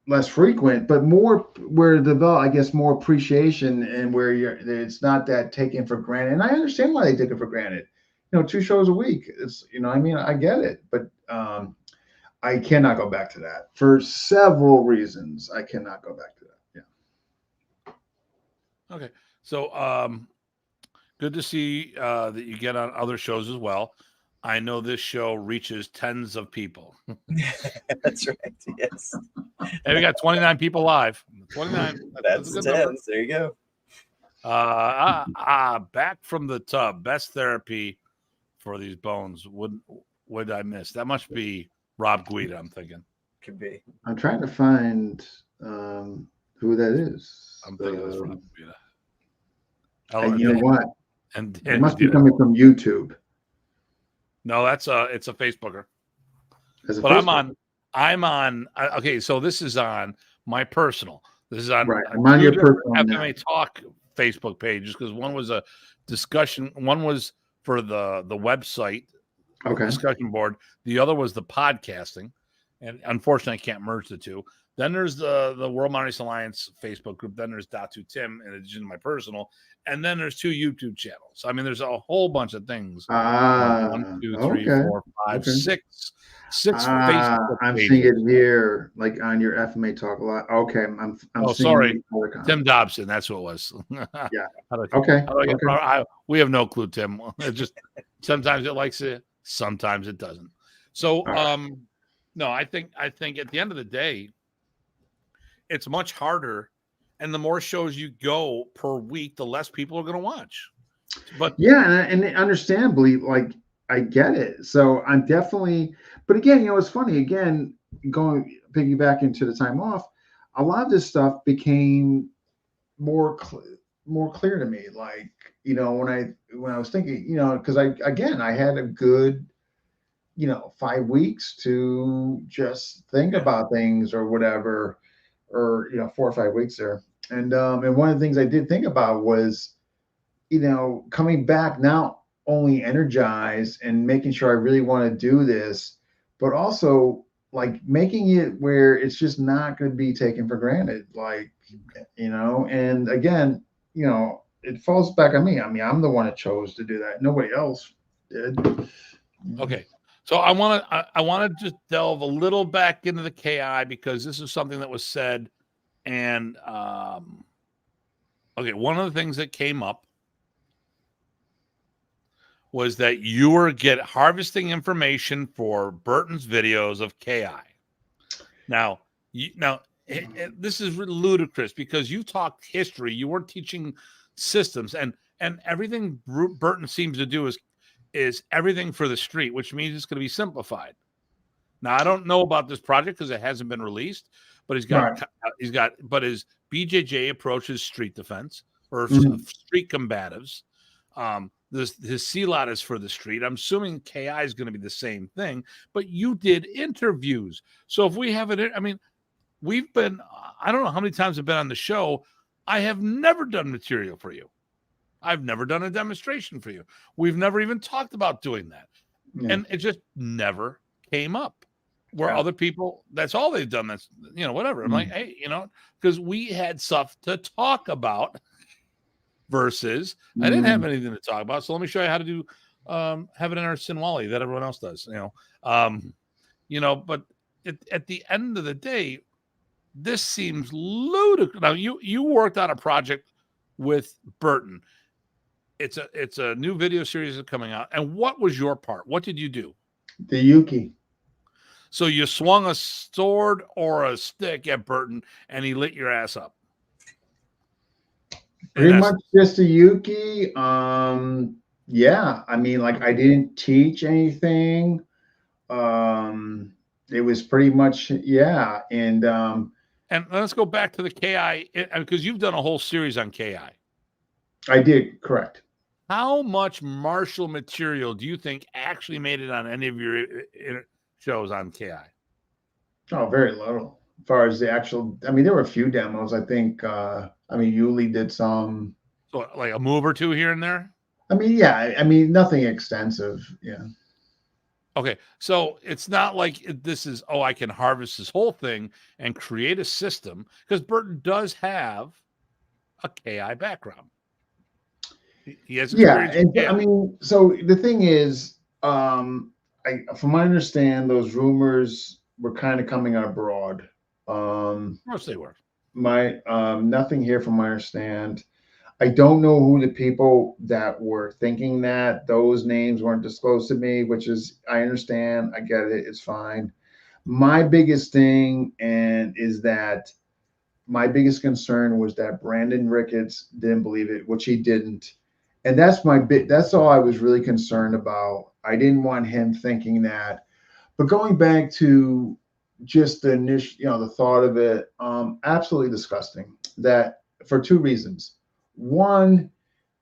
C: less frequent, but more where develop, I guess, more appreciation and where it's not that taken for granted. And I understand why they take it for granted. 2 shows a week. It's, I mean, I get it, but I cannot go back to that for several reasons. I cannot go back to that. Yeah.
A: Okay. So, good to see that you get on other shows as well. I know this show reaches tens of people.
B: That's right. Yes.
A: And we got 29 people live. 29.
B: That's
A: a good
B: 10.
A: number.
B: There you go.
A: Back from the tub. Best therapy for these bones. Would I miss? That must be Rob Guida, I'm thinking.
B: Could be.
C: I'm trying to find who that is.
A: I'm thinking it's Rob Guida.
C: And you know what?
A: And
C: it must be coming from YouTube.
A: No, it's a Facebooker.
C: But
A: I'm on. Okay, so this is on my personal. This is on.
C: Right. I'm on your personal
A: FMA Talk Facebook page, just because one was a discussion. One was for the website, discussion board. The other was the podcasting, and unfortunately, I can't merge the two. Then there's the World Mountain Alliance Facebook group. Then there's Datu Tim, in addition to my personal. And then there's 2 YouTube channels. I mean, there's a whole bunch of things. 1, 2, 3, 4, 5, 6 Facebook
C: I'm
A: pages.
C: seeing it here, like on your FMA Talk a lot. Okay, I'm seeing
A: sorry, Tim Dobson. That's what it was.
C: Yeah.
A: Okay. We have no clue, Tim. It just sometimes it likes it, sometimes it doesn't. So, no, I think at the end of the day, it's much harder, and the more shows you go per week, the less people are going to watch. But
C: yeah, and understandably, like, I get it. So I'm definitely, but again, it's funny. Again, piggyback into the time off, a lot of this stuff became more clear to me. Like, when I was thinking, because I had a good 5 weeks to just think about things or whatever, or 4 or 5 weeks there. And one of the things I did think about was, coming back now only energized and making sure I really want to do this, but also like making it where it's just not going to be taken for granted. Like, and again, it falls back on me. I mean, I'm the one that chose to do that. Nobody else did.
A: Okay. So I want to just delve a little back into the KI, because this is something that was said, and one of the things that came up was that you were harvesting information for Burton's videos of KI. Now, this is ludicrous because you talked history. You weren't teaching systems, and everything Burton seems to do is everything for the street, which means it's going to be simplified. Now, I don't know about this project because it hasn't been released, but but his BJJ approach is street defense or street combatives. His C-lot is for the street. I'm assuming KI is going to be the same thing, but you did interviews. So if we have it, I mean, we've been, I don't know how many times I've been on the show. I have never done material for you. I've never done a demonstration for you. We've never even talked about doing that. Yeah. And it just never came up where other people, that's all they've done. That's, whatever. I'm like, hey, because we had stuff to talk about versus I didn't have anything to talk about. So let me show you how to do, have it in our Sinwali that everyone else does, but at the end of the day, this seems ludicrous. Now you worked on a project with Burton. It's a new video series that's coming out. And what was your part? What did you do?
C: The Yuki.
A: So you swung a sword or a stick at Burton, and he lit your ass up.
C: Pretty much just a Yuki. Yeah, I mean, like I didn't teach anything. It was pretty much, yeah. And
A: let's go back to the KI, because you've done a whole series on KI.
C: I did, correct.
A: How much martial material do you think actually made it on any of your shows on KI?
C: Oh, very little. As far as the actual, I mean, there were a few demos. I think, Yuli did some.
A: So like a move or two here and there?
C: I mean, yeah, I mean, nothing extensive. Yeah.
A: Okay, so it's not like this is, oh, I can harvest this whole thing and create a system, because Burton does have a KI background. He has experience.
C: Yeah, and I mean, so the thing is, from what I understand, those rumors were kind of coming out abroad.
A: Of course they were.
C: Nothing here from what I understand. I don't know who the people that were thinking that. Those names weren't disclosed to me, which is, I understand. I get it. It's fine. My biggest thing is that my biggest concern was that Brandon Ricketts didn't believe it, which he didn't. And that's all I was really concerned about. I didn't want him thinking that. But going back to just the initial, the thought of it, absolutely disgusting. That for two reasons. One,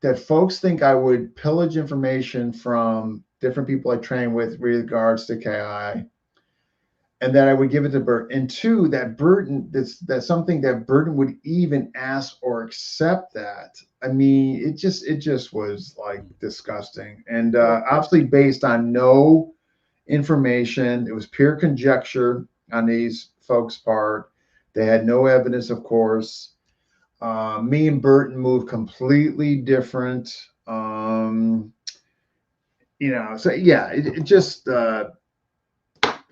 C: that folks think I would pillage information from different people I train with regards to KI, and that I would give it to Burton. And two, that Burton, that's something that Burton would even ask or accept that. I mean, it just was like disgusting. And obviously based on no information. It was pure conjecture on these folks' part. They had no evidence, of course. Me and Burton moved completely different. So yeah, it just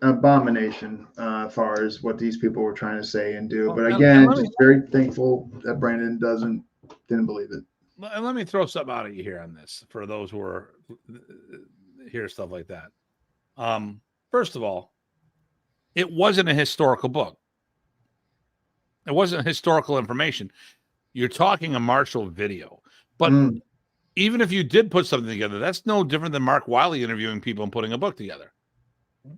C: abomination as far as what these people were trying to say and do. But again, just very thankful that Brandon didn't believe it.
A: And let me throw something out at you here on this for those who are hear stuff like that. First of all, it wasn't a historical book. It wasn't historical information. You're talking a martial video. But even if you did put something together, that's no different than Mark Wiley interviewing people and putting a book together.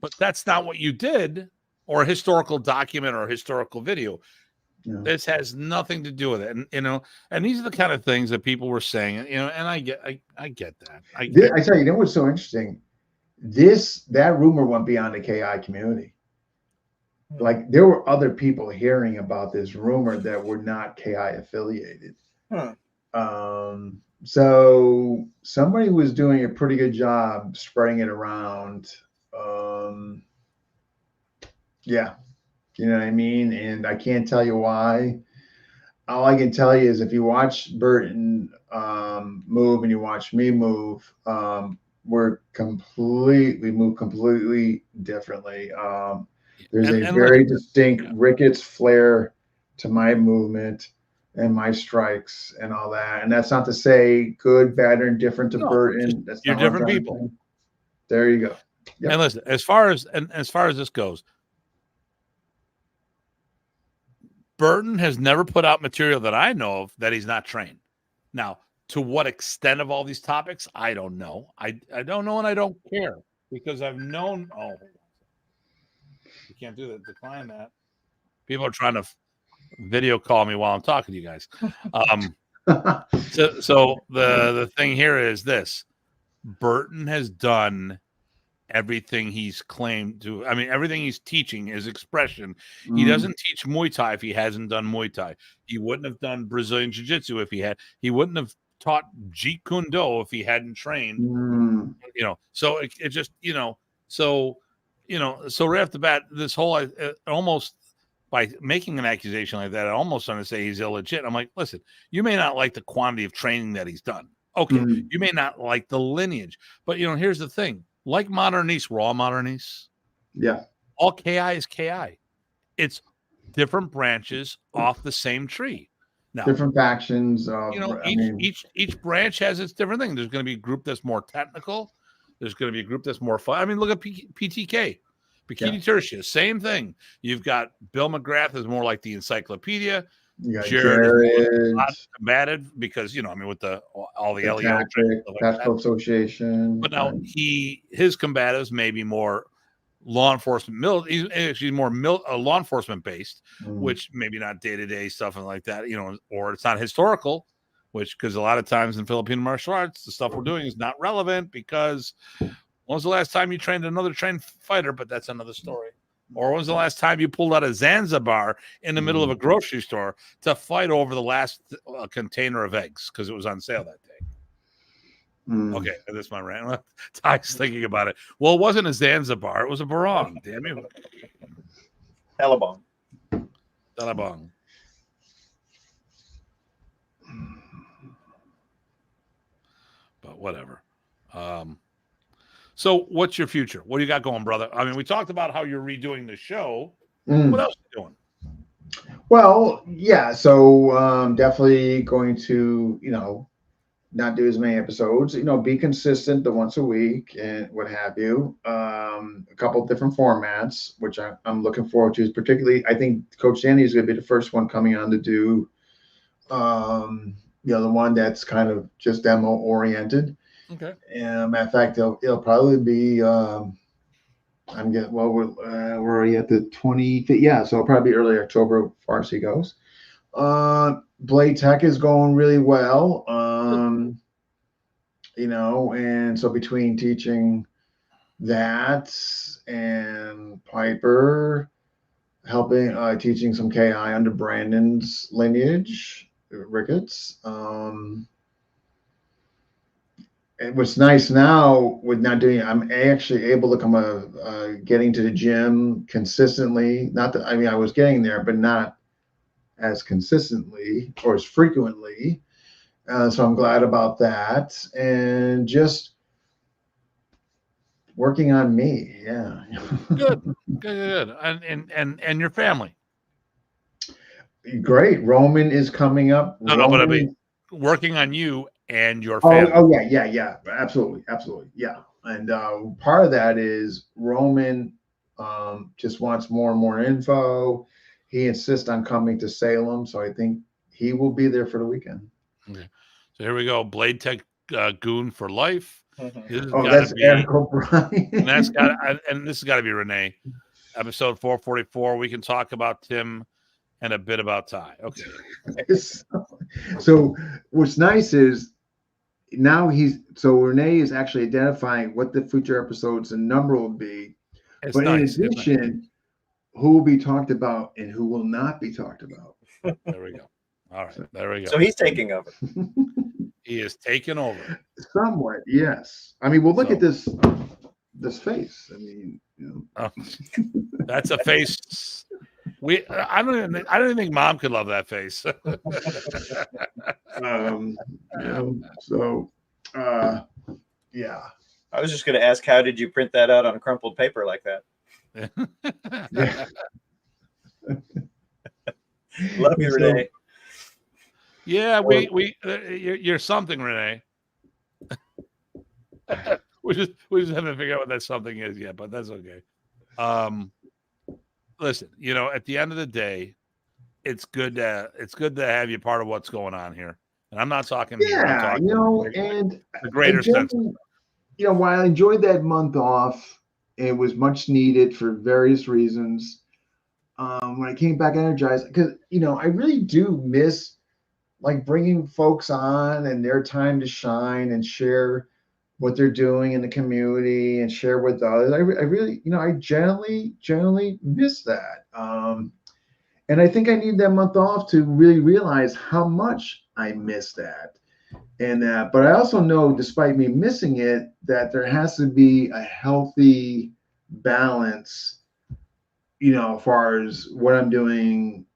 A: But that's not what you did, or a historical document or a historical video. Yeah. This has nothing to do with it. And and these are the kind of things that people were saying, and I get that. I
C: tell you, what's so interesting? That rumor went beyond the KI community. Like there were other people hearing about this rumor that were not KI affiliated. So somebody was doing a pretty good job spreading it around. Yeah, you know what I mean? And I can't tell you why. All I can tell you is if you watch Burton move and you watch me move, we're completely differently. There's a very distinct Ricketts flair to my movement and my strikes and all that. And that's not to say good, bad, or indifferent to Burton. That's
A: you're different people.
C: There you go.
A: Yep. And listen, as far as this goes, Burton has never put out material that I know of that he's not trained. Now, to what extent of all these topics, I don't know. I don't know, and I don't care, because I've known. Oh, you can't do that. Decline that. People are trying to video call me while I'm talking to you guys. So the thing here is this: Burton has done everything he's claimed to. I mean, everything he's teaching is expression. He doesn't teach Muay Thai if he hasn't done Muay Thai. He wouldn't have done Brazilian Jiu-Jitsu if he had. He wouldn't have taught Jeet Kune Do if he hadn't trained. So it just so right off the bat, this whole almost by making an accusation like that, I almost want to say he's illegit. I'm like, listen, you may not like the quantity of training that he's done. Okay, you may not like the lineage, but here's the thing. Like Moderniste, we're all Moderniste.
C: Yeah.
A: All KI is KI. It's different branches off the same tree. Now,
C: different factions.
A: Each branch has its different thing. There's going to be a group that's more technical. There's going to be a group that's more fun. I mean, look at PTK, Bikini
C: Yeah.
A: Tertius, same thing. You've got Bill McGrath is more like the encyclopedia.
C: You got
A: Jared is more
C: Jared,
A: combative because, I mean, with all the
C: the
A: LEO training,
C: Tactic,
A: stuff like
C: Tactical
A: that.
C: Association.
A: But now his combatives may be more law enforcement, he's actually more law enforcement based, which maybe not day-to-day stuff and like that, or it's not historical, which, because a lot of times in Filipino martial arts, the stuff we're doing is not relevant because when was the last time you trained another trained fighter? But that's another story. Or when was the last time you pulled out a Zanzibar in the middle of a grocery store to fight over the last container of eggs because it was on sale that day? Okay, that's my rant. Ty's thinking about it. Well, it wasn't a Zanzibar; it was a barong. Damn you,
B: Alabong.
A: Dalabong. But whatever. So, what's your future? What do you got going, brother? I mean, we talked about how you're redoing the show. What else are you doing?
C: Well, yeah. So definitely going to, not do as many episodes, be consistent the once a week and what have you. A couple of different formats, which I'm looking forward to. Particularly, I think Coach Danny is going to be the first one coming on to do, the one that's kind of just demo oriented.
A: Okay.
C: And matter of fact, it'll probably be. We're already at the 25th. Yeah, so it'll probably be early October as far as he goes. Blade Tech is going really well. And so between teaching that and Piper, helping teaching some KI under Brandon's lineage, Ricketts. And what's nice now with not doing it, I'm actually able to come getting to the gym consistently. Not that, I was getting there, but not as consistently or as frequently. So I'm glad about that. And just working on me. Yeah.
A: Good. And your family.
C: Great. Roman is coming up.
A: No, but I mean, working on you and your family.
C: Oh yeah. Absolutely. Yeah. And part of that is Roman just wants more and more info. He insists on coming to Salem, so I think he will be there for the weekend.
A: Okay. So here we go. Blade Tech goon for life.
C: That's Eric O'Brien.
A: And this has got to be Renee. Episode 444. We can talk about Tim and a bit about Ty. Okay.
C: So what's nice is now Renee is actually identifying what the future episodes and number will be. But nice, in addition, who will be talked about and who will not be talked about.
A: There we go. All right. There we go.
B: So he's taking over.
A: He is taking over.
C: Somewhat, yes. I mean, look at this face. I mean,
A: that's a face. I don't even think Mom could love that face.
C: Yeah.
B: I was just going to ask, how did you print that out on crumpled paper like that?
C: Yeah.
B: Love you, Renee.
A: Yeah, you're something, Renee. we just haven't figured out what that something is yet, but that's okay. Listen, at the end of the day, it's good to have you part of what's going on here. And I'm not talking.
C: Yeah,
A: and
C: the
A: greater sense.
C: While I enjoyed that month off, it was much needed for various reasons. When I came back energized, because I really do miss bringing folks on and their time to shine and share what they're doing in the community and share with others. I really, I generally miss that. And I think I need that month off to really realize how much I miss that. And but I also know, despite me missing it, that there has to be a healthy balance, as far as what I'm doing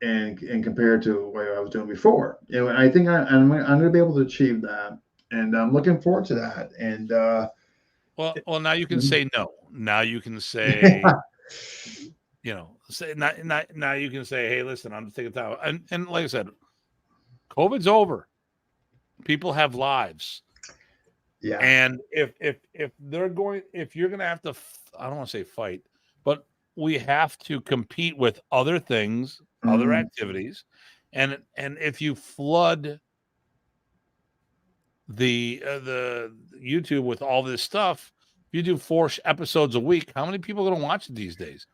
C: and compared to what I was doing before. And I think I'm going to be able to achieve that. And I'm looking forward to that. And
A: well, now you can say no. Now you can say, now you can say, hey, listen, I'm just taking time. And like I said, COVID's over. People have lives.
C: Yeah.
A: And if you're going to have to, I don't want to say fight, but we have to compete with other things, other activities. And if you flood the YouTube with all this stuff, if you do 4 episodes a week, how many people are going to watch it these days?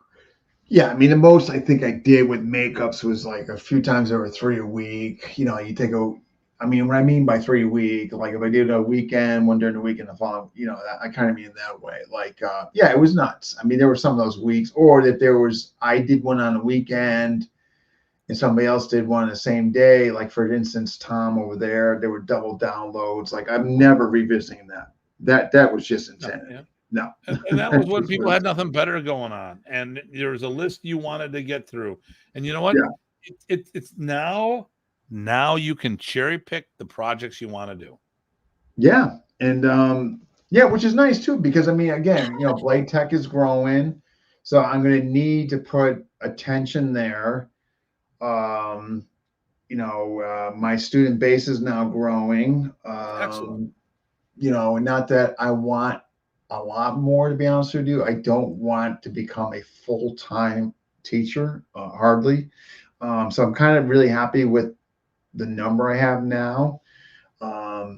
C: Yeah, I mean, the most I think I did with makeups was like a few times over 3 a week. You know, you take I mean, what I mean by 3 a week, like if I did a weekend, one during the week and the following, you know, I kind of mean that way. Like, yeah, it was nuts. I mean, there were some of those weeks, or if I did one on a weekend and somebody else did one the same day. Like, for instance, Tom over there were double downloads. Like, I'm never revisiting that. That was just insanity.
A: Yeah.
C: No.
A: And that was when people had nothing better going on, and there was a list you wanted to get through. And you know what?
C: Yeah.
A: It's now you can cherry pick the projects you want to do.
C: Yeah. And yeah, which is nice too, because I mean, again, you know, Blade Tech is growing. So I'm going to need to put attention there. You know, my student base is now growing.
A: Excellent.
C: You know, not that I want a lot more, to be honest with you. I don't want to become a full-time teacher, hardly. So I'm kind of really happy with the number I have now.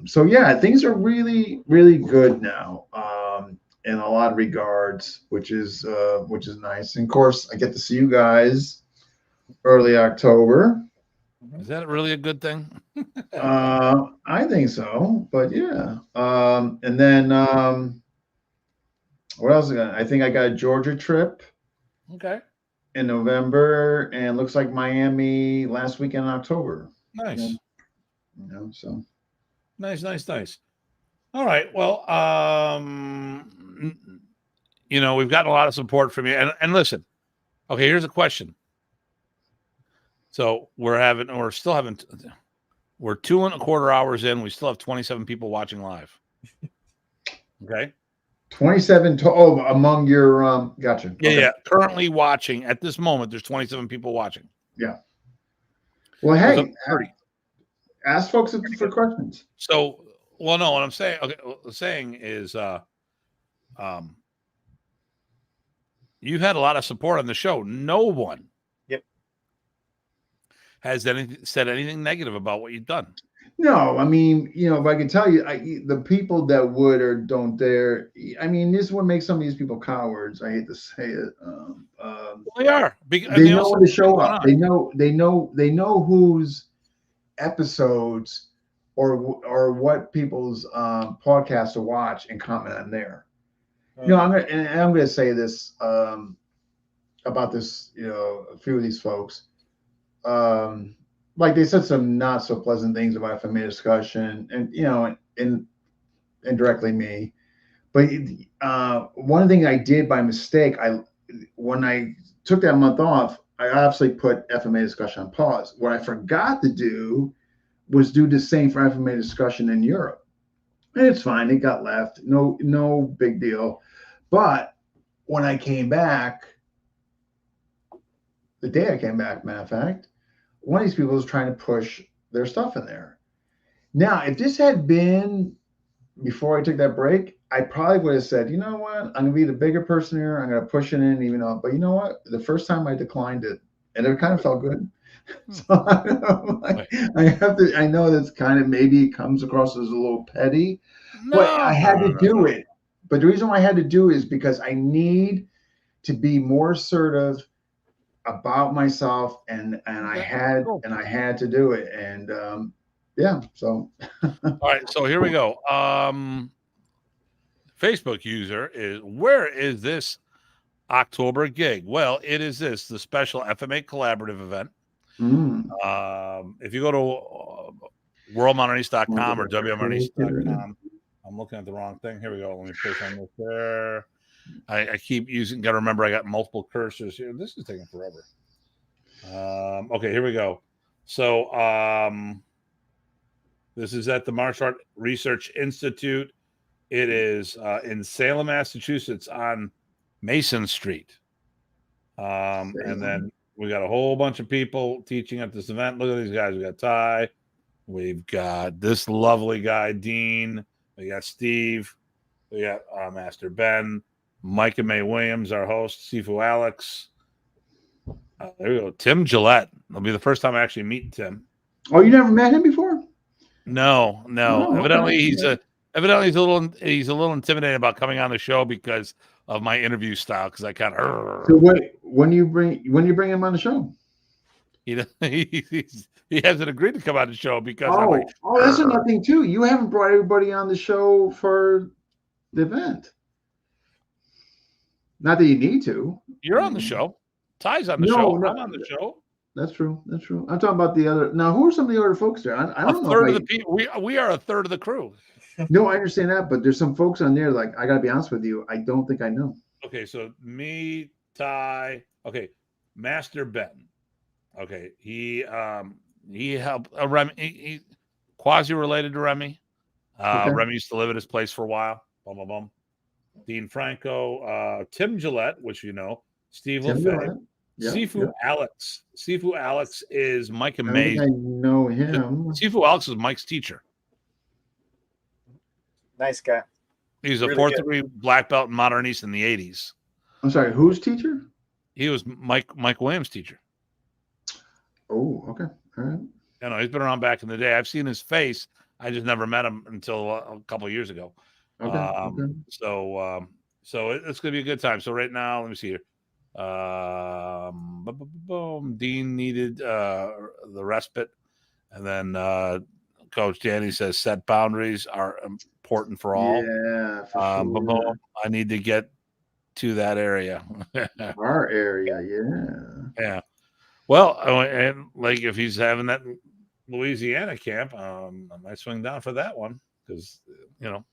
C: So yeah, things are really, really good now, in a lot of regards, which is nice. And of course, I get to see you guys early October.
A: Is that really a good thing?
C: I think so, but yeah. And then what else? I think I got a Georgia trip
A: Okay.
C: in November, and looks like Miami last weekend in October.
A: Nice.
C: You know, so
A: Nice. All right. Well, you know, we've gotten a lot of support from you. And listen, okay, here's a question. So we're 2.25 hours in. We still have 27 people watching live. Okay.
C: 27 among your gotcha.
A: Yeah,
C: Okay.
A: yeah. Currently watching at this moment, there's 27 people watching.
C: Yeah. Well, hey,
A: 30.
C: Ask folks for questions.
A: So, well, no, what I'm saying, okay, what I'm saying is, you've had a lot of support on the show. No one,
B: Yep,
A: has said anything negative about what you've done.
C: No, I mean, you know, if I can tell you, the people that would or don't dare, I mean, this is what makes some of these people cowards. I hate to say it.
A: Well, they are.
C: They know when to show up. They know whose episodes or what people's podcasts to watch and comment on there. You know, I'm gonna say this about this. You know, a few of these folks. Like they said some not so pleasant things about FMA Discussion, and you know, and indirectly me. But one thing I did by mistake, when I took that month off, I obviously put FMA Discussion on pause. What I forgot to do was do the same for FMA Discussion in Europe, and it's fine. It got left. No big deal. But when I came back, the day I came back, matter of fact, one of these people was trying to push their stuff in there. Now, if this had been before I took that break, I probably would have said, you know what, I'm gonna be the bigger person here. I'm gonna push it in, even though. But you know what? The first time I declined it, and it kind of felt good. So I know that's kind of, maybe it comes across as a little petty, but I had to do it. But the reason why I had to do it is because I need to be more assertive about myself, and I had to do it, and yeah. So
A: all right, so here we go. Facebook user is, where is this October gig? Well, it is the special FMA collaborative event. If you go to worldmountaineast.com or wmountainEast.com, I'm looking at the wrong thing. Here we go. Let me push on this there. I keep got to remember I got multiple cursors here. This is taking forever. Okay, here we go. So this is at the Martial Art Research Institute. It is in Salem, Massachusetts on Mason Street. And then we got a whole bunch of people teaching at this event. Look at these guys. We got Ty. We've got this lovely guy, Dean We got Steve. We got Master Ben. Mike and May Williams, our host. Sifu Alex. There we go. Tim Gillette. It'll be the first time I actually meet Tim.
C: Oh, you never met him before?
A: No.
C: Oh,
A: Evidently,
C: okay.
A: he's a little intimidated about coming on the show because of my interview style. Because I kind of.
C: So wait, when you bring him on the show?
A: He hasn't agreed to come on the show because I'm
C: Oh,
A: like,
C: that's another thing too. You haven't brought everybody on the show for the event. Not that you need to.
A: you're on the show. Ty's on the
C: No,
A: show.
C: no.
A: I'm on the show.
C: That's true. I'm talking about the other. Now, who are some of the other folks there? I don't know.
A: A third of the people. We are a third of the crew.
C: No, I understand that, but there's some folks on there. Like, I gotta be honest with you, I don't think I know.
A: Okay, so me, Ty. Okay, Master Ben. Okay, he helped Remy. He quasi related to Remy.
C: Okay.
A: Remy used to live at his place for a while. Boom, boom, boom. Dean Franco, Tim Gillette, which you know, Steve
C: Tim
A: LaFay,
C: Gillette. Yep,
A: Sifu
C: yep.
A: Alex. Sifu Alex is Mike and
C: I think
A: May's.
C: I know him.
A: Sifu Alex is Mike's teacher.
B: Nice guy.
A: He's a
B: Really
A: fourth
B: good.
A: degree black belt in modern East in the 80s.
C: I'm sorry, whose teacher?
A: He was Mike Williams' teacher.
C: Oh, okay. All right.
A: You know, he's been around back in the day. I've seen his face. I just never met him until a couple of years ago.
C: Okay.
A: So it's going to be a good time. So right now, let me see here. Dean needed the respite, and then Coach Danny says set boundaries are important for all.
C: Yeah, for sure.
A: I need to get to that area.
C: Our area, yeah.
A: Yeah. Well, and like if he's having that Louisiana camp, I might swing down for that one because you know.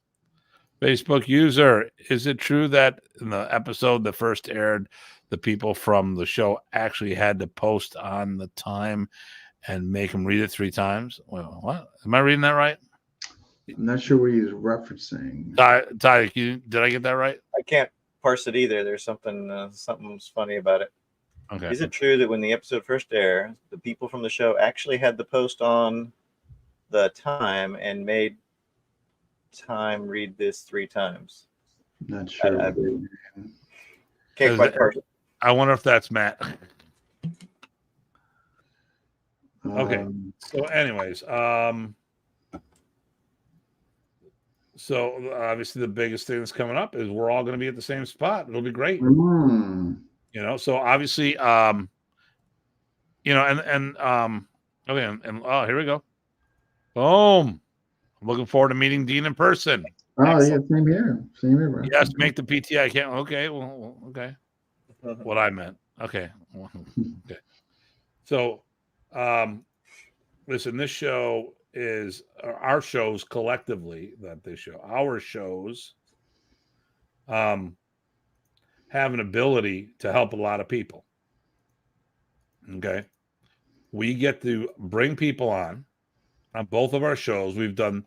A: Facebook user, is it true that in the episode that first aired, the people from the show actually had to post on the time and make them read it 3 times? Well, what? Am I reading that right?
C: I'm not sure what he's referencing.
A: Ty, did I get that right?
B: I can't parse it either. There's something's funny about it.
A: Okay.
B: Is it true that when the episode first aired, the people from the show actually had the post on the time and made time read this 3 times?
C: Not sure.
B: I can't quite parse it.
A: I wonder if that's Matt. Okay. So anyways, so obviously the biggest thing that's coming up is we're all going to be at the same spot. It'll be great. You know, so obviously, you know, and okay, and oh, here we go. Boom. I'm looking forward to meeting Dean in person.
C: Oh, excellent. Yeah, same here, bro.
A: Yes, make the PTI can't. Okay, well, okay. What I meant. Okay. Okay. So, listen, this show is our shows collectively our shows have an ability to help a lot of people. Okay. We get to bring people on both of our shows. We've done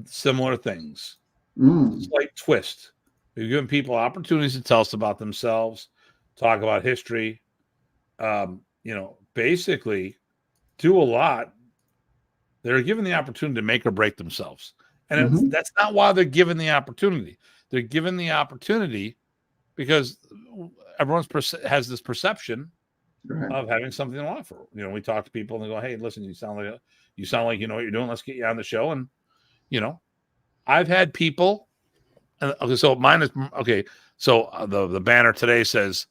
A: similar things. Slight twist. We've given people opportunities to tell us about themselves, talk about history, you know, basically do a lot. They're given the opportunity to make or break themselves. And that's not why they're given the opportunity. They're given the opportunity because everyone has this perception of having something to offer. You know, we talk to people and they go, "Hey, listen, you sound like you know what you're doing. Let's get you on the show." And you know, I've had people. Okay, so mine is okay. So the banner today says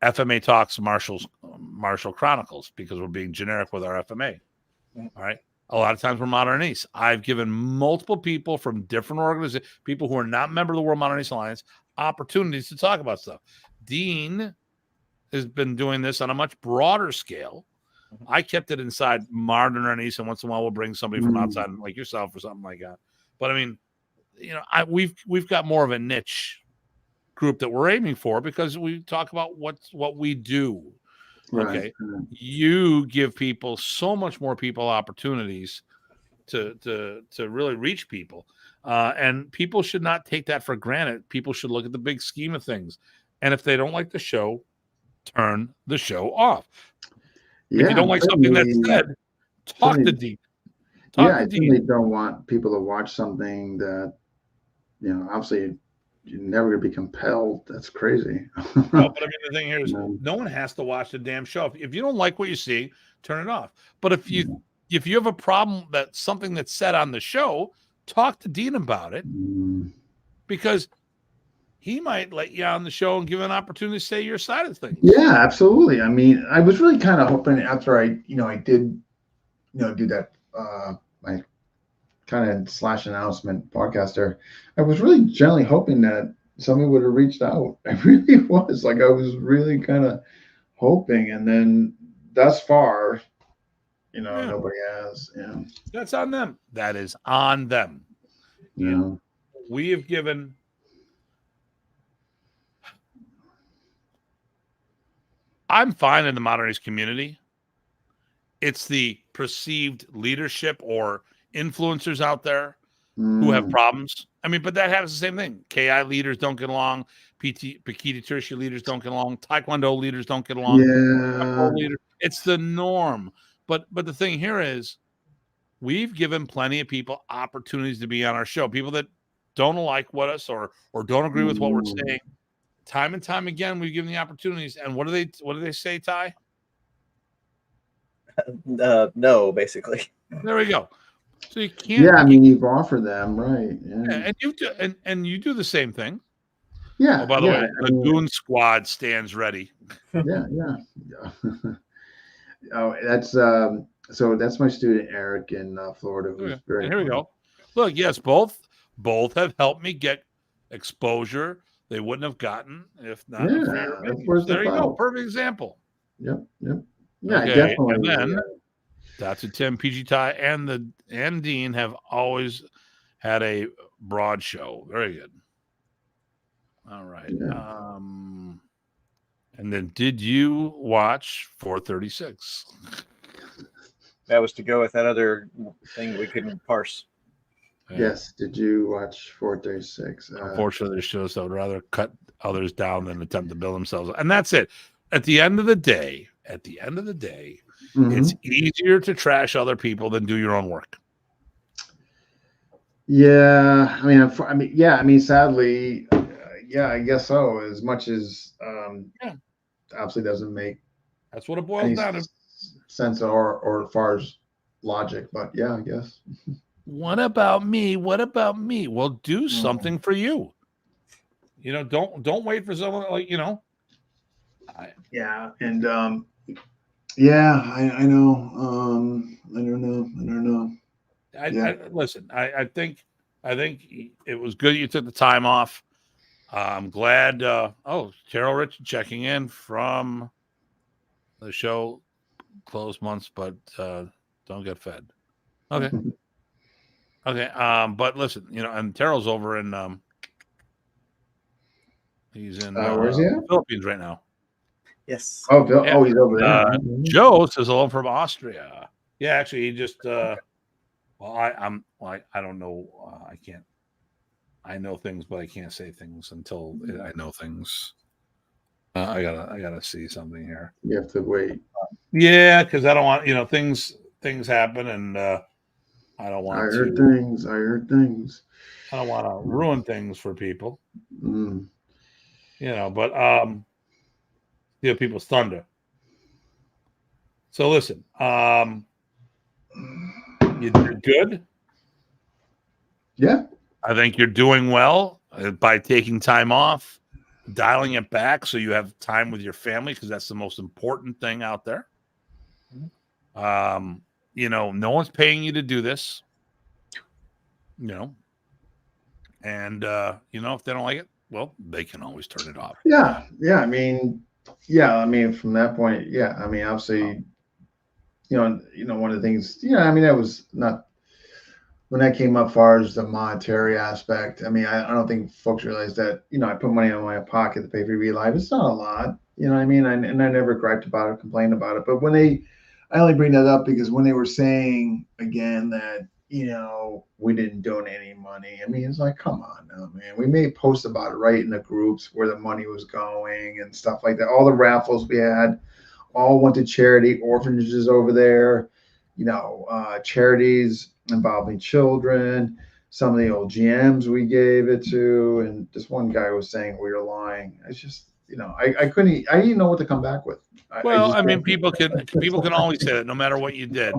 A: FMA Talks Martial Chronicles because we're being generic with our FMA. All right. A lot of times we're Modern East. I've given multiple people from different organizations, people who are not members of the World Modern East Alliance, opportunities to talk about stuff. Dean has been doing this on a much broader scale. I kept it inside Modern East, and once in a while we'll bring somebody from outside, like yourself or something like that. But I mean, you know, we've got more of a niche group that we're aiming for because we talk about what we do. Okay. Right. You give people so much more people opportunities to really reach people. And people should not take that for granted. People should look at the big scheme of things. And if they don't like the show, turn the show off. Yeah, if you don't like something that's said, talk to Dean. Talk
C: Yeah,
A: to
C: I
A: Dean.
C: certainly don't want people to watch something that, obviously you're never going to be compelled. That's crazy.
A: No, but I mean, the thing here is,
C: No.
A: no one has to watch the damn show. If you don't like what you see, turn it off. But if you have a problem that something that's said on the show, talk to Dean about it,
C: Mm.
A: because he might let you on the show and give an opportunity to say your side of things.
C: Yeah, absolutely. I mean, I was really kind of hoping after I did, do that, my kind of slash announcement podcast there, I was really generally hoping that somebody would have reached out. I really was. Like, I was really kind of hoping. And then thus far,
A: Yeah.
C: nobody has. Yeah.
A: That's on them. That is on them.
C: You know,
A: We have given. I'm fine in the modern age community. It's the perceived leadership or influencers out there who have problems. I mean, but that happens the same thing. KI leaders don't get along. Pikiti Tertia leaders don't get along. Taekwondo leaders don't get along.
C: Yeah.
A: It's the norm. But the thing here is, we've given plenty of people opportunities to be on our show. People that don't like what us or don't agree with what we're saying. Time and time again, we've given the opportunities. And what do they say, Ty?
B: No, basically.
A: There we go. So you can't.
C: Yeah, I mean, you've offered them, right? Yeah.
A: And you do the same thing.
C: Yeah.
A: Oh, by the way, the Goon Squad stands ready.
C: Yeah. Oh, that's so that's my student Eric in Florida. Who's very
A: and here we go. Look, yes, both have helped me get exposure they wouldn't have gotten if not.
C: Yeah,
A: There you go. Perfect example.
C: Yep. Yeah,
A: Okay,
C: definitely.
A: And then Datu, Tim, PG Ty, and Dean have always had a broad show. Very good. All right.
C: Yeah.
A: And then did you watch 436?
B: That was to go with that other thing we couldn't parse.
C: Yes. Did you watch 436?
A: Unfortunately, there's shows that would rather cut others down than attempt to build themselves. And that's it. At the end of the day, it's easier to trash other people than do your own work.
C: Yeah. I mean, sadly, yeah, I guess so. As much as obviously doesn't make
A: that's what it boils down to.
C: Sense or as far as logic, but yeah, I guess.
A: What about me? Well, do something for you. Don't wait for someone
C: Yeah, and yeah, I know. I don't know.
A: Listen, I think it was good you took the time off. I'm glad. Carol Richard checking in from the show. Close months, but don't get fed. Okay. Okay. But listen, and Terrell's over in he's in
C: where's he at?
A: Philippines right now.
B: Yes.
C: Oh, Bill. Oh, he's over there.
A: Joe says hello from Austria. Yeah, actually, he just. I don't know. I can't. I know things, but I can't say things until I know things. I gotta see something here.
C: You have to wait.
A: Yeah, because I don't want things happen, and I don't want.
C: I heard things.
A: I don't want to ruin things for people. But people's thunder. So listen, you did good.
C: Yeah,
A: I think you're doing well by taking time off, dialing it back so you have time with your family, because that's the most important thing out there. No one's paying you to do this. And if they don't like it, well, they can always turn it off.
C: Yeah. I mean, from that point, yeah. I mean, obviously, one of the things, that was not when that came up far as the monetary aspect. I mean, I don't think folks realize that, I put money in my pocket to pay for Be Live. It's not a lot, you know what I mean? And I never griped about it, complained about it. But I only bring that up because when they were saying again that, we didn't donate any money. I mean, it's like, come on now, man. We made posts about it right in the groups where the money was going and stuff like that. All the raffles we had all went to charity, orphanages over there, charities. involving children. Some of the old GMs we gave it to, and this one guy was saying we were lying. It's just, I didn't know what to come back with.
A: Well, I mean, people can always say that no matter what you did,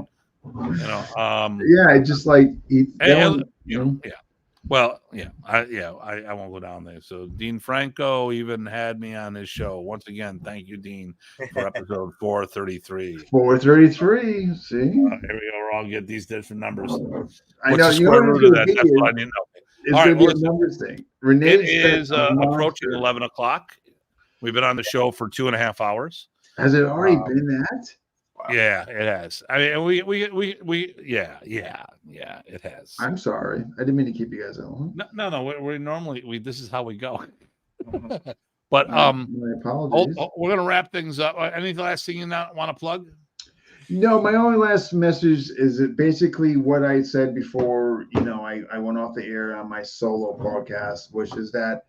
C: yeah, it's just like
A: yeah. Well, yeah, I won't go down there. So Dean Franco even had me on his show. Once again, thank you, Dean, for episode 433.
C: 433. See,
A: here we go. We're all get these different numbers.
C: I
A: What's
C: know
A: the square root of that? That's what I
C: is,
A: need to know.
C: it's
A: All
C: going
A: right,
C: to be a numbers thing. Renee
A: it is approaching
C: monster.
A: 11 o'clock. We've been on the show for 2.5 hours.
C: Has it already been that?
B: Wow.
A: Yeah, it has. I mean, we yeah, it has.
C: I'm sorry. I didn't mean to keep you guys on.
A: No. We normally this is how we go. But
C: my apologies.
A: we're gonna wrap things up. Any last thing you want to plug?
C: No, my only last message is that basically what I said before, I went off the air on my solo podcast, which is that,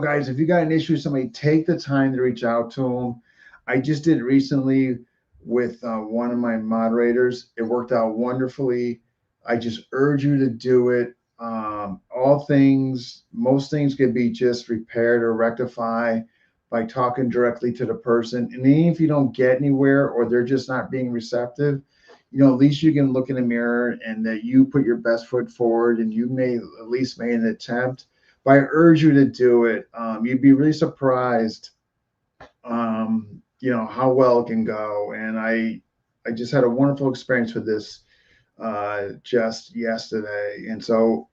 C: guys, if you got an issue with somebody, take the time to reach out to them. I just did recently with one of my moderators. It worked out wonderfully. I just urge you to do it. Most things could be just repaired or rectified by talking directly to the person. And even if you don't get anywhere or they're just not being receptive, at least you can look in the mirror and that you put your best foot forward and you may at least made an attempt. But I urge you to do it. You'd be really surprised, how well it can go. And I just had a wonderful experience with this just yesterday. And so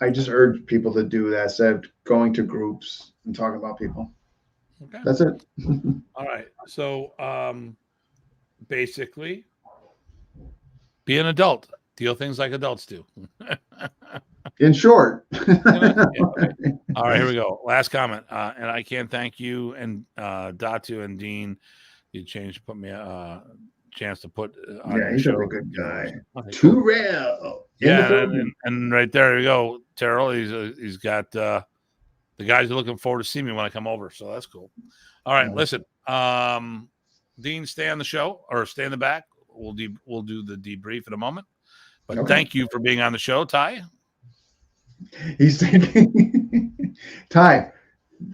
C: I just urge people to do that instead of going to groups and talking about people.
A: Okay.
C: That's it.
A: All right. So basically, be an adult. Deal things like adults do.
C: In short.
A: Okay. All right, here we go. Last comment. And I can't thank you and Datu and Dean. You put me a chance to put on your
C: he's
A: show.
C: a good guy.
A: Okay,
C: Too real.
A: Yeah, and right there you go, Terrell. He's got the guys are looking forward to seeing me when I come over, so that's cool. All right, listen, Dean, stay on the show or stay in the back. We'll do the debrief in a moment. But thank you for being on the show, Ty.
C: He's thinking, Ty.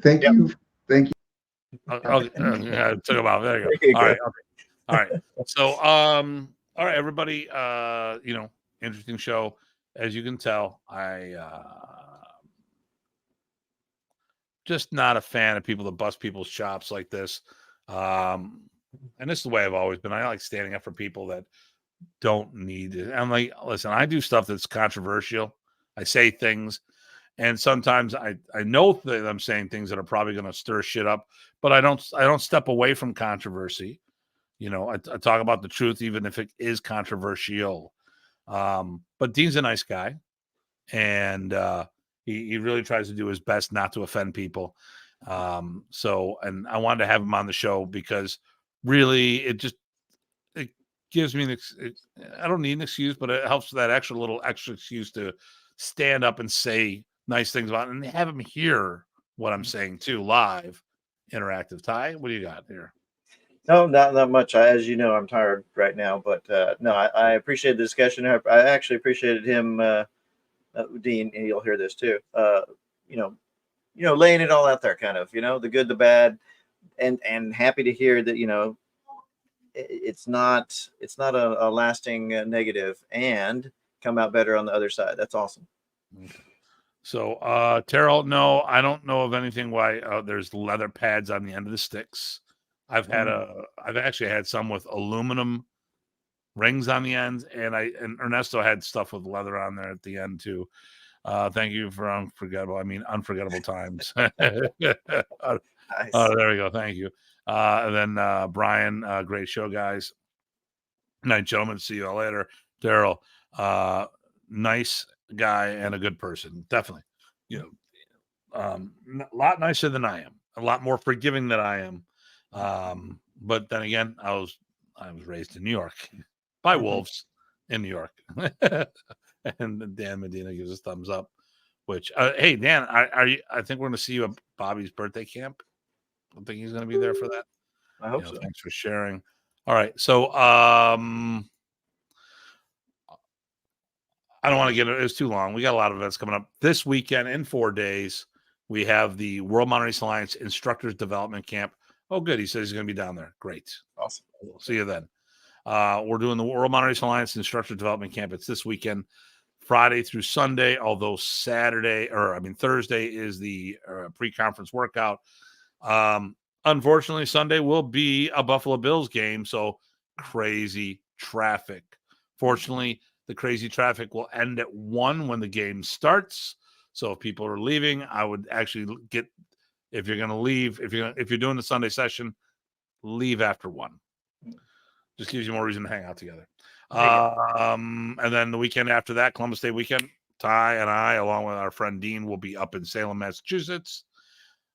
C: Thank you.
A: Took about there you go. All right, okay. All right. So, all right, everybody. Interesting show, as you can tell. I just not a fan of people that bust people's chops like this. And this is the way I've always been. I like standing up for people that don't need it. I'm like, listen, I do stuff that's controversial. I say things, and sometimes I know that I'm saying things that are probably going to stir shit up, but I don't step away from controversy. I talk about the truth, even if it is controversial. But Dean's a nice guy, and he really tries to do his best not to offend people. And I wanted to have him on the show because really it gives me I don't need an excuse, but it helps that extra excuse to stand up and say nice things about it and have him hear what I'm saying too, live, interactive. Ty, what do you got here?
B: No, not much. As you know, I'm tired right now, but no, I appreciate the discussion. I actually appreciated him, Dean, and you'll hear this too. Laying it all out there, kind of, the good, the bad, and happy to hear that, it's not a lasting negative, and come out better on the other side. That's awesome.
A: Okay. So, Terrell, no, I don't know of anything why there's leather pads on the end of the sticks. I've actually had some with aluminum rings on the end, and Ernesto had stuff with leather on there at the end too. Thank you for unforgettable times.
B: Nice.
A: There we go. Thank you. And then Brian, great show, guys. Night, gentlemen. See you all later. Daryl, nice guy and a good person. Definitely. A lot nicer than I am. A lot more forgiving than I am. But then again, I was raised in New York by wolves in New York. And Dan Medina gives us thumbs up. Which hey Dan, I think we're going to see you at Bobby's birthday camp. I think he's going to be there for that.
B: I hope so.
A: Thanks for sharing. All right, so I don't want to get it. It's too long. We got a lot of events coming up this weekend in 4 days. We have the World Mountain Race Alliance Instructors Development Camp. Oh, good. He says he's going to be down there. Great.
B: Awesome.
A: We'll see you then. We're doing the World Mountain Race Alliance Instructor Development Camp. It's this weekend, Friday through Sunday, although Thursday is the pre-conference workout. Unfortunately, Sunday will be a Buffalo Bills game, so crazy traffic. Fortunately, the crazy traffic will end at 1 when the game starts. So if people are leaving, I would actually if you're going to leave, if you're doing the Sunday session, leave after 1. Just gives you more reason to hang out together. And then the weekend after that, Columbus Day weekend, Ty and I, along with our friend Dean, will be up in Salem, Massachusetts.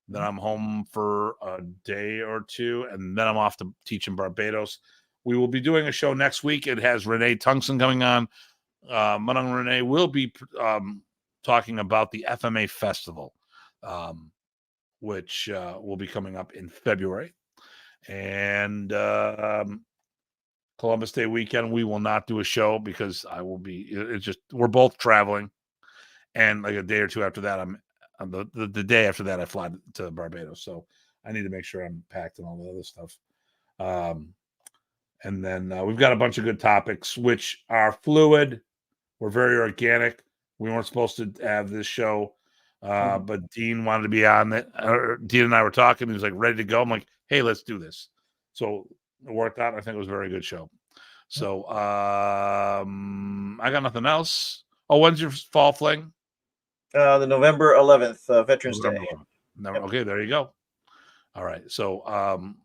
A: Then I'm home for a day or 2, and then I'm off to teach in Barbados. We will be doing a show next week. It has Renee Tungsten coming on. Manang Renee will be talking about the FMA Festival, which will be coming up in February. And Columbus Day weekend, we will not do a show because we're both traveling. And like a day or 2 after that, I'm the day after that, I fly to Barbados. So I need to make sure I'm packed and all the other stuff. And then we've got a bunch of good topics, which are fluid. We're very organic. We weren't supposed to have this show, but Dean wanted to be on it. Dean and I were talking. He was like ready to go. I'm like, hey, let's do this. So it worked out. I think it was a very good show. So I got nothing else. Oh, when's your fall fling?
B: The November 11th, Veterans Day.
A: Yep. Okay, there you go. All right. So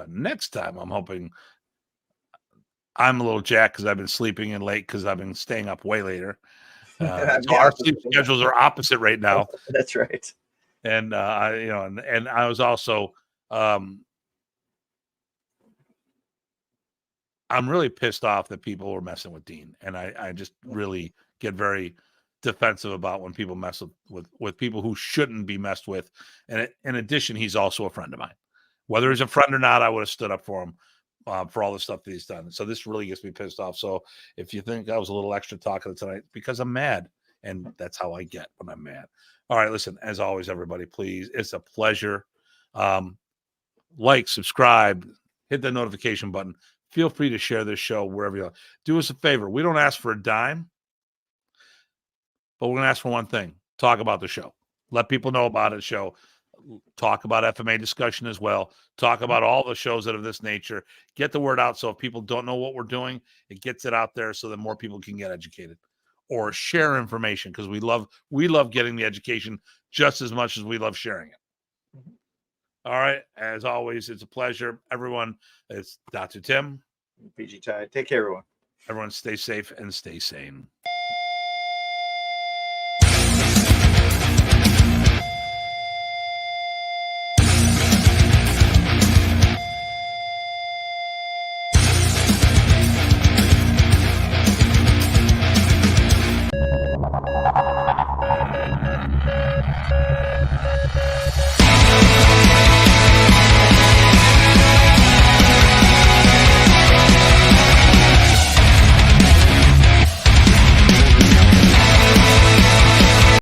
A: next time I'm hoping I'm a little jacked because I've been sleeping in late because I've been staying up way later. So our sleep schedules are opposite right now.
B: That's right.
A: And I was also I'm really pissed off that people were messing with Dean, and I just really get very defensive about when people mess with people who shouldn't be messed with. And in addition, he's also a friend of mine. Whether he's a friend or not, I would have stood up for him for all the stuff that he's done. So this really gets me pissed off. So if you think I was a little extra talkative tonight, because I'm mad, and that's how I get when I'm mad. All right, listen, as always, everybody, please, it's a pleasure. Like, subscribe, hit the notification button. Feel free to share this show wherever you are. Do us a favor. We don't ask for a dime, but we're going to ask for one thing. Talk about the show. Let people know about it. Show. Talk about FMA discussion as well. Talk about all the shows that are of this nature. Get the word out so if people don't know what we're doing, it gets it out there so that more people can get educated or share information, because we love getting the education just as much as we love sharing it. All right. As always, it's a pleasure. Everyone, it's Datu Tim.
B: PG Tide. Take care, everyone.
A: Everyone stay safe and stay sane.